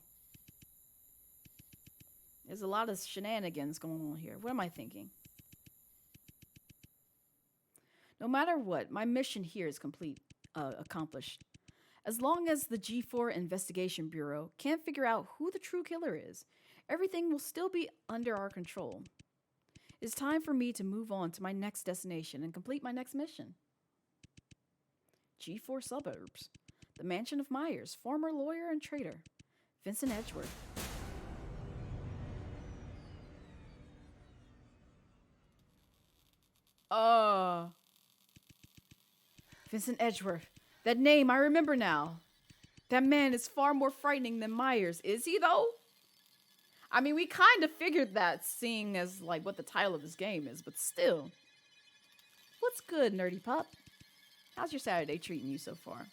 There's a lot of shenanigans going on here. What am I thinking? No matter what, my mission here is accomplished. As long as the G4 Investigation Bureau can't figure out who the true killer is, everything will still be under our control. It's time for me to move on to my next destination and complete my next mission. G4 Suburbs. The mansion of Myers, former lawyer and traitor, Vincent Edgeworth. Vincent Edgeworth. That name, I remember now. That man is far more frightening than Myers, is he though? I mean, we kind of figured that, seeing as like what the title of this game is, but still. What's good, nerdy pup? How's your Saturday treating you so far?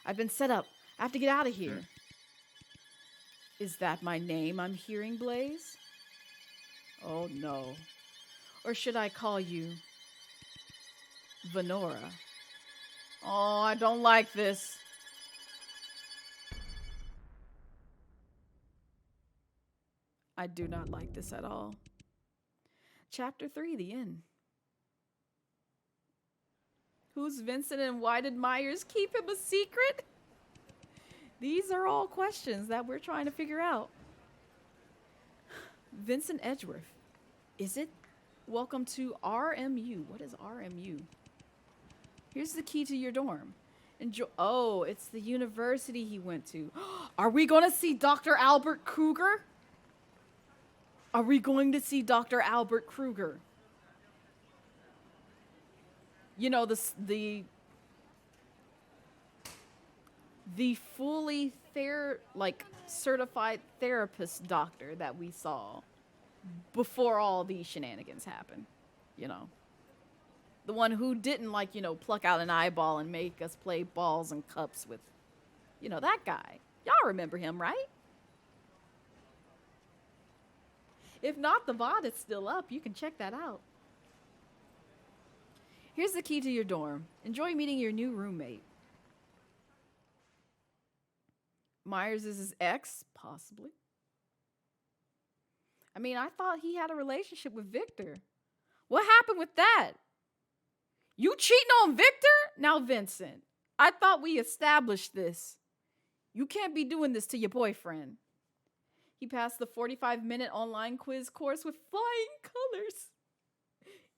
I've been set up. I have to get out of here. Is that my name I'm hearing, Blaze? Oh no. Or should I call you Venora? Oh, I don't like this. I do not like this at all. Chapter 3, the end. Who's Vincent and why did Myers keep him a secret? These are all questions that we're trying to figure out. Vincent Edgeworth. Is it? Welcome to RMU. What is RMU? Here's the key to your dorm. Oh, it's the university he went to. Are we going to see Dr. Albert Kruger? Are we going to see Dr. Albert Kruger? You know, the fully certified therapist doctor that we saw before all these shenanigans happened, you know. The one who didn't, pluck out an eyeball and make us play balls and cups with, that guy. Y'all remember him, right? If not, the VOD is still up. You can check that out. Here's the key to your dorm. Enjoy meeting your new roommate. Myers is his ex? Possibly. I mean, I thought he had a relationship with Victor. What happened with that? You cheating on Victor? Now, Vincent, I thought we established this. You can't be doing this to your boyfriend. He passed the 45-minute online quiz course with flying colors.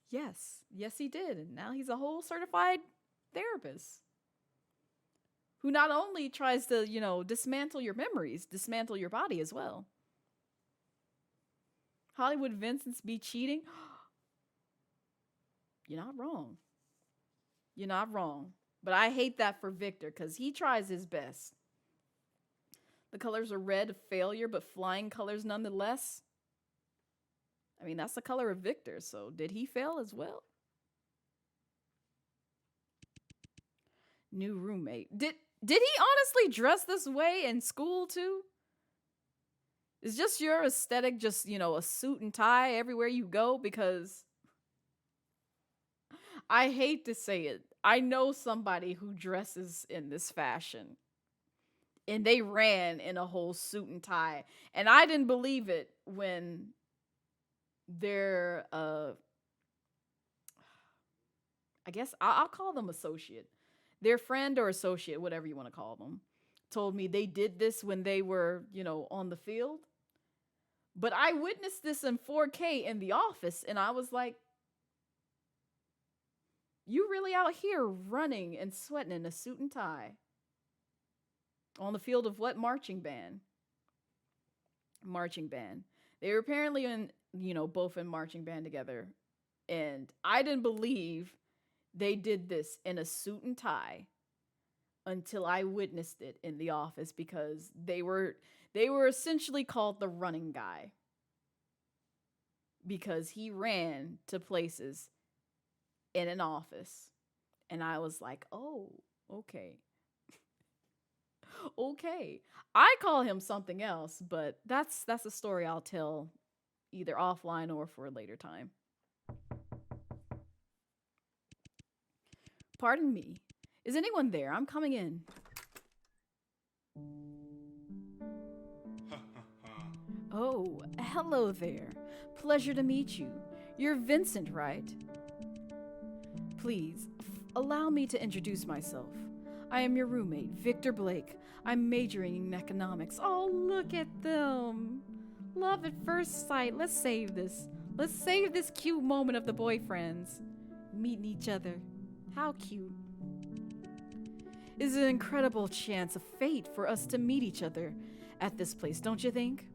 Yes, he did. And now he's a whole certified therapist. who not only tries to, you know, dismantle your memories, dismantle your body as well. Hollywood Vincent's be cheating? You're not wrong. You're not wrong. But I hate that for Victor because he tries his best. The colors are red, failure, but flying colors nonetheless. I mean, that's the color of Victor, so did he fail as well? New roommate. Did he honestly dress this way in school too? Is just your aesthetic just, you know, a suit and tie everywhere you go? Because I hate to say it, I know somebody who dresses in this fashion. And they ran in a whole suit and tie. And I didn't believe it when their, I guess I'll call them associate. Their friend or associate, whatever you want to call them, told me they did this when they were, you know, on the field. But I witnessed this in 4K in the office, and I was like, you really out here running and sweating in a suit and tie? On the field of what marching band? Marching band. They were apparently in, you know, both in marching band together. And I didn't believe they did this in a suit and tie until I witnessed it in the office, because they were essentially called the running guy because he ran to places in an office. And I was like, oh, okay. Okay. I call him something else, but that's a story I'll tell either offline or for a later time. Pardon me. Is anyone there? I'm coming in. Oh, hello there. Pleasure to meet you. You're Vincent, right? Please, allow me to introduce myself. I am your roommate, Victor Blake. I'm majoring in economics. Oh, look at them. Love at first sight. Let's save this. Let's save this cute moment of the boyfriends meeting each other. How cute. It's an incredible chance of fate for us to meet each other at this place, don't you think?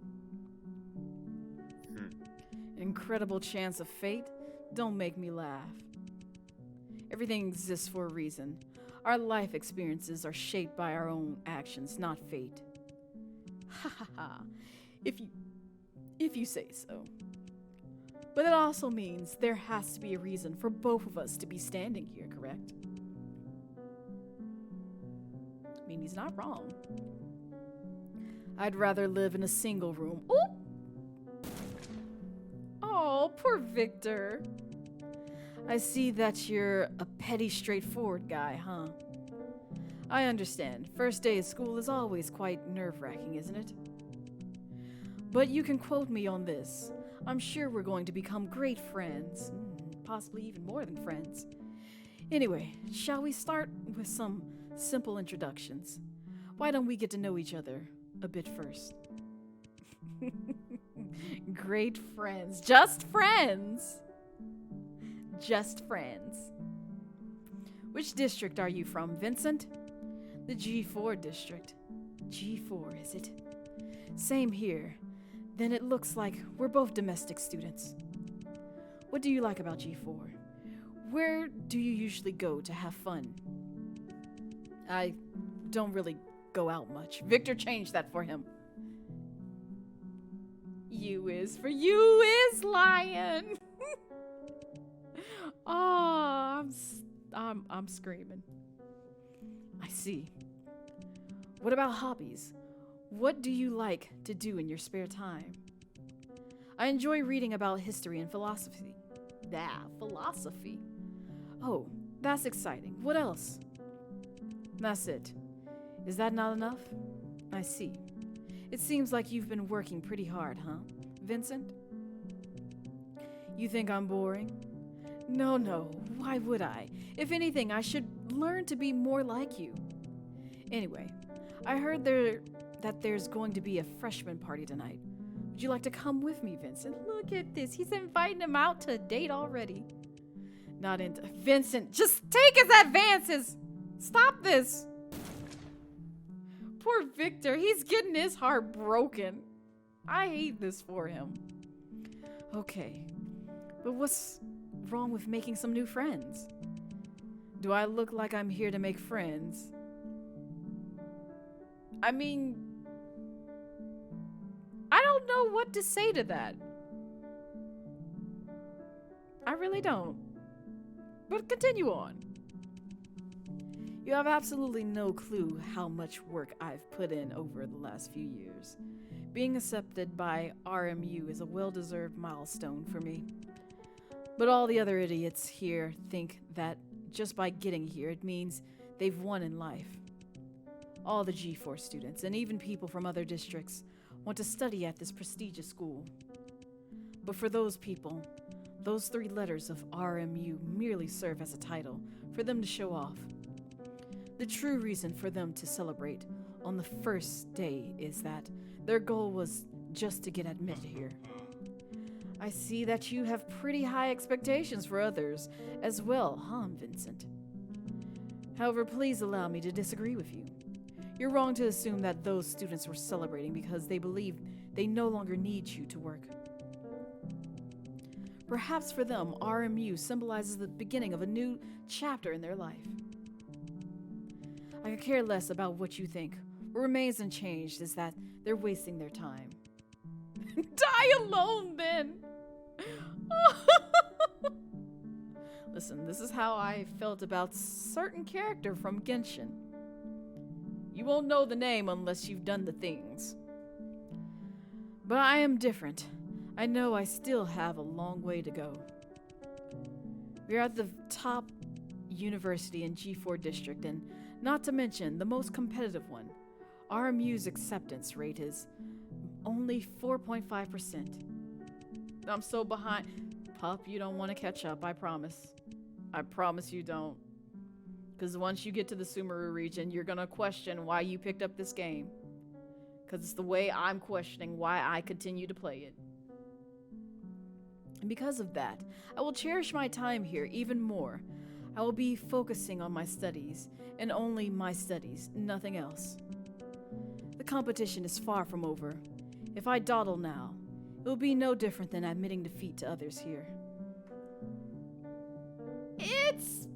Incredible chance of fate? Don't make me laugh. Everything exists for a reason. Our life experiences are shaped by our own actions, not fate. Ha ha ha. If you say so. But it also means there has to be a reason for both of us to be standing here, correct? I mean, he's not wrong. I'd rather live in a single room. Ooh! Oh, poor Victor. I see that you're a petty, straightforward guy, huh? I understand. First day of school is always quite nerve-wracking, isn't it? But you can quote me on this. I'm sure we're going to become great friends. Possibly even more than friends. Anyway, shall we start with some simple introductions? Why don't we get to know each other a bit first? Great friends. Just friends. Just friends. Which district are you from, Vincent? The G4 district. G4, is it? Same here. Then it looks like we're both domestic students. What do you like about G4? Where do you usually go to have fun? I don't really go out much. Victor changed that for him. U is for you is lion. Oh, I'm screaming. I see. What about hobbies? What do you like to do in your spare time? I enjoy reading about history and philosophy. Philosophy. Oh, that's exciting. What else? That's it. Is that not enough? I see. It seems like you've been working pretty hard, huh, Vincent? You think I'm boring? No, why would I? If anything, I should learn to be more like you. Anyway, I heard that there's going to be a freshman party tonight. Would you like to come with me, Vincent? Look at this. He's inviting him out to a date already. Not into... Vincent, just take his advances! Stop this! Poor Victor, he's getting his heart broken. I hate this for him. Okay, but what's wrong with making some new friends? Do I look like I'm here to make friends? I mean, I don't know what to say to that. I really don't. But continue on. You have absolutely no clue how much work I've put in over the last few years. Being accepted by RMU is a well-deserved milestone for me. But all the other idiots here think that just by getting here it means they've won in life. All the G4 students, and even people from other districts, want to study at this prestigious school. But for those people, those 3 letters of RMU merely serve as a title for them to show off. The true reason for them to celebrate on the first day is that their goal was just to get admitted here. I see that you have pretty high expectations for others as well, huh, Vincent? However, please allow me to disagree with you. You're wrong to assume that those students were celebrating because they believe they no longer need you to work. Perhaps for them, RMU symbolizes the beginning of a new chapter in their life. I could care less about what you think. What remains unchanged is that they're wasting their time. Die alone, then! Listen, this is how I felt about certain character from Genshin. You won't know the name unless you've done the things. But I am different. I know I still have a long way to go. We're at the top university in G4 district, and not to mention the most competitive one. RMU's acceptance rate is only 4.5%. I'm so behind. Pup, you don't want to catch up, I promise. I promise you don't. Because once you get to the Sumeru region, you're going to question why you picked up this game. Because it's the way I'm questioning why I continue to play it. And because of that, I will cherish my time here even more. I will be focusing on my studies, and only my studies, nothing else. The competition is far from over. If I dawdle now, it will be no different than admitting defeat to others here. It's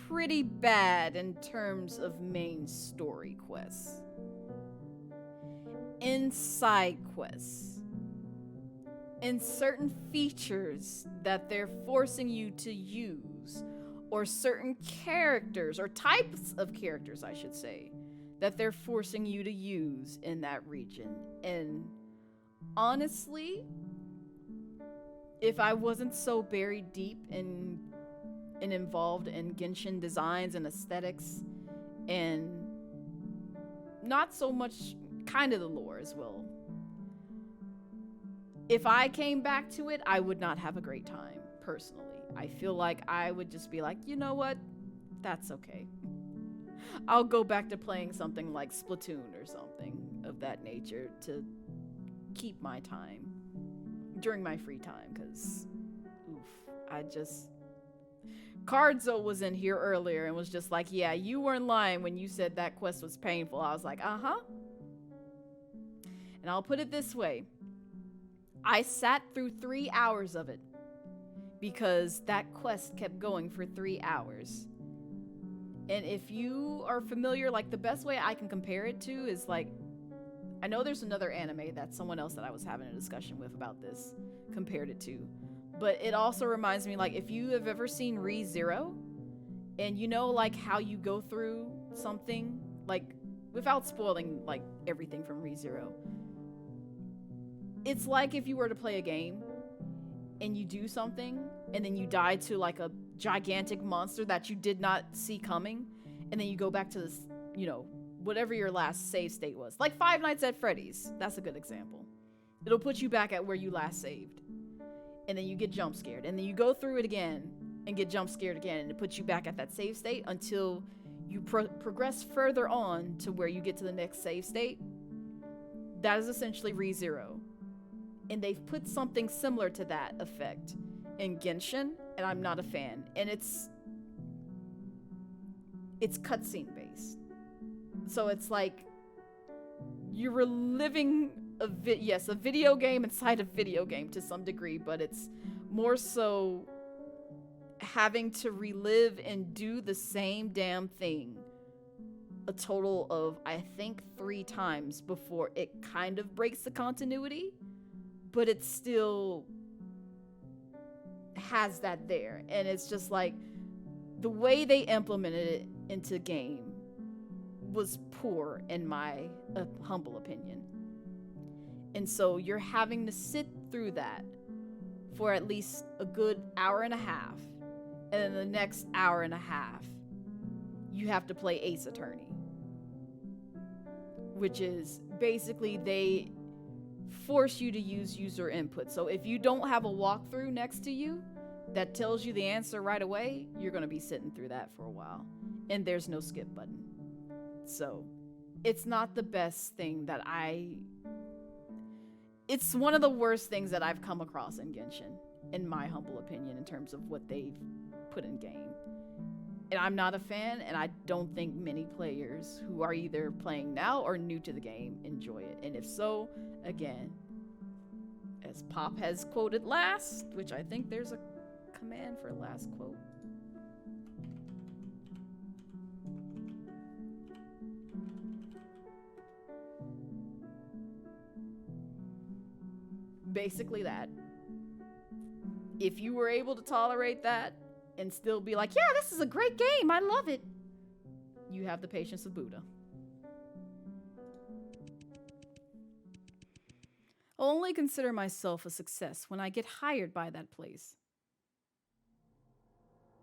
pretty bad in terms of main story quests. In side quests, in certain features that they're forcing you to use, or certain characters, or types of characters, I should say, that they're forcing you to use in that region. And honestly, if I wasn't so buried deep and involved in Genshin designs and aesthetics, and not so much kind of the lore as well, if I came back to it, I would not have a great time, personally. I feel like I would just be like, you know what? That's okay. I'll go back to playing something like Splatoon or something of that nature to keep my time during my free time, because, Cardzo was in here earlier and was just like, yeah, you weren't lying when you said that quest was painful. I was like, uh-huh. And I'll put it this way. I sat through 3 hours of it because that quest kept going for 3 hours. And if you are familiar, like, the best way I can compare it to is, like, I know there's another anime that someone else that I was having a discussion with about this compared it to. But it also reminds me, like, if you have ever seen Re:Zero, and you know, like, how you go through something, like, without spoiling, like, everything from Re:Zero. It's like if you were to play a game, and you do something, and then you die to, like, a gigantic monster that you did not see coming, and then you go back to this, you know, whatever your last save state was. Like Five Nights at Freddy's. That's a good example. It'll put you back at where you last saved. And then you get jump scared. And then you go through it again and get jump scared again. And it puts you back at that save state until you progress further on to where you get to the next save state. That is essentially Re:Zero. And they've put something similar to that effect in Genshin, and I'm not a fan. And it's cutscene based. So it's like, you're reliving a video game inside a video game to some degree, but it's more so having to relive and do the same damn thing a total of, I think, 3 times before it kind of breaks the continuity, but it still has that there. And it's just like the way they implemented it into game was poor in my humble opinion. And so you're having to sit through that for at least a good hour and a half, and then the next hour and a half you have to play Ace Attorney, which is basically they force you to use user input. So if you don't have a walkthrough next to you that tells you the answer right away, you're going to be sitting through that for a while, and there's no skip button. So it's not the best thing that it's one of the worst things that I've come across in Genshin, in my humble opinion, in terms of what they've put in game. And I'm not a fan, and I don't think many players who are either playing now or new to the game enjoy it. And if so, again, as Pop has quoted last, which I think there's a command for last quote. Basically that. If you were able to tolerate that and still be like, yeah, this is a great game, I love it, you have the patience of Buddha. I'll only consider myself a success when I get hired by that place.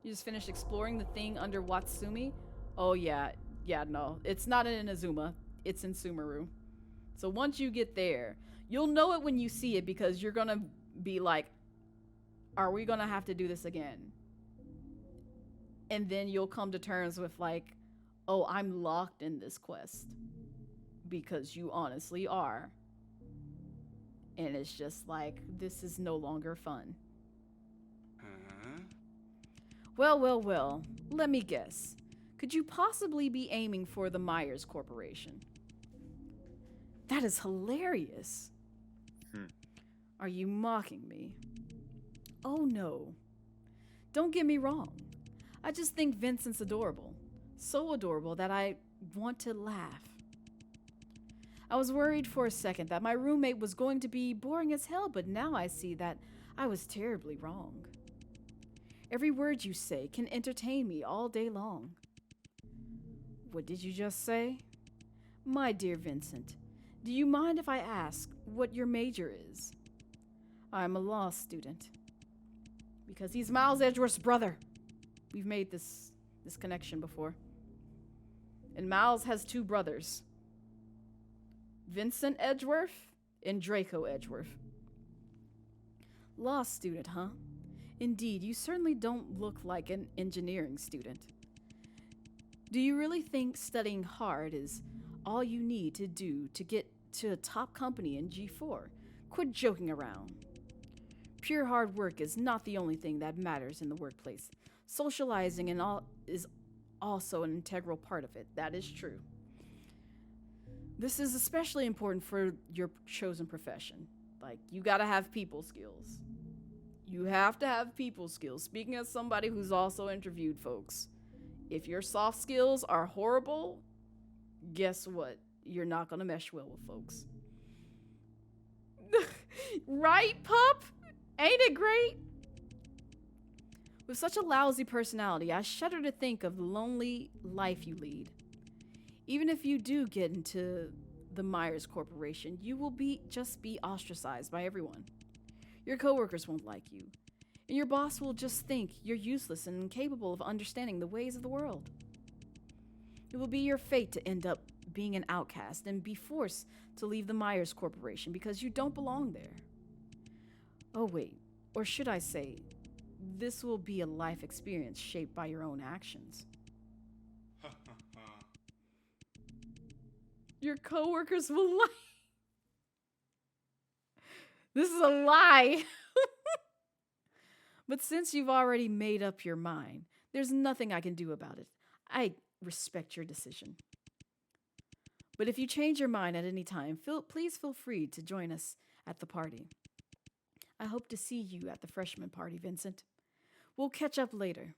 You just finished exploring the thing under Watsumi? Oh yeah, no. It's not in Inazuma, it's in Sumeru. So once you get there, you'll know it when you see it, because you're gonna be like, are we gonna have to do this again? And then you'll come to terms with like, oh, I'm locked in this quest. Because you honestly are. And it's just like, this is no longer fun. Well, let me guess. Could you possibly be aiming for the Myers Corporation? That is hilarious. Are you mocking me? Oh no. Don't get me wrong. I just think Vincent's adorable. So adorable that I want to laugh. I was worried for a second that my roommate was going to be boring as hell, but now I see that I was terribly wrong. Every word you say can entertain me all day long. What did you just say? My dear Vincent, do you mind if I ask what your major is? I'm a law student. Because he's Miles Edgeworth's brother. We've made this connection before. And Miles has 2 brothers. Vincent Edgeworth and Draco Edgeworth. Law student, huh? Indeed, you certainly don't look like an engineering student. Do you really think studying hard is all you need to do to get to a top company in G4? Quit joking around. Pure hard work is not the only thing that matters in the workplace. Socializing and all is also an integral part of it. That is true. This is especially important for your chosen profession. Like, you gotta have people skills. You have to have people skills. Speaking as somebody who's also interviewed folks, if your soft skills are horrible, guess what? You're not gonna mesh well with folks. Right, pup? Ain't it great? With such a lousy personality, I shudder to think of the lonely life you lead. Even if you do get into the Myers Corporation, you will just be ostracized by everyone. Your coworkers won't like you, and your boss will just think you're useless and incapable of understanding the ways of the world. It will be your fate to end up being an outcast and be forced to leave the Myers Corporation because you don't belong there. Oh wait, or should I say, this will be a life experience shaped by your own actions. Your coworkers will lie. This is a lie. But since you've already made up your mind, there's nothing I can do about it. I respect your decision. But if you change your mind at any time, please feel free to join us at the party. I hope to see you at the freshman party, Vincent. We'll catch up later.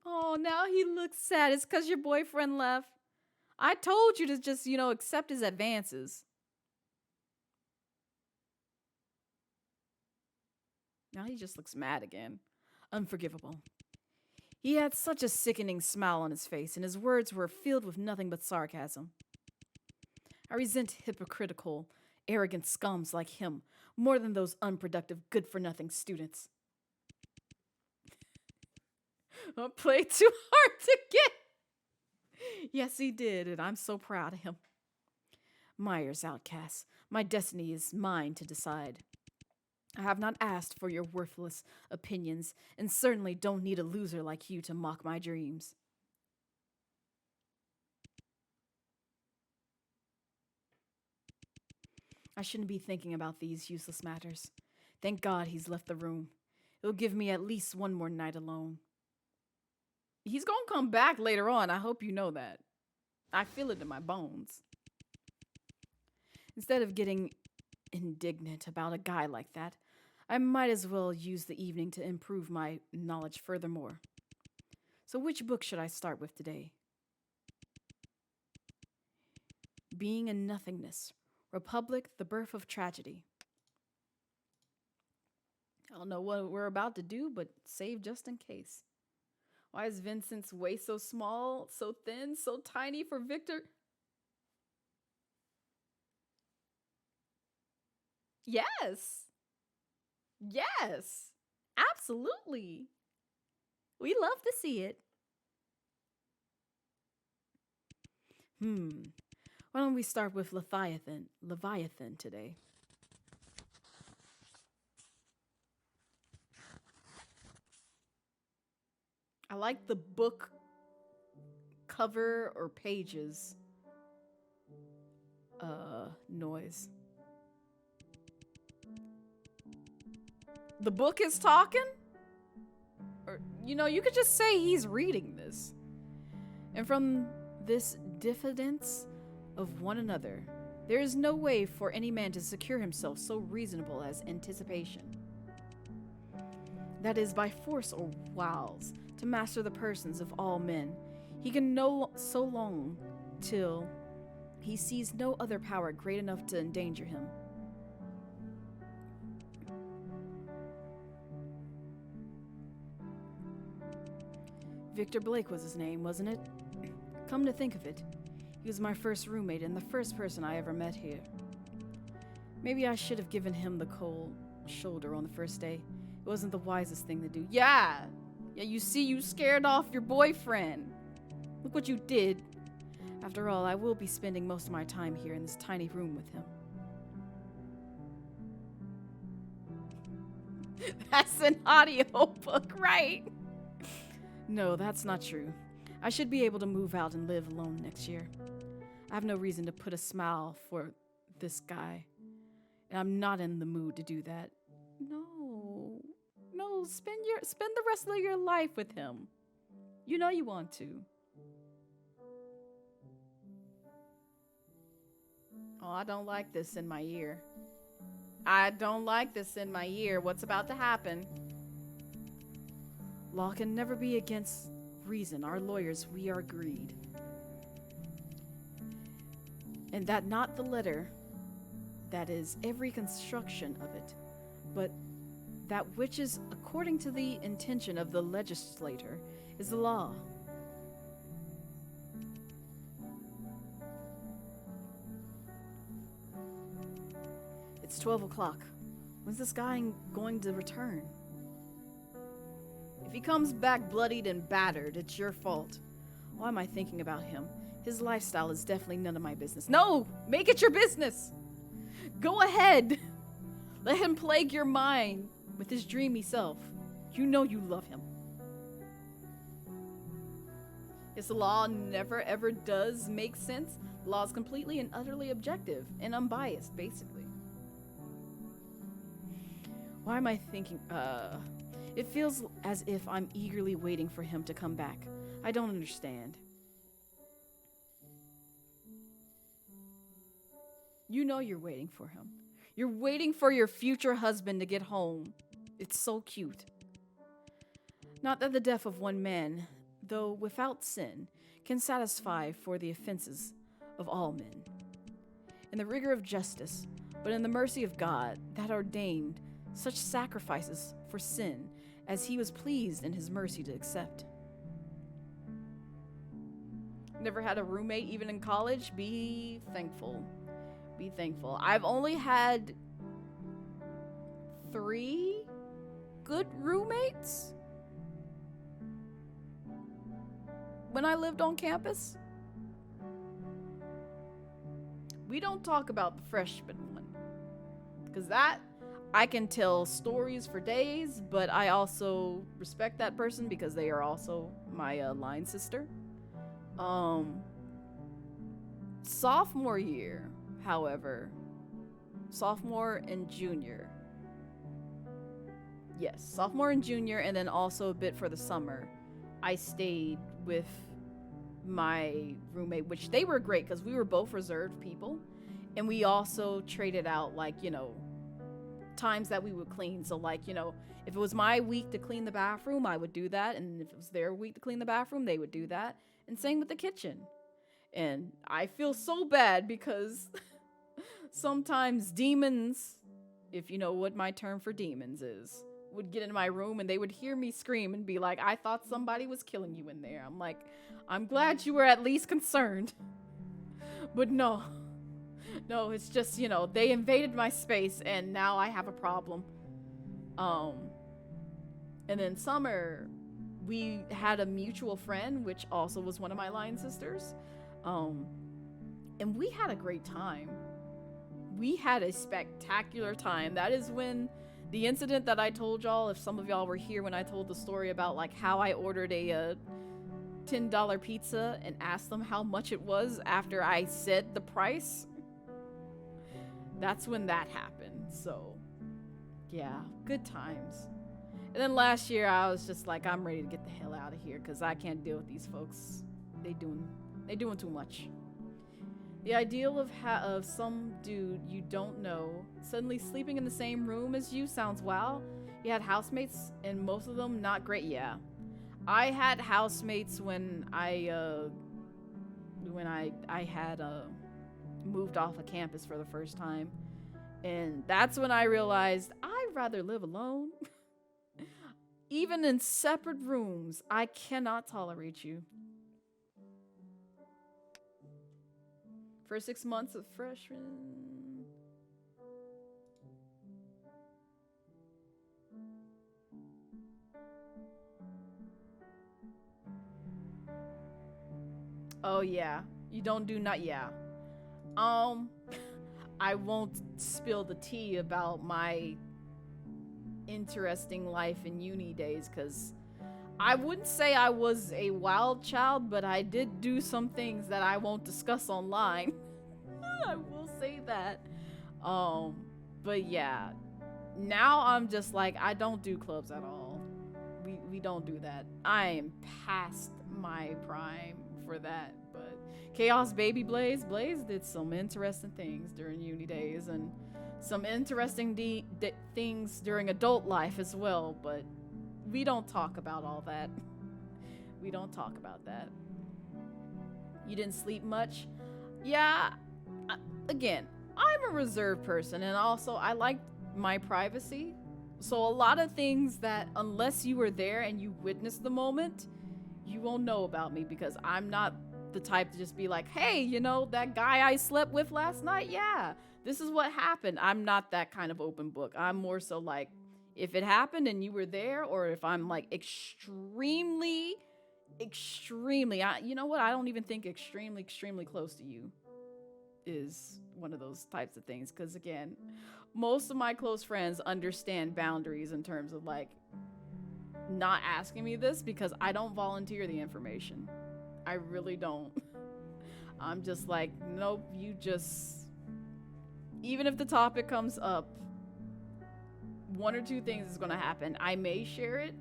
Oh, now he looks sad. It's because your boyfriend left. I told you to just, accept his advances. Now he just looks mad again. Unforgivable. He had such a sickening smile on his face, and his words were filled with nothing but sarcasm. I resent hypocritical, arrogant scums like him more than those unproductive, good-for-nothing students. I played too hard to get. Yes, he did, and I'm so proud of him. Myers, outcast. My destiny is mine to decide. I have not asked for your worthless opinions, and certainly don't need a loser like you to mock my dreams. I shouldn't be thinking about these useless matters. Thank God he's left the room. It'll give me at least one more night alone. He's gonna come back later on. I hope you know that. I feel it in my bones. Instead of getting indignant about a guy like that, I might as well use the evening to improve my knowledge furthermore. So which book should I start with today? Being in Nothingness. Republic, The Birth of Tragedy. I don't know what we're about to do, but save just in case. Why is Vincent's waist so small, so thin, so tiny for Victor? Yes. Yes. Absolutely. We love to see it. Why don't we start with Leviathan today? I like the book cover or pages noise. The book is talking? Or, you could just say he's reading this. And from this diffidence of one another, there is no way for any man to secure himself so reasonable as anticipation. That is, by force or wiles, to master the persons of all men. He can know so long till he sees no other power great enough to endanger him. Victor Blake was his name, wasn't it? Come to think of it, he was my first roommate and the first person I ever met here. Maybe I should have given him the cold shoulder on the first day. It wasn't the wisest thing to do. Yeah, you see, you scared off your boyfriend. Look what you did. After all, I will be spending most of my time here in this tiny room with him. That's an audiobook, right? No, that's not true. I should be able to move out and live alone next year. I have no reason to put a smile for this guy. And I'm not in the mood to do that. No, spend the rest of your life with him. You know you want to. Oh, I don't like this in my ear. I don't like this in my ear. What's about to happen? Law can never be against reason. Our lawyers, we are agreed. And that not the letter, that is, every construction of it, but that which is according to the intention of the legislator is the law. It's 12 o'clock. When's this guy going to return? If he comes back bloodied and battered, it's your fault. Why am I thinking about him? His lifestyle is definitely none of my business. No! Make it your business! Go ahead! Let him plague your mind with his dreamy self. You know you love him. His law never ever does make sense. Law is completely and utterly objective and unbiased, basically. Why am I thinking, It feels as if I'm eagerly waiting for him to come back. I don't understand. You know you're waiting for him. You're waiting for your future husband to get home. It's so cute. Not that the death of one man, though without sin, can satisfy for the offenses of all men. In the rigor of justice, but in the mercy of God, that ordained such sacrifices for sin as he was pleased in his mercy to accept. Never had a roommate even in college? Be thankful. Be thankful. I've only had 3 good roommates when I lived on campus. We don't talk about the freshman one, because that I can tell stories for days, but I also respect that person because they are also my line sister. Sophomore year, however, sophomore and junior. Yes, sophomore and junior, and then also a bit for the summer, I stayed with my roommate, which they were great because we were both reserved people, and we also traded out, like, you know, times that we would clean. So, like, you know, if it was my week to clean the bathroom, I would do that, and if it was their week to clean the bathroom, they would do that, and same with the kitchen. And I feel so bad because sometimes demons, if you know what my term for demons is, would get in my room and they would hear me scream and be like, I thought somebody was killing you in there. I'm like, I'm glad you were at least concerned. But no, it's just, you know, they invaded my space and now I have a problem. And then summer, we had a mutual friend, which also was one of my line sisters. And we had a great time. We had a spectacular time. That is when the incident that I told y'all, if some of y'all were here when I told the story about like how I ordered a $10 pizza and asked them how much it was after I said the price. That's when that happened. So yeah, good times. And then last year I was just like, I'm ready to get the hell out of here because I can't deal with these folks. They doing too much. The ideal of some dude you don't know suddenly sleeping in the same room as you sounds wow. You had housemates and most of them not great. Yeah, I had housemates when I had moved off of campus for the first time, and that's when I realized I'd rather live alone. Even in separate rooms, I cannot tolerate you. For 6 months of freshman. Oh yeah, you don't do not yeah. I won't spill the tea about my interesting life in uni days, because I wouldn't say I was a wild child, but I did do some things that I won't discuss online. I will say that. But yeah, now I'm just like, I don't do clubs at all. We don't do that. I am past my prime for that. But Chaos Baby Blaze did some interesting things during uni days and some interesting things during adult life as well, but we don't talk about all that. We don't talk about that. You didn't sleep much? Yeah, again, I'm a reserved person, and also I like my privacy. So a lot of things that, unless you were there and you witnessed the moment, you won't know about me, because I'm not the type to just be like, hey, you know, that guy I slept with last night? Yeah, this is what happened. I'm not that kind of open book. I'm more so like, if it happened and you were there, or if I'm like extremely, you know what? I don't even think extremely close to you is one of those types of things. Because again, most of my close friends understand boundaries in terms of like not asking me this, because I don't volunteer the information. I really don't. I'm just like, nope, you just, even if the topic comes up, one or two things is gonna happen. I may share it,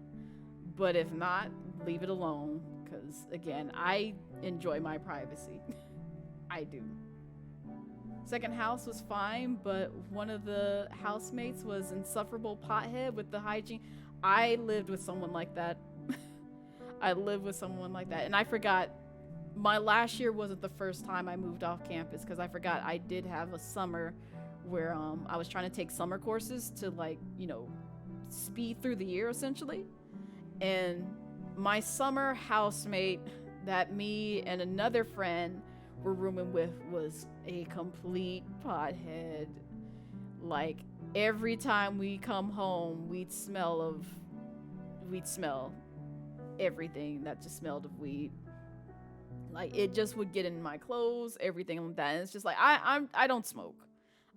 but if not, leave it alone. Because again, I enjoy my privacy. I do. Second house was fine, but one of the housemates was insufferable pothead with the hygiene. I lived with someone like that. I lived with someone like that. And I forgot, my last year wasn't the first time I moved off campus, because I forgot I did have a summer where I was trying to take summer courses to, like, you know, speed through the year essentially. And my summer housemate that me and another friend were rooming with was a complete pothead. Like, every time we come home, we'd smell everything that just smelled of weed. Like, it just would get in my clothes, everything like that. And it's just like, I don't smoke.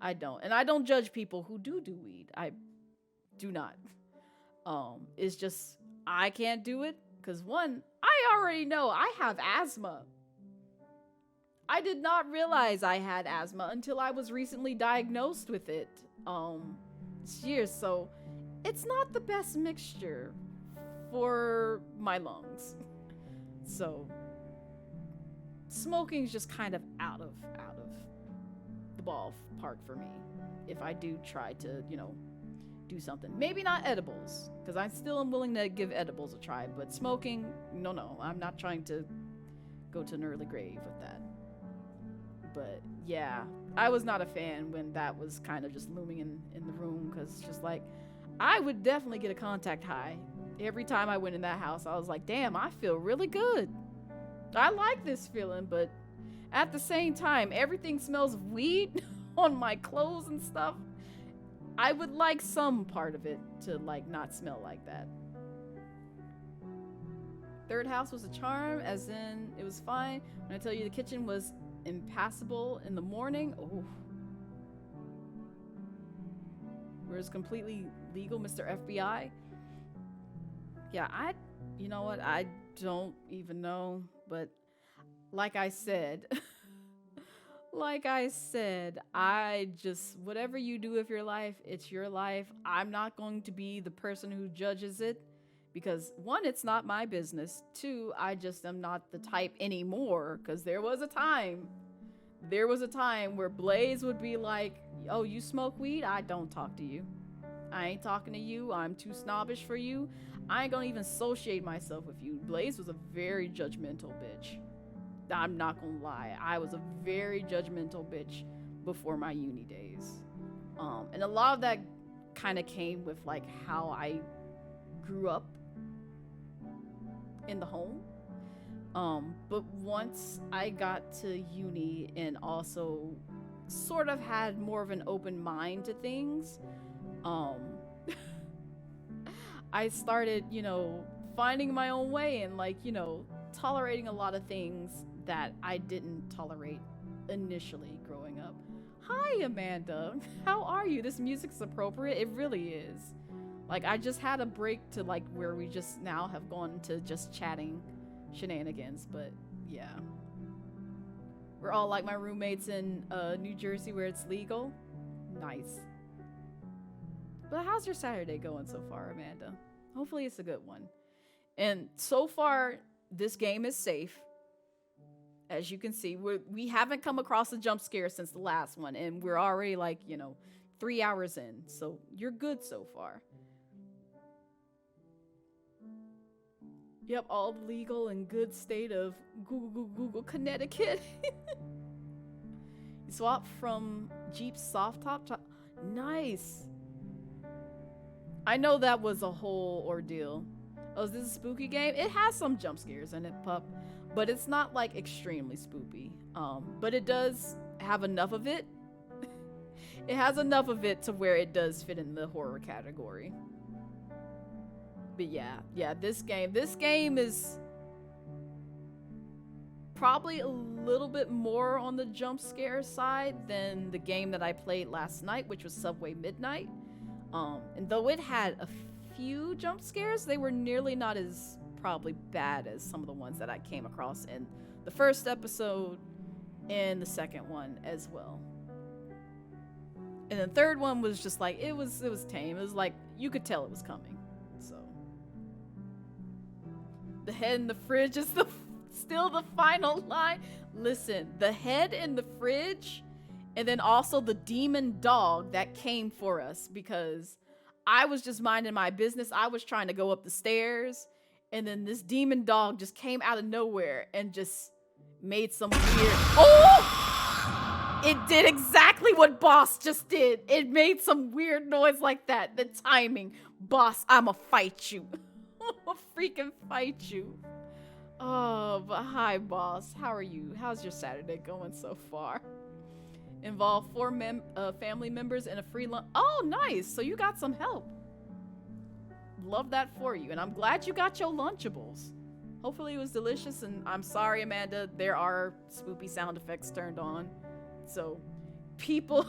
I don't. And I don't judge people who do weed. I do not. It's just, I can't do it because, one, I already know I have asthma. I did not realize I had asthma until I was recently diagnosed with it this year. So it's not the best mixture for my lungs. So smoking's just kind of out of the ballpark for me. If I do try to, you know, do something, maybe not edibles, because I still am willing to give edibles a try, but smoking, no, I'm not trying to go to an early grave with that. But yeah, I was not a fan when that was kind of just looming in the room, because it's just like, I would definitely get a contact high. Every time I went in that house, I was like, damn, I feel really good. I like this feeling, but at the same time, everything smells of weed on my clothes and stuff. I would like some part of it to, like, not smell like that. Third house was a charm, as in it was fine. When I tell you the kitchen was impassable in the morning, oh. Whereas completely legal, Mr. FBI. Yeah, you know what? I don't even know, but like I said, I just, whatever you do with your life, it's your life. I'm not going to be the person who judges it because, one, it's not my business. Two, I just am not the type anymore, because there was a time where Blaze would be like, oh, you smoke weed? I don't talk to you. I ain't talking to you. I'm too snobbish for you. I ain't gonna even associate myself with you. Blaze was a very judgmental bitch. I'm not gonna lie. I was a very judgmental bitch before my uni days. And a lot of that kind of came with, like, how I grew up in the home. But once I got to uni and also sort of had more of an open mind to things, I started, you know, finding my own way and, like, you know, tolerating a lot of things that I didn't tolerate initially growing up. Hi, Amanda. How are you? This music's appropriate. It really is. Like, I just had a break to, like, where we just now have gone to just chatting shenanigans, but yeah. We're all like my roommates in New Jersey where it's legal. Nice. But how's your Saturday going so far, Amanda? Hopefully it's a good one. And so far, this game is safe. As you can see, we haven't come across a jump scare since the last one, and we're already, like, you know, 3 hours in. So you're good so far. Yep, all legal and good state of Google, Connecticut. You swap from Jeep's soft top to... Nice. I know that was a whole ordeal. Oh, is this a spooky game? It has some jump scares in it, pup. But it's not, like, extremely spoopy. But it does have enough of it. It has enough of it to where it does fit in the horror category. But yeah, this game is probably a little bit more on the jump scare side than the game that I played last night, which was Subway Midnight. And though it had a few jump scares, they were nearly not as probably bad as some of the ones that I came across in the first episode and the second one as well. And the third one was just like, it was tame. It was like, you could tell it was coming. So the head in the fridge is still the final line. Listen, the head in the fridge, and then also the demon dog that came for us, because I was just minding my business. I was trying to go up the stairs, and then this demon dog just came out of nowhere and just made some weird... Oh! It did exactly what Boss just did. It made some weird noise like that. The timing. Boss, I'ma fight you. I'ma freaking fight you. Oh, but hi, Boss. How are you? How's your Saturday going so far? Involve 4 family members and a free lunch. Oh, nice. So you got some help. Love that for you. And I'm glad you got your Lunchables. Hopefully it was delicious. And I'm sorry, Amanda, there are spoopy sound effects turned on. So people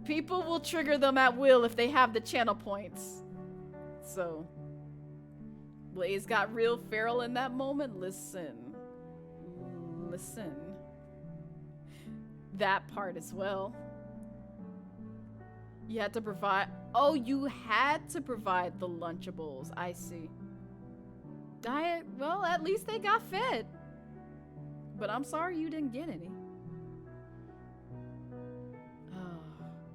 will trigger them at will if they have the channel points. So Blaze got real feral in that moment. Listen. That part as well. You had to provide... Oh, you had to provide the Lunchables. I see. Diet? Well, at least they got fed. But I'm sorry you didn't get any.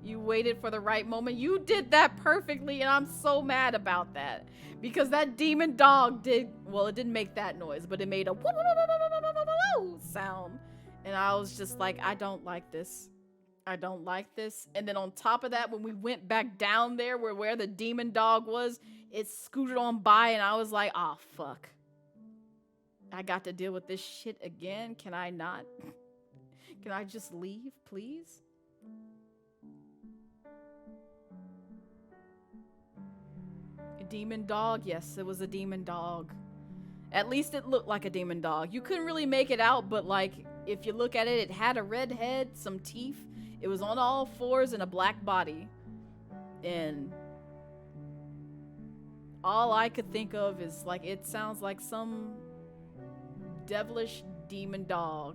You waited for the right moment. You did that perfectly, and I'm so mad about that. Because that demon dog did... Well, it didn't make that noise, but it made a sound. And I was just like, I don't like this. I don't like this. And then on top of that, when we went back down there where the demon dog was, it scooted on by, and I was like, oh, fuck. I got to deal with this shit again. Can I not? Can I just leave, please? Demon dog? Yes, it was a demon dog. At least it looked like a demon dog. You couldn't really make it out, but like, if you look at it, it had a red head, some teeth. It was on all fours and a black body. And all I could think of is like, it sounds like some devilish demon dog.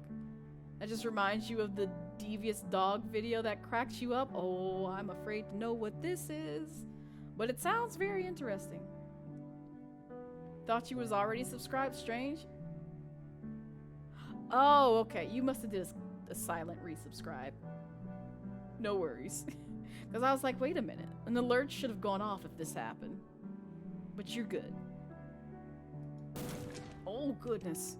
That just reminds you of the devious dog video that cracks you up. Oh, I'm afraid to know what this is. But it sounds very interesting. Thought you was already subscribed, strange. Oh, okay. You must have did a silent resubscribe. No worries. Because I was like, wait a minute. An alert should have gone off if this happened. But you're good. Oh, goodness.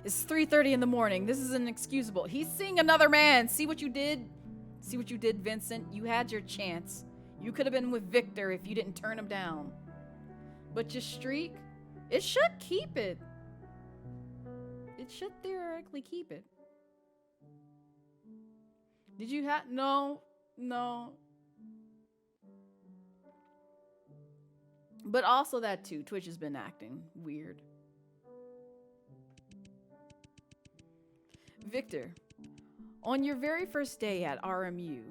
It's 3:30 in the morning. This is inexcusable. He's seeing another man. See what you did? See what you did, Vincent? You had your chance. You could have been with Victor if you didn't turn him down. But your streak, it should keep it. It should theoretically keep it. Did you have... No. But also that too. Twitch has been acting weird. Victor, on your very first day at RMU,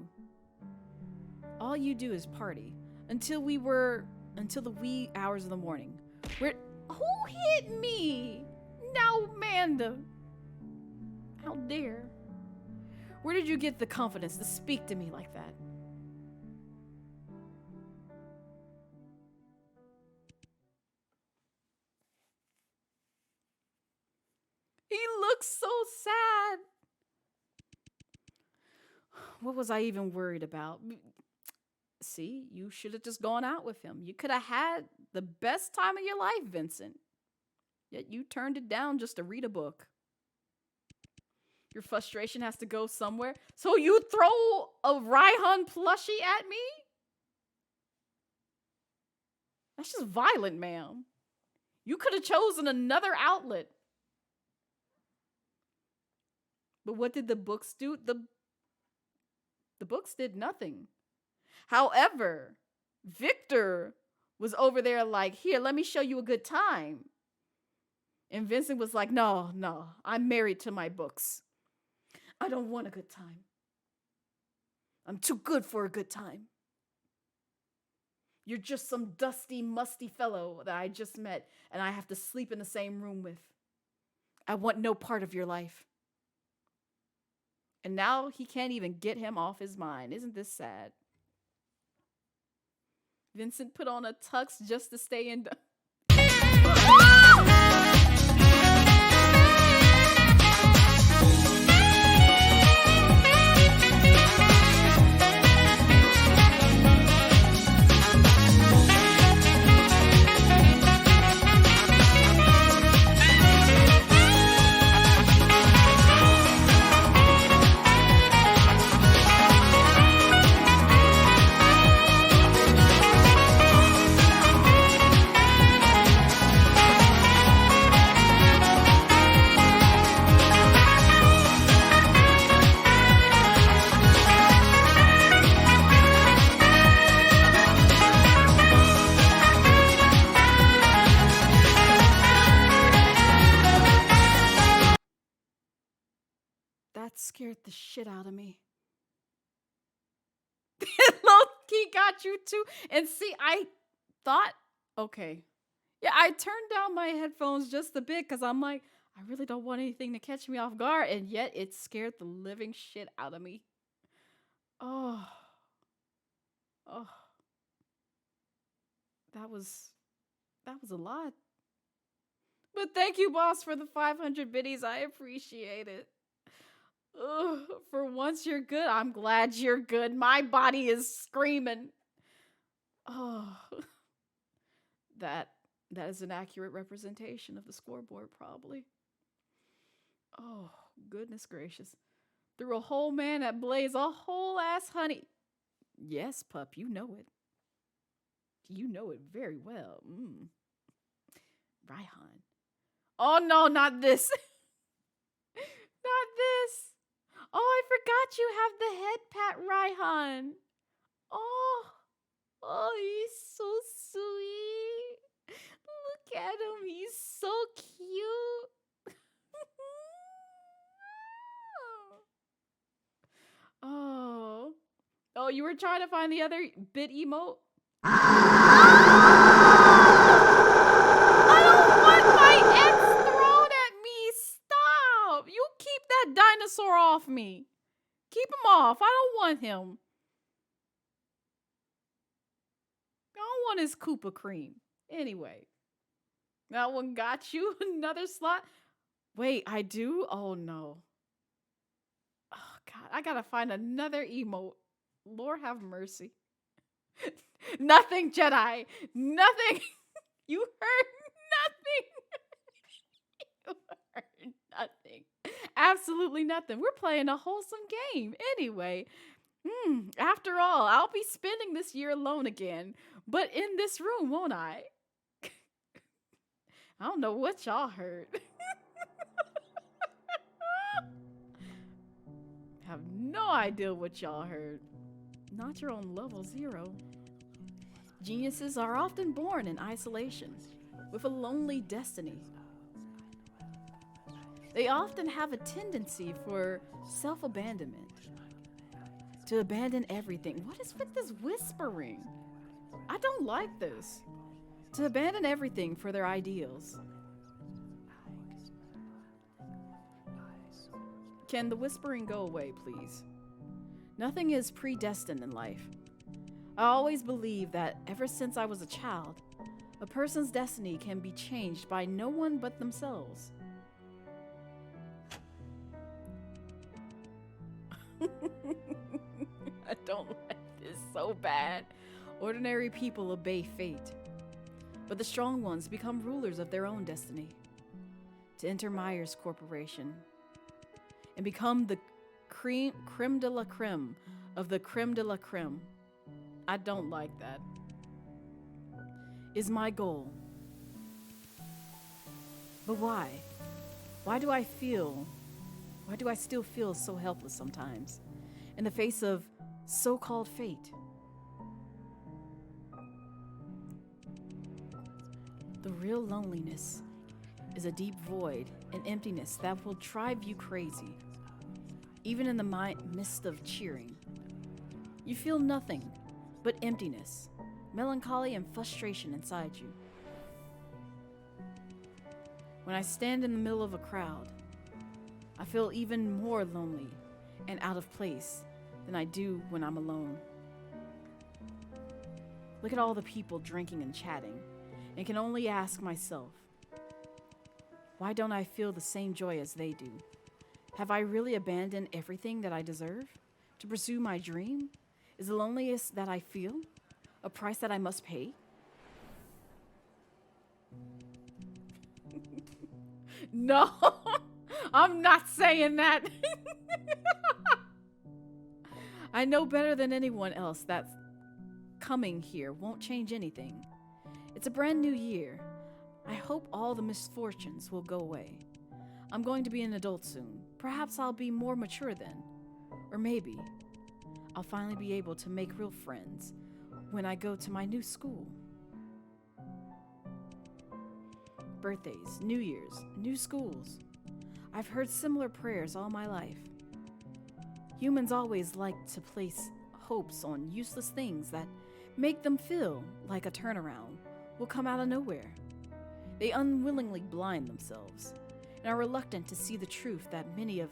all you do is party until the wee hours of the morning. Who hit me? Now, Amanda. How dare. Where did you get the confidence to speak to me like that? He looks so sad. What was I even worried about? See, you should have just gone out with him. You could have had the best time of your life, Vincent. Yet you turned it down just to read a book. Your frustration has to go somewhere. So you throw a Raihan plushie at me? That's just violent, ma'am. You could have chosen another outlet. But what did the books do? The books did nothing. However, Victor was over there like, here, let me show you a good time. And Vincent was like, no, I'm married to my books. I don't want a good time. I'm too good for a good time. You're just some dusty, musty fellow that I just met and I have to sleep in the same room with. I want no part of your life. And now he can't even get him off his mind. Isn't this sad? Vincent put on a tux just to stay in the... That scared the shit out of me. Low-key got you too. And see, I thought, okay. Yeah, I turned down my headphones just a bit because I'm like, I really don't want anything to catch me off guard. And yet it scared the living shit out of me. Oh. Oh. That was a lot. But thank you, boss, for the 500 biddies. I appreciate it. Ugh, for once you're good. I'm glad you're good. My body is screaming. Oh, that is an accurate representation of the scoreboard, probably. Oh, goodness gracious. Threw a whole man at Blaze, a whole ass honey. Yes, pup, you know it. You know it very well. Raihan. Oh no, not this. Not this. Oh, I forgot you have the head pat, Raihan. Oh, he's so sweet. Look at him, he's so cute. Oh, you were trying to find the other bit emote? I don't want my ex thrown at me. Stop. You keep that dinosaur off me. Keep him off. I don't want him. I don't want his Koopa cream. Anyway. That one got you. Another slot. Wait, I do? Oh, no. Oh, God. I gotta find another emote. Lord have mercy. Nothing, Jedi. Nothing. You heard nothing. You heard nothing. Absolutely nothing. We're playing a wholesome game. Anyway, after all, I'll be spending this year alone again. But in this room, won't I? I don't know what y'all heard. Have no idea what y'all heard. Not your own level 0. Geniuses are often born in isolation, with a lonely destiny. They often have a tendency for self-abandonment, to abandon everything. What is with this whispering? I don't like this. To abandon everything for their ideals. Can the whispering go away, please? Nothing is predestined in life. I always believe that ever since I was a child, a person's destiny can be changed by no one but themselves. I don't like this so bad. Ordinary people obey fate, but the strong ones become rulers of their own destiny. To enter Myers Corporation and become the creme de la creme of the creme de la creme. I don't like that. Is my goal. But why? Why do I still feel so helpless sometimes in the face of so-called fate? The real loneliness is a deep void and emptiness that will drive you crazy. Even in the midst of cheering, you feel nothing but emptiness, melancholy, and frustration inside you. When I stand in the middle of a crowd, I feel even more lonely and out of place than I do when I'm alone. Look at all the people drinking and chatting, and can only ask myself, why don't I feel the same joy as they do? Have I really abandoned everything that I deserve to pursue my dream? Is the loneliness that I feel a price that I must pay? No, I'm not saying that. I know better than anyone else that coming here won't change anything. It's a brand new year. I hope all the misfortunes will go away. I'm going to be an adult soon. Perhaps I'll be more mature then. Or maybe I'll finally be able to make real friends when I go to my new school. Birthdays, New Year's, new schools. I've heard similar prayers all my life. Humans always like to place hopes on useless things that make them feel like a turnaround will come out of nowhere. They unwillingly blind themselves and are reluctant to see the truth that many of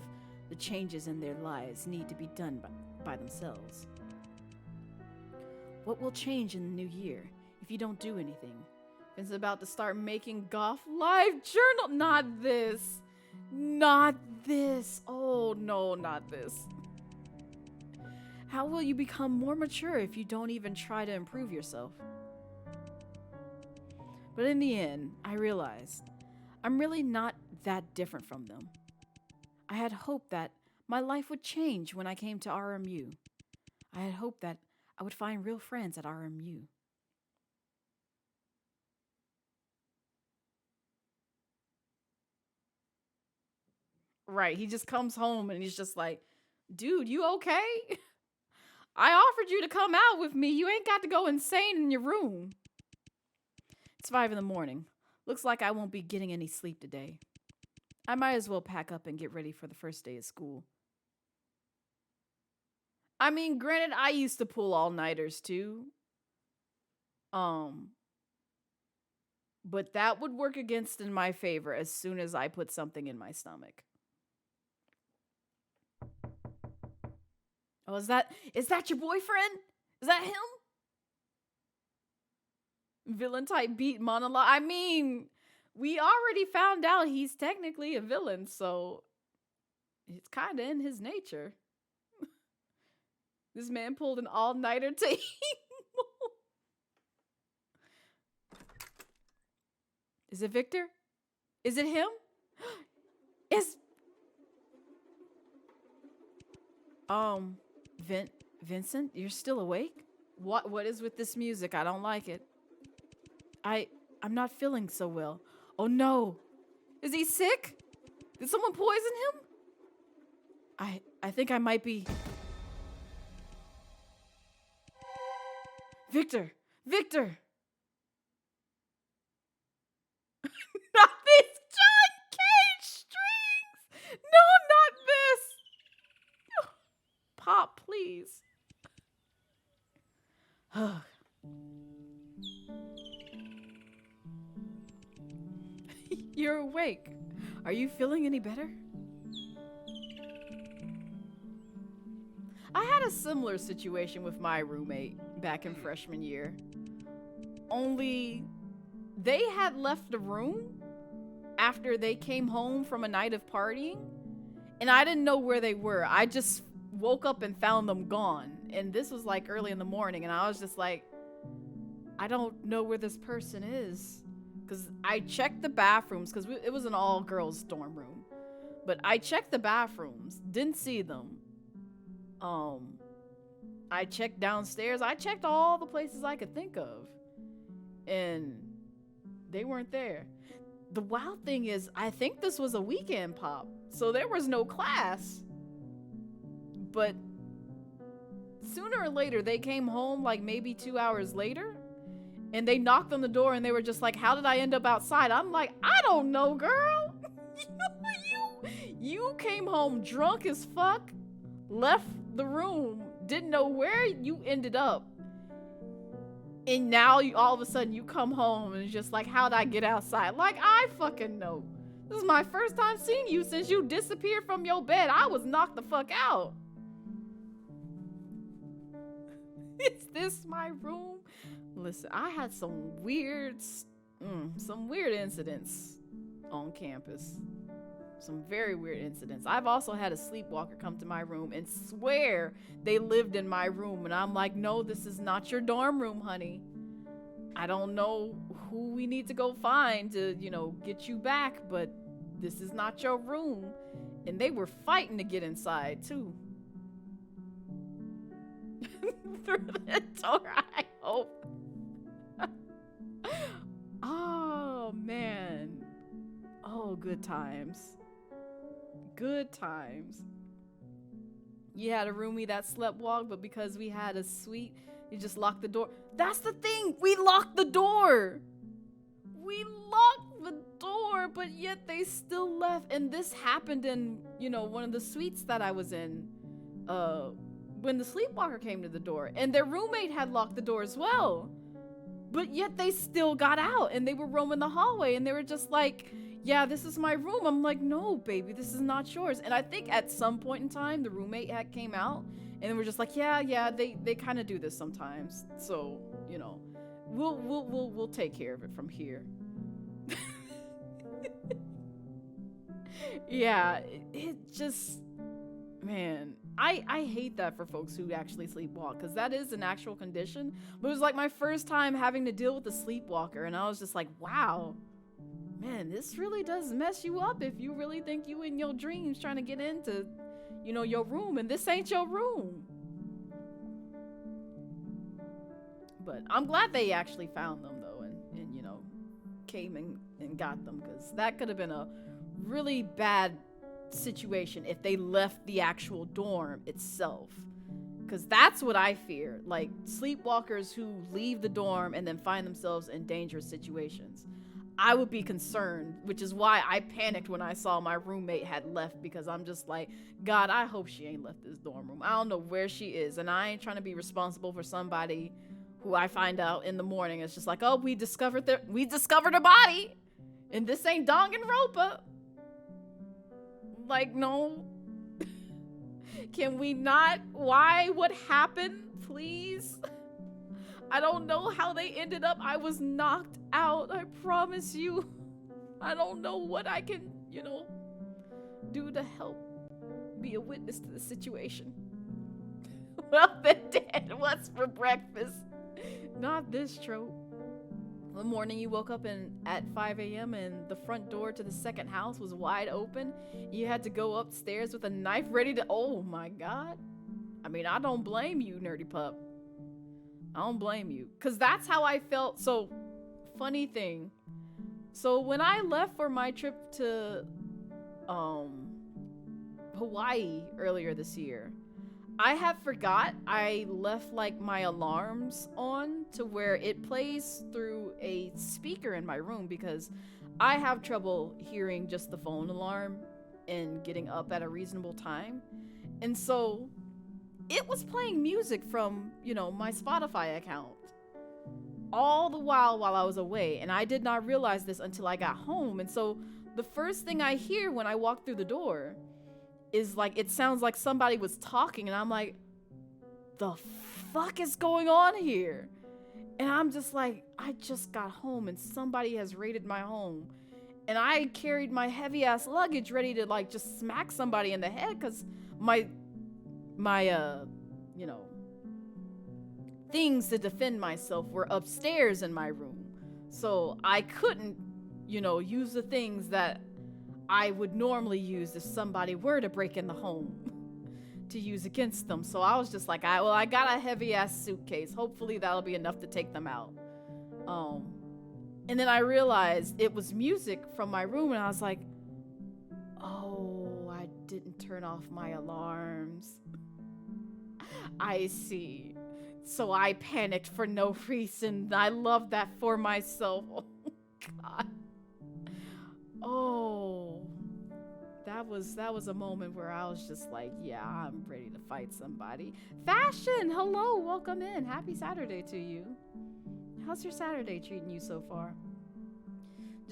the changes in their lives need to be done by themselves. What will change in the new year if you don't do anything? Vincent's about to start making Goth live journal. Not this. Not this. Oh no, not this. How will you become more mature if you don't even try to improve yourself? But in the end, I realized I'm really not that different from them. I had hoped that my life would change when I came to RMU. I had hoped that I would find real friends at RMU. Right, he just comes home and he's just like, dude, you okay? I offered you to come out with me. You ain't got to go insane in your room. It's 5 a.m. Looks like I won't be getting any sleep today. I might as well pack up and get ready for the first day of school. I mean, granted, I used to pull all-nighters too. But that would work against in my favor as soon as I put something in my stomach. Oh, is that your boyfriend? Is that him? Villain type beat monologue. I mean, we already found out he's technically a villain, so it's kind of in his nature. This man pulled an all-nighter to Is it Victor? Is it him? It's Vincent, you're still awake? What is with this music? I don't like it. I'm not feeling so well. Oh no. Is he sick? Did someone poison him? I think I might be. Victor! Not these giant cage strings! No, not this! Pop, please. You're awake. Are you feeling any better? I had a similar situation with my roommate back in freshman year. Only they had left the room after they came home from a night of partying, and I didn't know where they were. I just woke up and found them gone. And this was like early in the morning, and I was just like, I don't know where this person is. Because I checked the bathrooms, because it was an all-girls dorm room. But I checked the bathrooms, didn't see them. I checked downstairs. I checked all the places I could think of. And they weren't there. The wild thing is, I think this was a weekend pop. So there was no class. But sooner or later, they came home like maybe 2 hours later. And they knocked on the door and they were just like, how did I end up outside? I'm like, I don't know, girl. You came home drunk as fuck, left the room, didn't know where you ended up. And now all of a sudden you come home and it's just like, how'd I get outside? Like, I fucking know. This is my first time seeing you since you disappeared from your bed. I was knocked the fuck out. Is this my room? Listen, I had some weird incidents on campus. Some very weird incidents. I've also had a sleepwalker come to my room and swear they lived in my room. And I'm like, no, this is not your dorm room, honey. I don't know who we need to go find to, get you back, but this is not your room. And they were fighting to get inside, too. Through the door, I hope. Oh, man. Oh, good times. Good times. You had a roomie that slept walk, but because we had a suite, you just locked the door. That's the thing. We locked the door. We locked the door, but yet they still left. And this happened in, one of the suites that I was in when the sleepwalker came to the door. And their roommate had locked the door as well. But yet they still got out and they were roaming the hallway and they were just like, yeah, this is my room. I'm like, no, baby, this is not yours. And I think at some point in time, the roommate came out and they were just like, yeah, they kind of do this sometimes. So, we'll take care of it from here. Yeah, it just, man, I hate that for folks who actually sleepwalk, because that is an actual condition. But it was like my first time having to deal with a sleepwalker, and I was just like, wow, man, this really does mess you up if you really think you in your dreams trying to get into, your room, and this ain't your room. But I'm glad they actually found them, though, and came and got them, because that could have been a really bad situation if they left the actual dorm itself, because that's what I fear, like sleepwalkers who leave the dorm and then find themselves in dangerous situations. I would be concerned, which is why I panicked when I saw my roommate had left, because I'm just like, God, I hope she ain't left this dorm room. I don't know where she is, and I ain't trying to be responsible for somebody who I find out in the morning it's just like, oh, we discovered a body and this ain't Danganronpa. Like, no. Can we not? Why? What happened? Please? I don't know how they ended up. I was knocked out. I promise you. I don't know what I can, do to help be a witness to the situation. Well, then, Dad, what's for breakfast? Not this trope. One morning you woke up at 5 a.m. and the front door to the second house was wide open. You had to go upstairs with a knife ready to, oh my God. I mean, I don't blame you, nerdy pup. I don't blame you. Because that's how I felt. So, funny thing. So when I left for my trip to Hawaii earlier this year, I had forgot I left like my alarms on to where it plays through a speaker in my room, because I have trouble hearing just the phone alarm and getting up at a reasonable time. And so it was playing music from, my Spotify account all the while I was away. And I did not realize this until I got home. And so the first thing I hear when I walk through the door is like, it sounds like somebody was talking, and I'm like, the fuck is going on here? And I'm just like, I just got home and somebody has raided my home, and I carried my heavy ass luggage ready to like just smack somebody in the head, because my things to defend myself were upstairs in my room, so I couldn't use the things that I would normally use if somebody were to break in the home to use against them. So I was just like, I got a heavy ass suitcase. Hopefully that'll be enough to take them out. And then I realized it was music from my room, and I was like, oh, I didn't turn off my alarms. I see. So I panicked for no reason. I love that for myself. Oh, God. Oh, that was a moment where I was just like, yeah, I'm ready to fight somebody. Fashion, hello, welcome in. Happy Saturday to you. How's your Saturday treating you so far?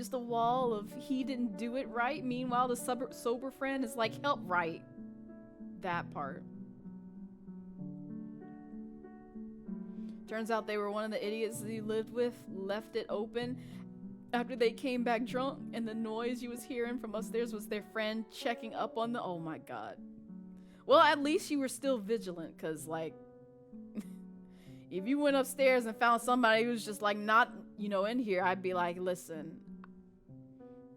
Just a wall of he didn't do it right. Meanwhile, the sober friend is like, help right. That part. Turns out they were one of the idiots that he lived with, left it open after they came back drunk, and the noise you was hearing from upstairs was their friend checking up on the— oh my god. Well, at least you were still vigilant, because, like, if you went upstairs and found somebody who's just, like, not, you know, in here, I'd be like, listen,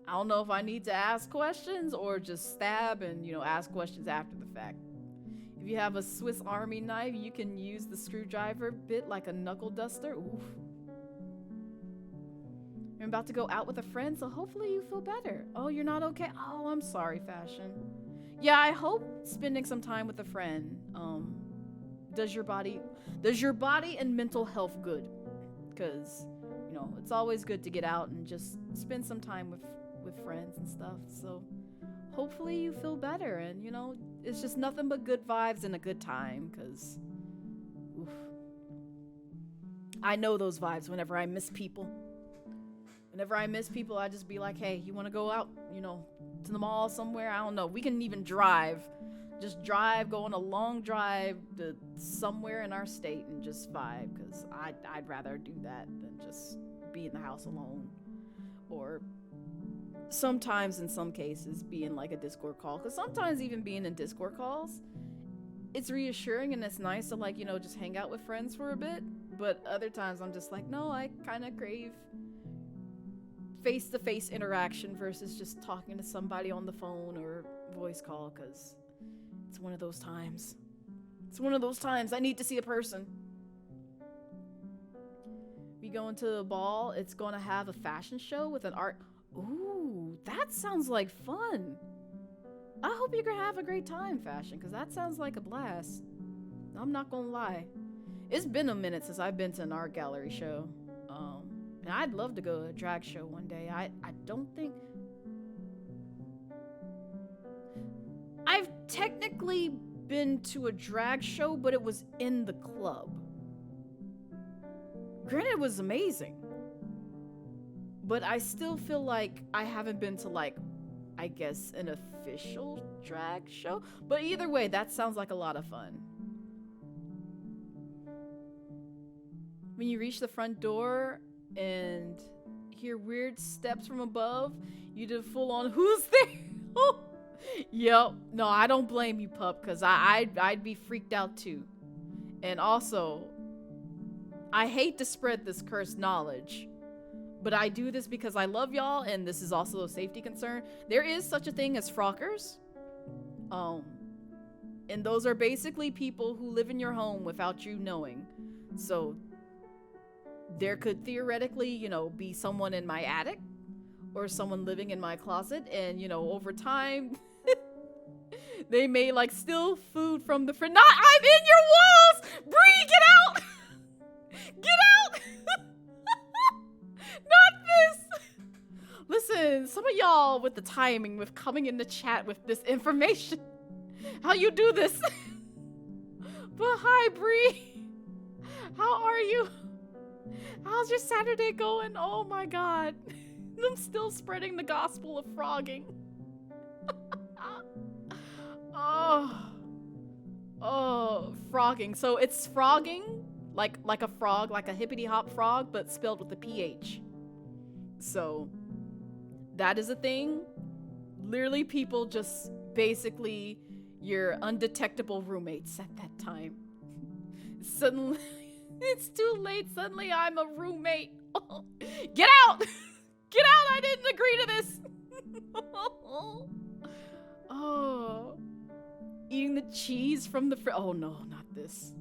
I don't know if I need to ask questions or just stab and, you know, ask questions after the fact. If you have a Swiss Army knife, you can use the screwdriver bit like a knuckle duster. Oof. You're about to go out with a friend, so hopefully you feel better. Oh, you're not okay? Oh, I'm sorry, Fashion. Yeah, I hope spending some time with a friend does your body and mental health good. Because, you know, it's always good to get out and just spend some time with friends and stuff. So hopefully you feel better, and, you know, it's just nothing but good vibes and a good time, because oof. I know those vibes whenever I miss people. Whenever I miss people, I just be like, hey, you want to go out, you know, to the mall somewhere? I don't know. We can even drive. Just drive, go on a long drive to somewhere in our state and just vibe, because I'd rather do that than just be in the house alone. Or sometimes, in some cases, be in like a Discord call. Because sometimes even being in Discord calls, it's reassuring and it's nice to, like, you know, just hang out with friends for a bit. But other times I'm just like, no, I kind of crave face-to-face interaction versus just talking to somebody on the phone or voice call, because it's one of those times. It's one of those times I need to see a person. We go into the ball, it's going to have a fashion show with an art— ooh, that sounds like fun. I hope you're going to have a great time, Fashion, because that sounds like a blast. I'm not going to lie. It's been a minute since I've been to an art gallery show. And I'd love to go to a drag show one day. I don't think I've technically been to a drag show, but it was in the club. Granted, it was amazing. But I still feel like I haven't been to, like, I guess, an official drag show. But either way, that sounds like a lot of fun. When you reach the front door and hear weird steps from above, you do full on, who's there? Yep. No, I don't blame you, pup, because I'd be freaked out too. And also, I hate to spread this cursed knowledge, but I do this because I love y'all, and this is also a safety concern. There is such a thing as frockers. And those are basically people who live in your home without you knowing. So there could theoretically, you know, be someone in my attic or someone living in my closet, and, you know, over time they may, like, steal food from the fridge. Not— I'm in your walls! Bree, get out! Get out! Not this! Listen, some of y'all with the timing, with coming in the chat with this information, how you do this? But hi, Bree. How are you? How's your Saturday going? Oh my god. I'm still spreading the gospel of frogging. Oh, frogging. So it's frogging, like a frog, like a hippity hop frog, but spelled with a PH. So that is a thing. Literally, people just basically your undetectable roommates at that time. Suddenly, it's too late. Suddenly, I'm a roommate. Get out! Get out! I didn't agree to this. Oh, eating the cheese from the oh no, not this.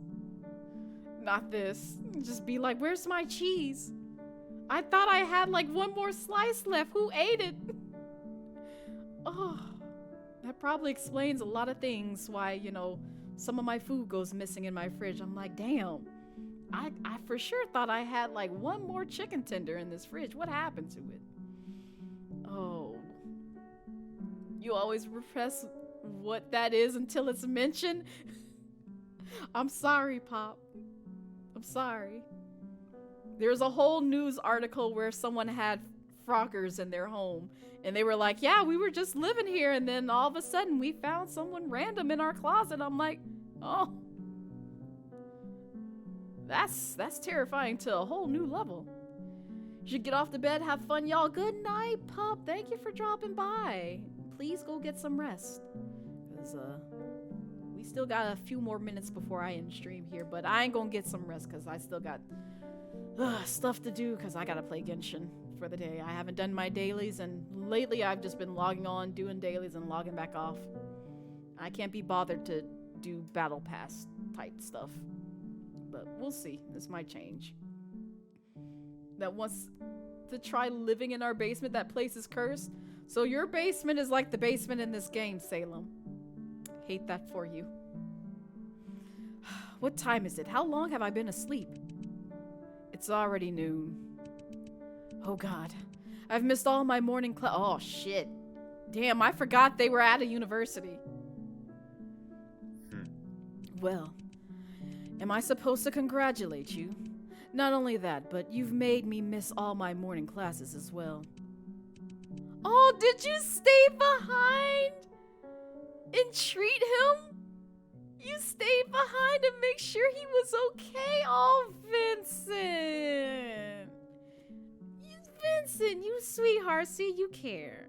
Not this. Just be like, where's my cheese? I thought I had like one more slice left. Who ate it? Oh, that probably explains a lot of things why, you know, some of my food goes missing in my fridge. I'm like, damn, I for sure thought I had like one more chicken tender in this fridge. What happened to it? Oh, you always repress what that is until it's mentioned. I'm sorry, Pop. I'm sorry. There's a whole news article where someone had Frockers in their home. And they were like, yeah, we were just living here. And then all of a sudden we found someone random in our closet. I'm like, oh, that's terrifying to a whole new level. You should get off the bed, have fun, y'all. Good night, pup. Thank you for dropping by. Please go get some rest. Because, we still got a few more minutes before I end stream here. But I ain't gonna get some rest because I still got stuff to do because I gotta play Genshin for the day. I haven't done my dailies, and lately I've just been logging on, doing dailies, and logging back off. I can't be bothered to do battle pass type stuff. But we'll see. This might change. That wants to try living in our basement. That place is cursed. So your basement is like the basement in this game, Salem. Hate that for you. What time is it? How long have I been asleep? It's already noon. Oh God. I've missed all my morning class. Oh shit. Damn, I forgot they were at a university. Well, am I supposed to congratulate you? Not only that, but you've made me miss all my morning classes as well. Oh, did you stay behind and treat him? You stayed behind to make sure he was okay? Oh, Vincent. Vincent, you sweetheart. See, you care.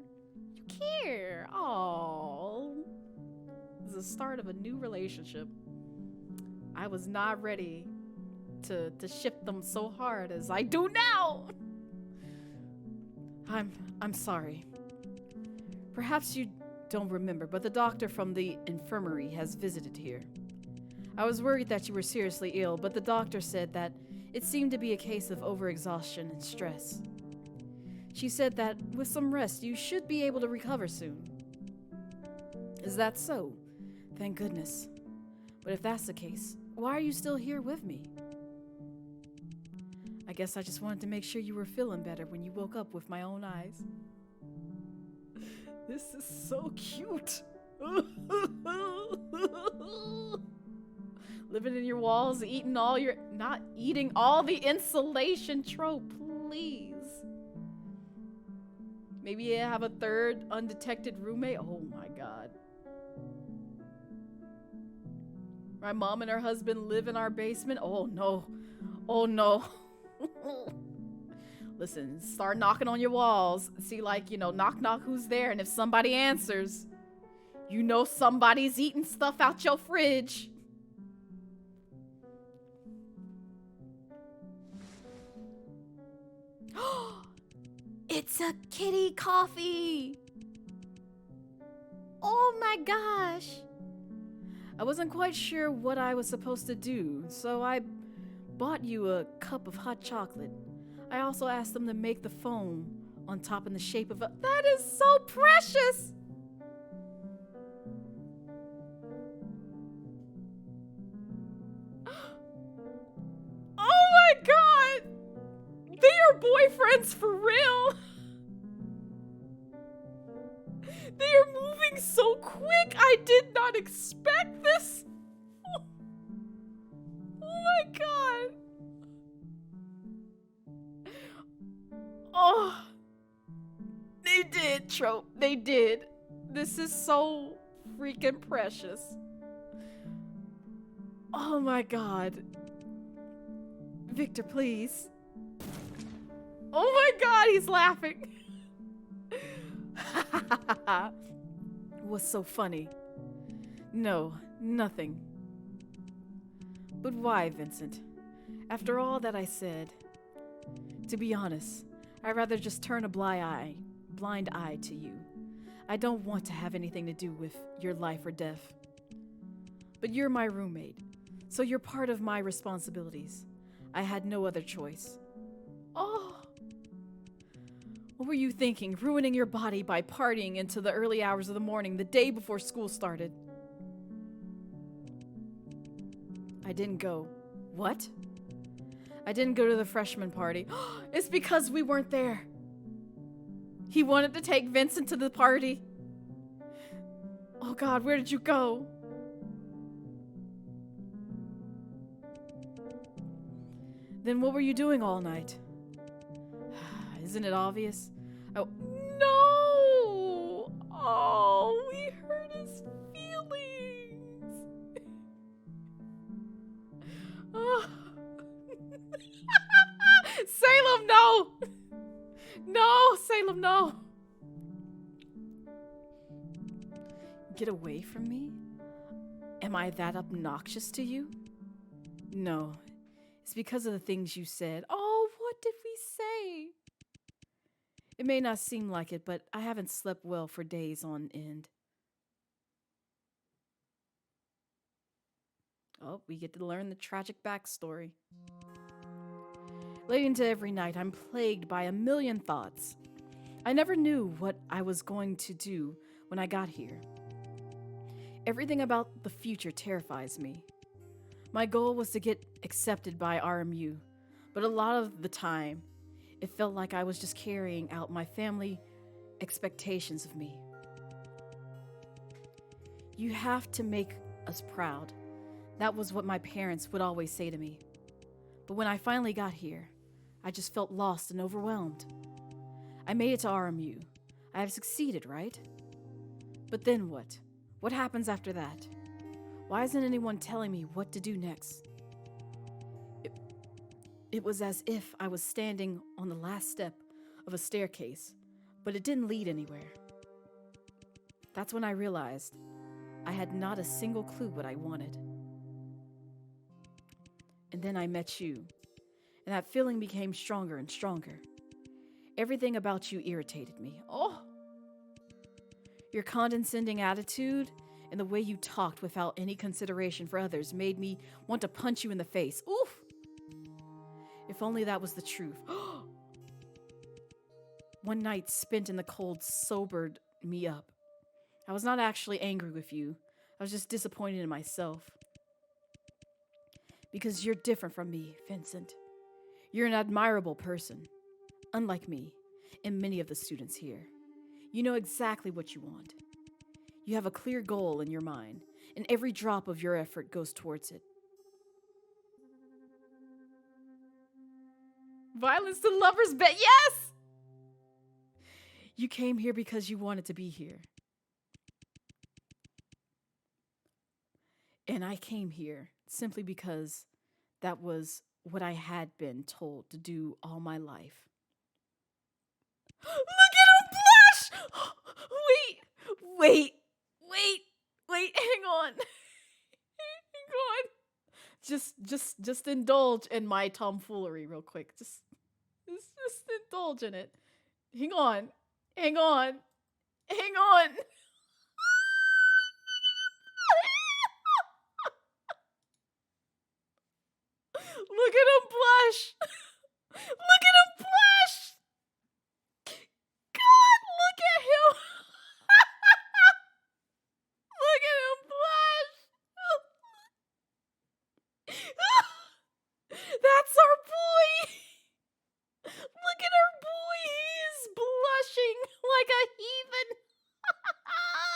You care. Oh. This is the start of a new relationship. I was not ready to shift them so hard as I do now. I'm sorry. Perhaps you don't remember, but the doctor from the infirmary has visited here. I was worried that you were seriously ill, but the doctor said that it seemed to be a case of overexhaustion and stress. She said that with some rest, you should be able to recover soon. Is that so? Thank goodness. But if that's the case, why are you still here with me? I guess I just wanted to make sure you were feeling better when you woke up with my own eyes. This is so cute. Living in your walls, not eating all the insulation trope, please. Maybe you have a third undetected roommate. Oh my God. My mom and her husband live in our basement. Oh no. Oh no. Listen, start knocking on your walls. See, like, knock knock, who's there? And if somebody answers, you know somebody's eating stuff out your fridge. It's a kitty coffee. Oh my gosh. I wasn't quite sure what I was supposed to do, so I bought you a cup of hot chocolate. I also asked them to make the foam on top in the shape of a... That is so precious! Oh my God! They are boyfriends for real! They are moving so quick! I did not expect this! Oh my God! Oh, they did, Trope. They did. This is so freaking precious. Oh my God. Victor, please. Oh my God, he's laughing. What's so funny? No, nothing. But why, Vincent? After all that I said, to be honest, I'd rather just turn a blind eye to you. I don't want to have anything to do with your life or death. But you're my roommate, so you're part of my responsibilities. I had no other choice. Oh! What were you thinking, ruining your body by partying into the early hours of the morning the day before school started? I didn't go. What? I didn't go to the freshman party. It's because we weren't there. He wanted to take Vincent to the party. Oh God, where did you go? Then what were you doing all night? Isn't it obvious? Oh, no! Oh, we hurt his feelings. Oh. Salem, no! No, Salem, no! Get away from me? Am I that obnoxious to you? No, it's because of the things you said. Oh, what did we say? It may not seem like it, but I haven't slept well for days on end. Oh, we get to learn the tragic backstory. Late into every night, I'm plagued by a million thoughts. I never knew what I was going to do when I got here. Everything about the future terrifies me. My goal was to get accepted by RMU, but a lot of the time, it felt like I was just carrying out my family expectations of me. You have to make us proud. That was what my parents would always say to me. But when I finally got here, I just felt lost and overwhelmed. I made it to RMU. I have succeeded, right? But then what? What happens after that? Why isn't anyone telling me what to do next? It was as if I was standing on the last step of a staircase, but it didn't lead anywhere. That's when I realized I had not a single clue what I wanted. And then I met you, and that feeling became stronger and stronger. Everything about you irritated me. Oh! Your condescending attitude and the way you talked without any consideration for others made me want to punch you in the face. Oof! If only that was the truth. One night spent in the cold sobered me up. I was not actually angry with you. I was just disappointed in myself. Because you're different from me, Vincent. You're an admirable person, unlike me and many of the students here. You know exactly what you want. You have a clear goal in your mind, and every drop of your effort goes towards it. Violence to lovers, bet yes! You came here because you wanted to be here. And I came here simply because that was what I had been told to do all my life. Look at him blush! Wait, hang on. Hang on. Just indulge in my tomfoolery real quick. Just indulge in it. Hang on. Look at him blush. Look at him blush. God, look at him. Look at him blush. That's our boy. Look at our boy. He is blushing like a heathen.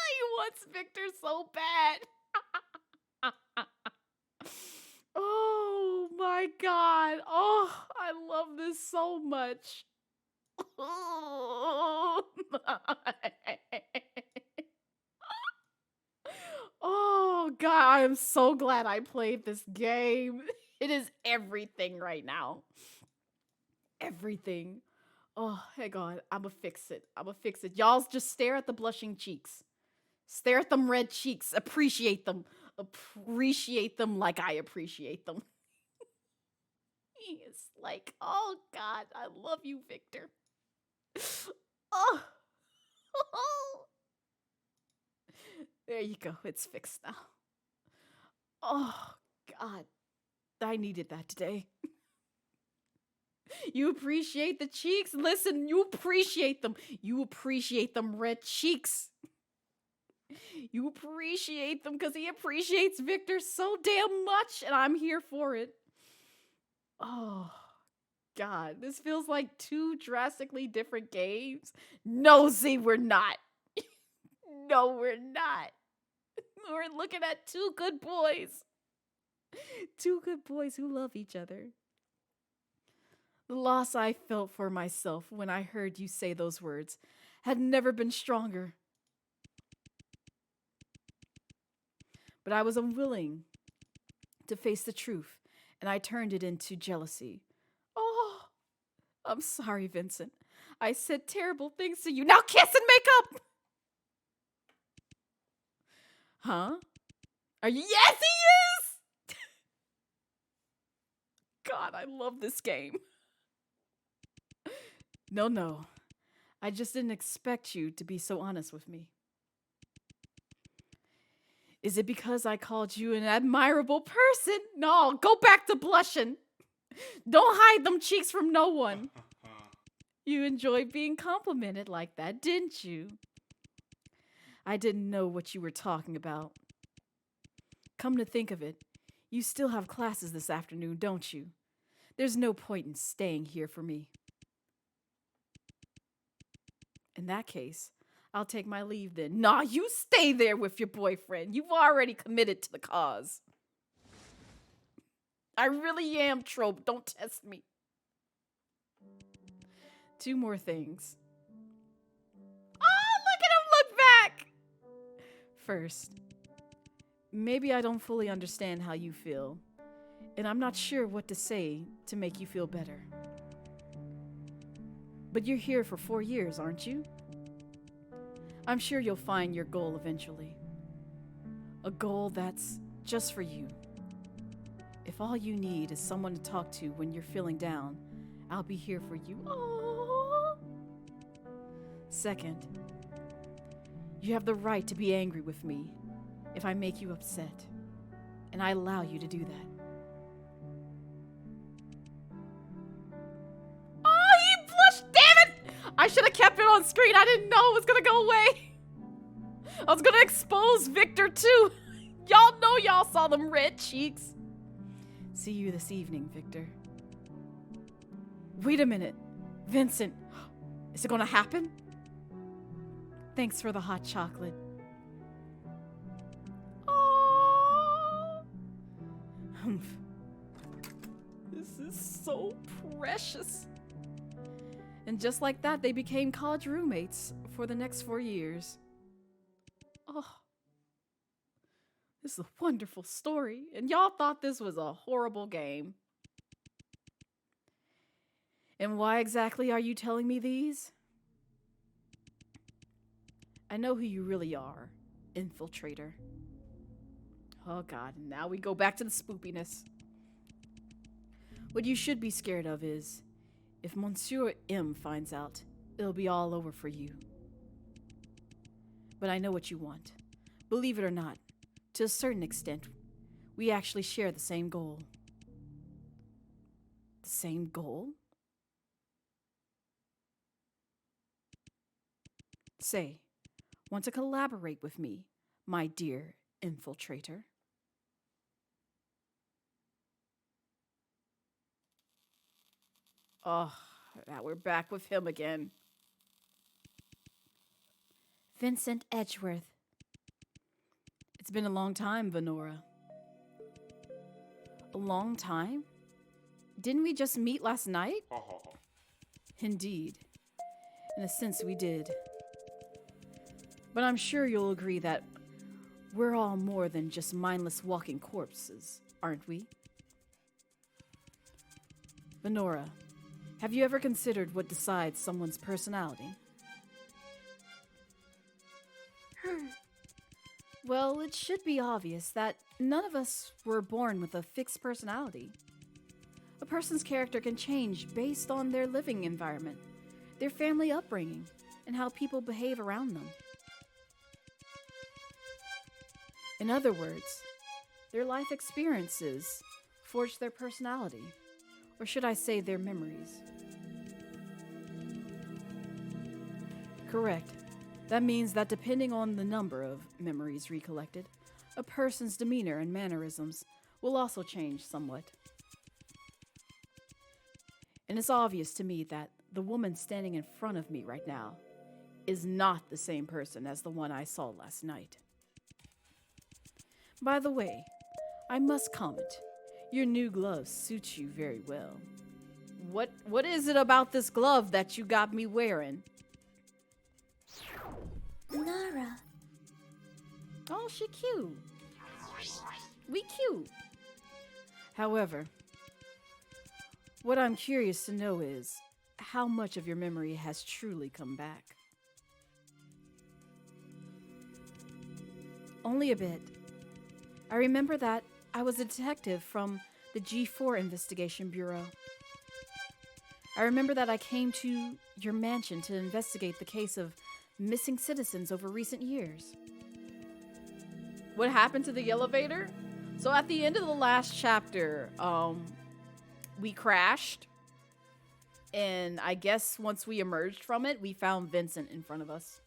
He wants Victor so bad. Oh my God. Oh, I love this so much. Oh God, I am so glad I played this game. It is everything right now. Everything. Oh, hang on. I'ma fix it. Y'all just stare at the blushing cheeks. Stare at them red cheeks. Appreciate them. Appreciate them like I appreciate them. He is like, oh God, I love you, Victor. Oh. There you go. It's fixed now. Oh God. I needed that today. You appreciate the cheeks? Listen, you appreciate them. You appreciate them red cheeks. You appreciate them because he appreciates Victor so damn much, and I'm here for it. Oh, God. This feels like two drastically different games. No, Z, we're not. No, we're not. We're looking at two good boys. Two good boys who love each other. The loss I felt for myself when I heard you say those words had never been stronger. But I was unwilling to face the truth, and I turned it into jealousy. Oh, I'm sorry, Vincent. I said terrible things to you. Now kiss and make up! Huh? Are you? Yes, he is! God, I love this game. No. I just didn't expect you to be so honest with me. Is it because I called you an admirable person? No, go back to blushing. Don't hide them cheeks from no one. You enjoyed being complimented like that, didn't you? I didn't know what you were talking about. Come to think of it, you still have classes this afternoon, don't you? There's no point in staying here for me. In that case, I'll take my leave then. Nah, you stay there with your boyfriend. You've already committed to the cause. I really am, Trope. Don't test me. 2 more things. Oh, look at him look back! First, maybe I don't fully understand how you feel, and I'm not sure what to say to make you feel better. But you're here for 4 years, aren't you? I'm sure you'll find your goal eventually. A goal that's just for you. If all you need is someone to talk to when you're feeling down, I'll be here for you. Aww. Second, you have the right to be angry with me if I make you upset, and I allow you to do that. Oh, he blushed, damn it! I should have kept it on screen. I didn't know it was gonna go away. I was gonna expose Victor too. Y'all know y'all saw them red cheeks. See you this evening, Victor. Wait a minute. Vincent, is it gonna happen? Thanks for the hot chocolate. Oh, this is so precious. And just like that, they became college roommates for the next 4 years. Oh, this is a wonderful story, and y'all thought this was a horrible game. And why exactly are you telling me these? I know who you really are, infiltrator. Oh God, now we go back to the spoopiness. What you should be scared of is, if Monsieur M finds out, it'll be all over for you. But I know what you want. Believe it or not, to a certain extent, we actually share the same goal. The same goal? Say, want to collaborate with me, my dear infiltrator? Oh, now we're back with him again. Vincent Edgeworth. It's been a long time, Venora. A long time? Didn't we just meet last night? Indeed. In a sense, we did. But I'm sure you'll agree that we're all more than just mindless walking corpses, aren't we? Venora, have you ever considered what decides someone's personality? Well, it should be obvious that none of us were born with a fixed personality. A person's character can change based on their living environment, their family upbringing, and how people behave around them. In other words, their life experiences forge their personality, or should I say their memories. Correct. That means that depending on the number of memories recollected, a person's demeanor and mannerisms will also change somewhat. And it's obvious to me that the woman standing in front of me right now is not the same person as the one I saw last night. By the way, I must comment, your new gloves suit you very well. What is it about this glove that you got me wearing? Nara. Oh, she cute. We cute. However, what I'm curious to know is how much of your memory has truly come back. Only a bit. I remember that I was a detective from the G4 Investigation Bureau. I remember that I came to your mansion to investigate the case of missing citizens over recent years. What happened to the elevator? So at the end of the last chapter, we crashed. And I guess once we emerged from it, we found Vincent in front of us.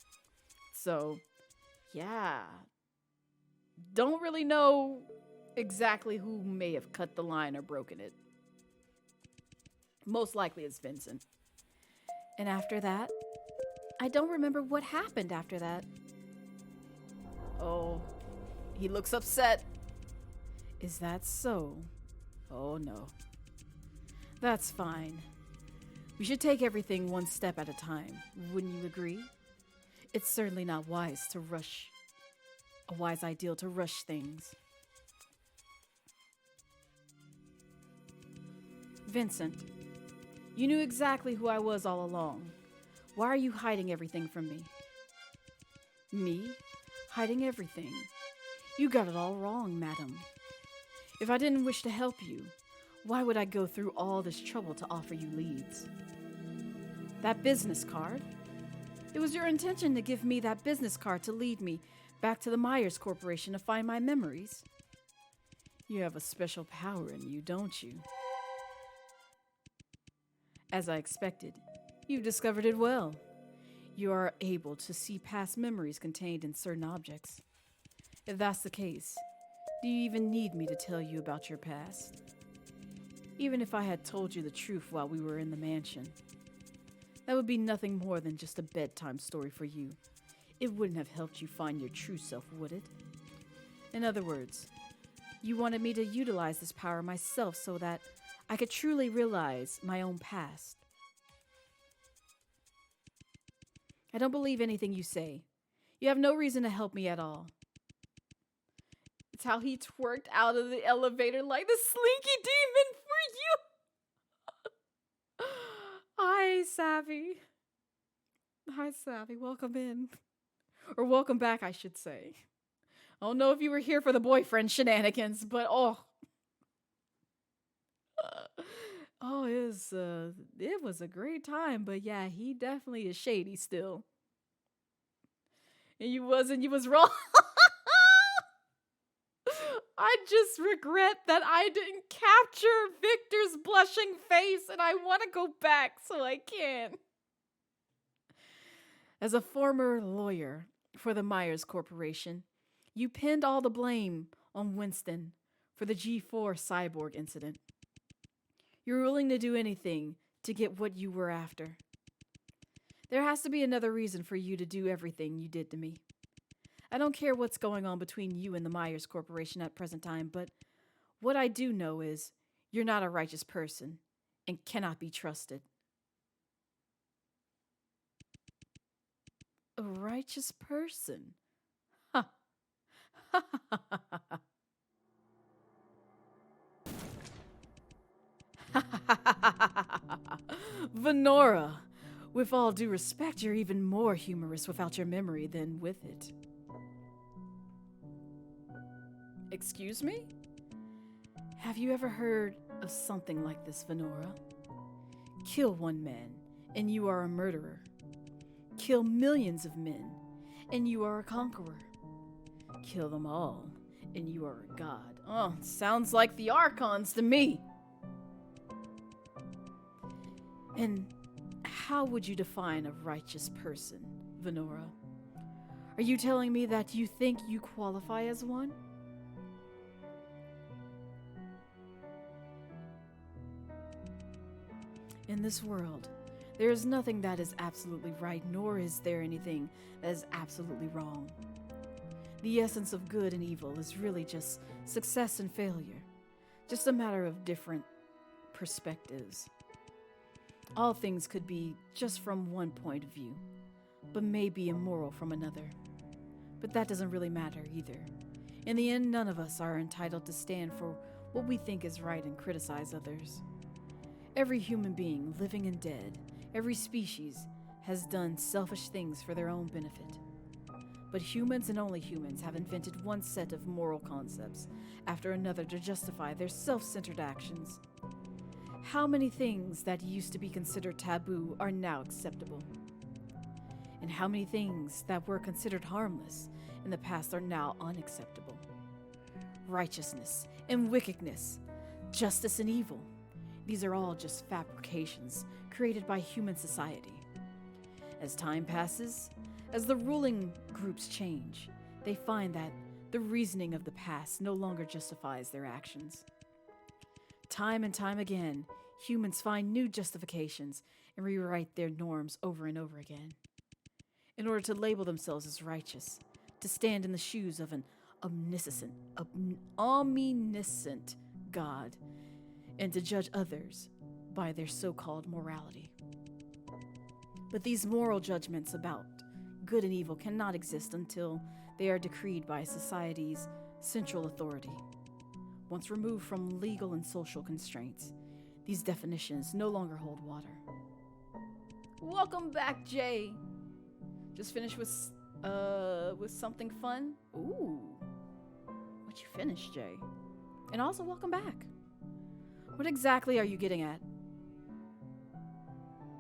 So, yeah. Don't really know exactly who may have cut the line or broken it. Most likely it's Vincent. And after that, I don't remember what happened after that. Oh, he looks upset. Is that so? Oh no. That's fine. We should take everything one step at a time. Wouldn't you agree? It's certainly not wise to rush. A wise ideal to rush things. Vincent, you knew exactly who I was all along. Why are you hiding everything from me? Me? Hiding everything? You got it all wrong, madam. If I didn't wish to help you, why would I go through all this trouble to offer you leads? That business card? It was your intention to give me that business card to lead me back to the Myers Corporation to find my memories. You have a special power in you, don't you? As I expected, you've discovered it well. You are able to see past memories contained in certain objects. If that's the case, do you even need me to tell you about your past? Even if I had told you the truth while we were in the mansion, that would be nothing more than just a bedtime story for you. It wouldn't have helped you find your true self, would it? In other words, you wanted me to utilize this power myself so that I could truly realize my own past. I don't believe anything you say. You have no reason to help me at all. It's how he twerked out of the elevator like the slinky demon for you. Hi, Savvy. Hi, Savvy. Welcome in. Or welcome back, I should say. I don't know if you were here for the boyfriend shenanigans, but it was a great time. But yeah, he definitely is shady still. And you was wrong. I just regret that I didn't capture Victor's blushing face, and I want to go back, so I can't. As a former lawyer for the Myers Corporation, you pinned all the blame on Winston for the G4 cyborg incident. You were willing to do anything to get what you were after. There has to be another reason for you to do everything you did to me. I don't care what's going on between you and the Myers Corporation at present time, but what I do know is you're not a righteous person and cannot be trusted. A righteous person? Ha! Ha ha ha ha! Venora, with all due respect, you're even more humorous without your memory than with it. Excuse me? Have you ever heard of something like this, Venora? Kill one man, and you are a murderer. Kill millions of men, and you are a conqueror. Kill them all, and you are a god. Oh, sounds like the Archons to me. And how would you define a righteous person, Venora? Are you telling me that you think you qualify as one? In this world, there is nothing that is absolutely right, nor is there anything that is absolutely wrong. The essence of good and evil is really just success and failure, just a matter of different perspectives. All things could be just from one point of view, but may be immoral from another. But that doesn't really matter either. In the end, none of us are entitled to stand for what we think is right and criticize others. Every human being, living and dead, every species, has done selfish things for their own benefit. But humans and only humans have invented one set of moral concepts after another to justify their self-centered actions. How many things that used to be considered taboo are now acceptable? And how many things that were considered harmless in the past are now unacceptable? Righteousness and wickedness, justice and evil, these are all just fabrications created by human society. As time passes, as the ruling groups change, they find that the reasoning of the past no longer justifies their actions. Time and time again, humans find new justifications and rewrite their norms over and over again. In order to label themselves as righteous, to stand in the shoes of an omniscient God, and to judge others by their so-called morality. But these moral judgments about good and evil cannot exist until they are decreed by society's central authority. Once removed from legal and social constraints, these definitions no longer hold water. Welcome back, Jay. Just finished with something fun? Ooh. What you finished, Jay? And also welcome back. What exactly are you getting at?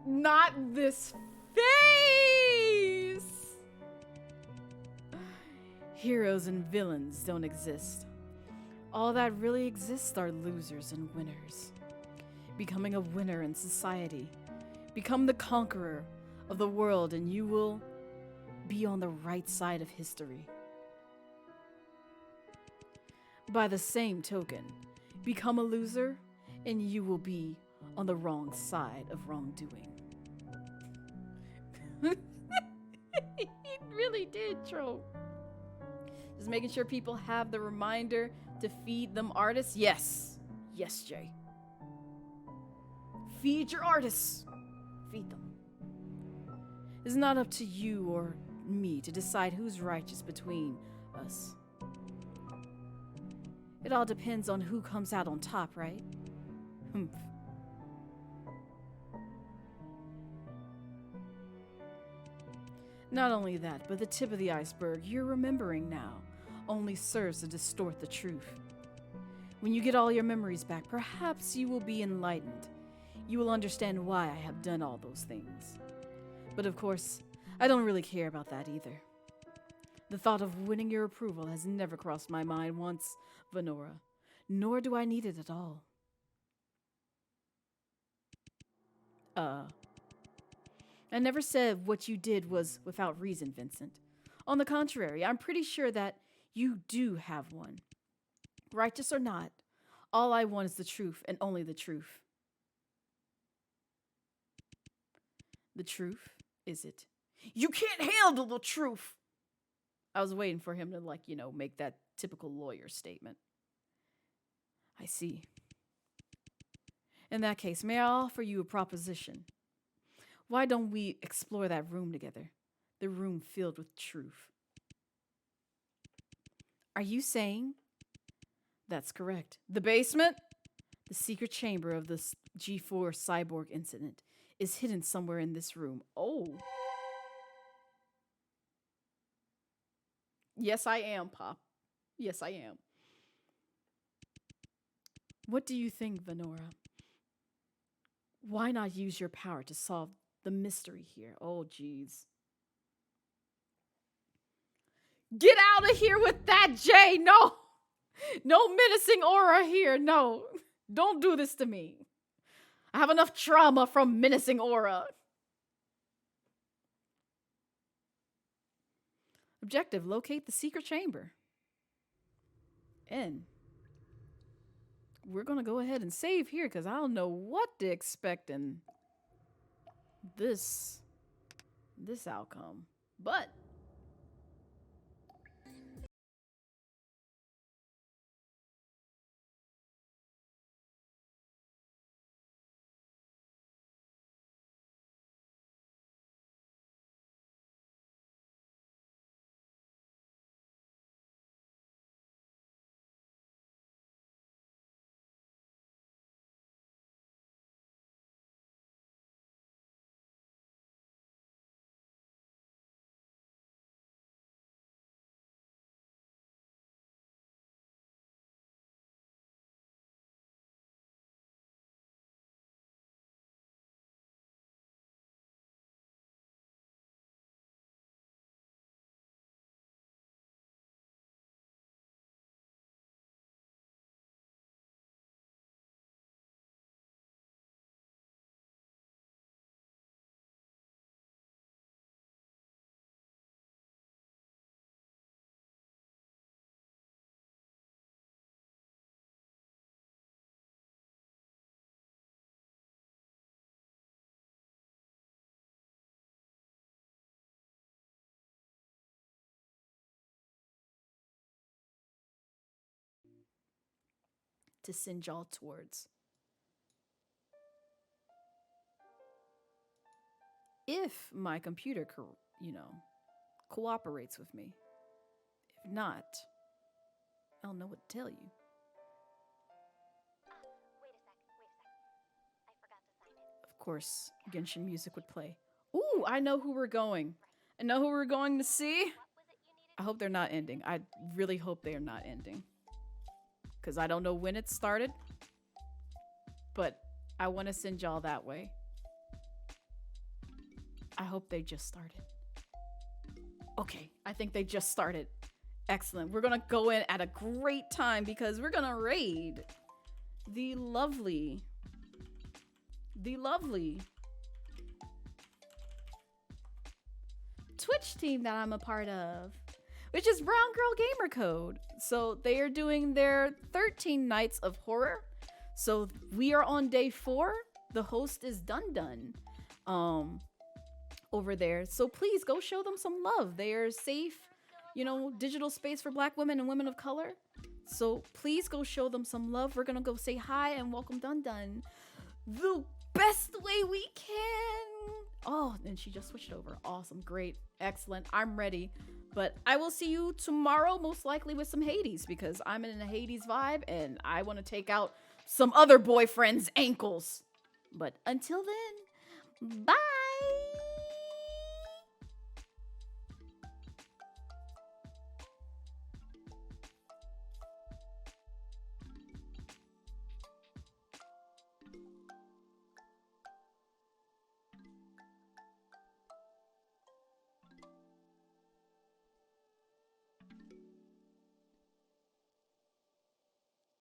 Not this face! Heroes and villains don't exist. All that really exists are losers and winners. Becoming a winner in society. Become the conqueror of the world and you will be on the right side of history. By the same token, become a loser and you will be on the wrong side of wrongdoing. He really did, troll. Just making sure people have the reminder to feed them artists. Yes. Yes, Jay. Feed your artists. Feed them. It's not up to you or me to decide who's righteous between us. It all depends on who comes out on top, right? Humph. Not only that, but the tip of the iceberg you're remembering now only serves to distort the truth. When you get all your memories back, perhaps you will be enlightened. You will understand why I have done all those things. But of course, I don't really care about that either. The thought of winning your approval has never crossed my mind once, Venora, nor do I need it at all. I never said what you did was without reason, Vincent. On the contrary, I'm pretty sure that you do have one. Righteous or not, all I want is the truth and only the truth. The truth, is it? You can't handle the truth! I was waiting for him to, make that typical lawyer statement. I see. In that case, may I offer you a proposition? Why don't we explore that room together? The room filled with truth. Are you saying? That's correct. The basement? The secret chamber of the G4 cyborg incident is hidden somewhere in this room. Oh. Yes, I am, Pop. Yes, I am. What do you think, Venora? Why not use your power to solve the mystery here? Oh, jeez. Get out of here with that, Jay! No! No menacing aura here, no. Don't do this to me. I have enough trauma from menacing aura. Objective, locate the secret chamber. And we're gonna go ahead and save here because I don't know what to expect in this outcome. But to send y'all towards. If my computer, cooperates with me. If not, I don't know what to tell you. Wait a sec. I forgot to sign it. Of course, Genshin music would play. Ooh, I know who we're going. I know who we're going to see. I hope they're not ending. I really hope they are not ending. Because I don't know when it started. But I want to send y'all that way. I hope they just started. Okay, I think they just started. Excellent. We're going to go in at a great time because we're going to raid the lovely Twitch team that I'm a part of, which is Brown Girl Gamer Code. So they are doing their 13 nights of horror. So we are on day 4. The host is Dun over there. So please go show them some love. They are safe, digital space for Black women and women of color. So please go show them some love. We're gonna go say hi and welcome Dun the best way we can. Oh, and she just switched over. Awesome, great, excellent. I'm ready. But I will see you tomorrow, most likely with some Hades, because I'm in a Hades vibe and I want to take out some other boyfriend's ankles. But until then, bye.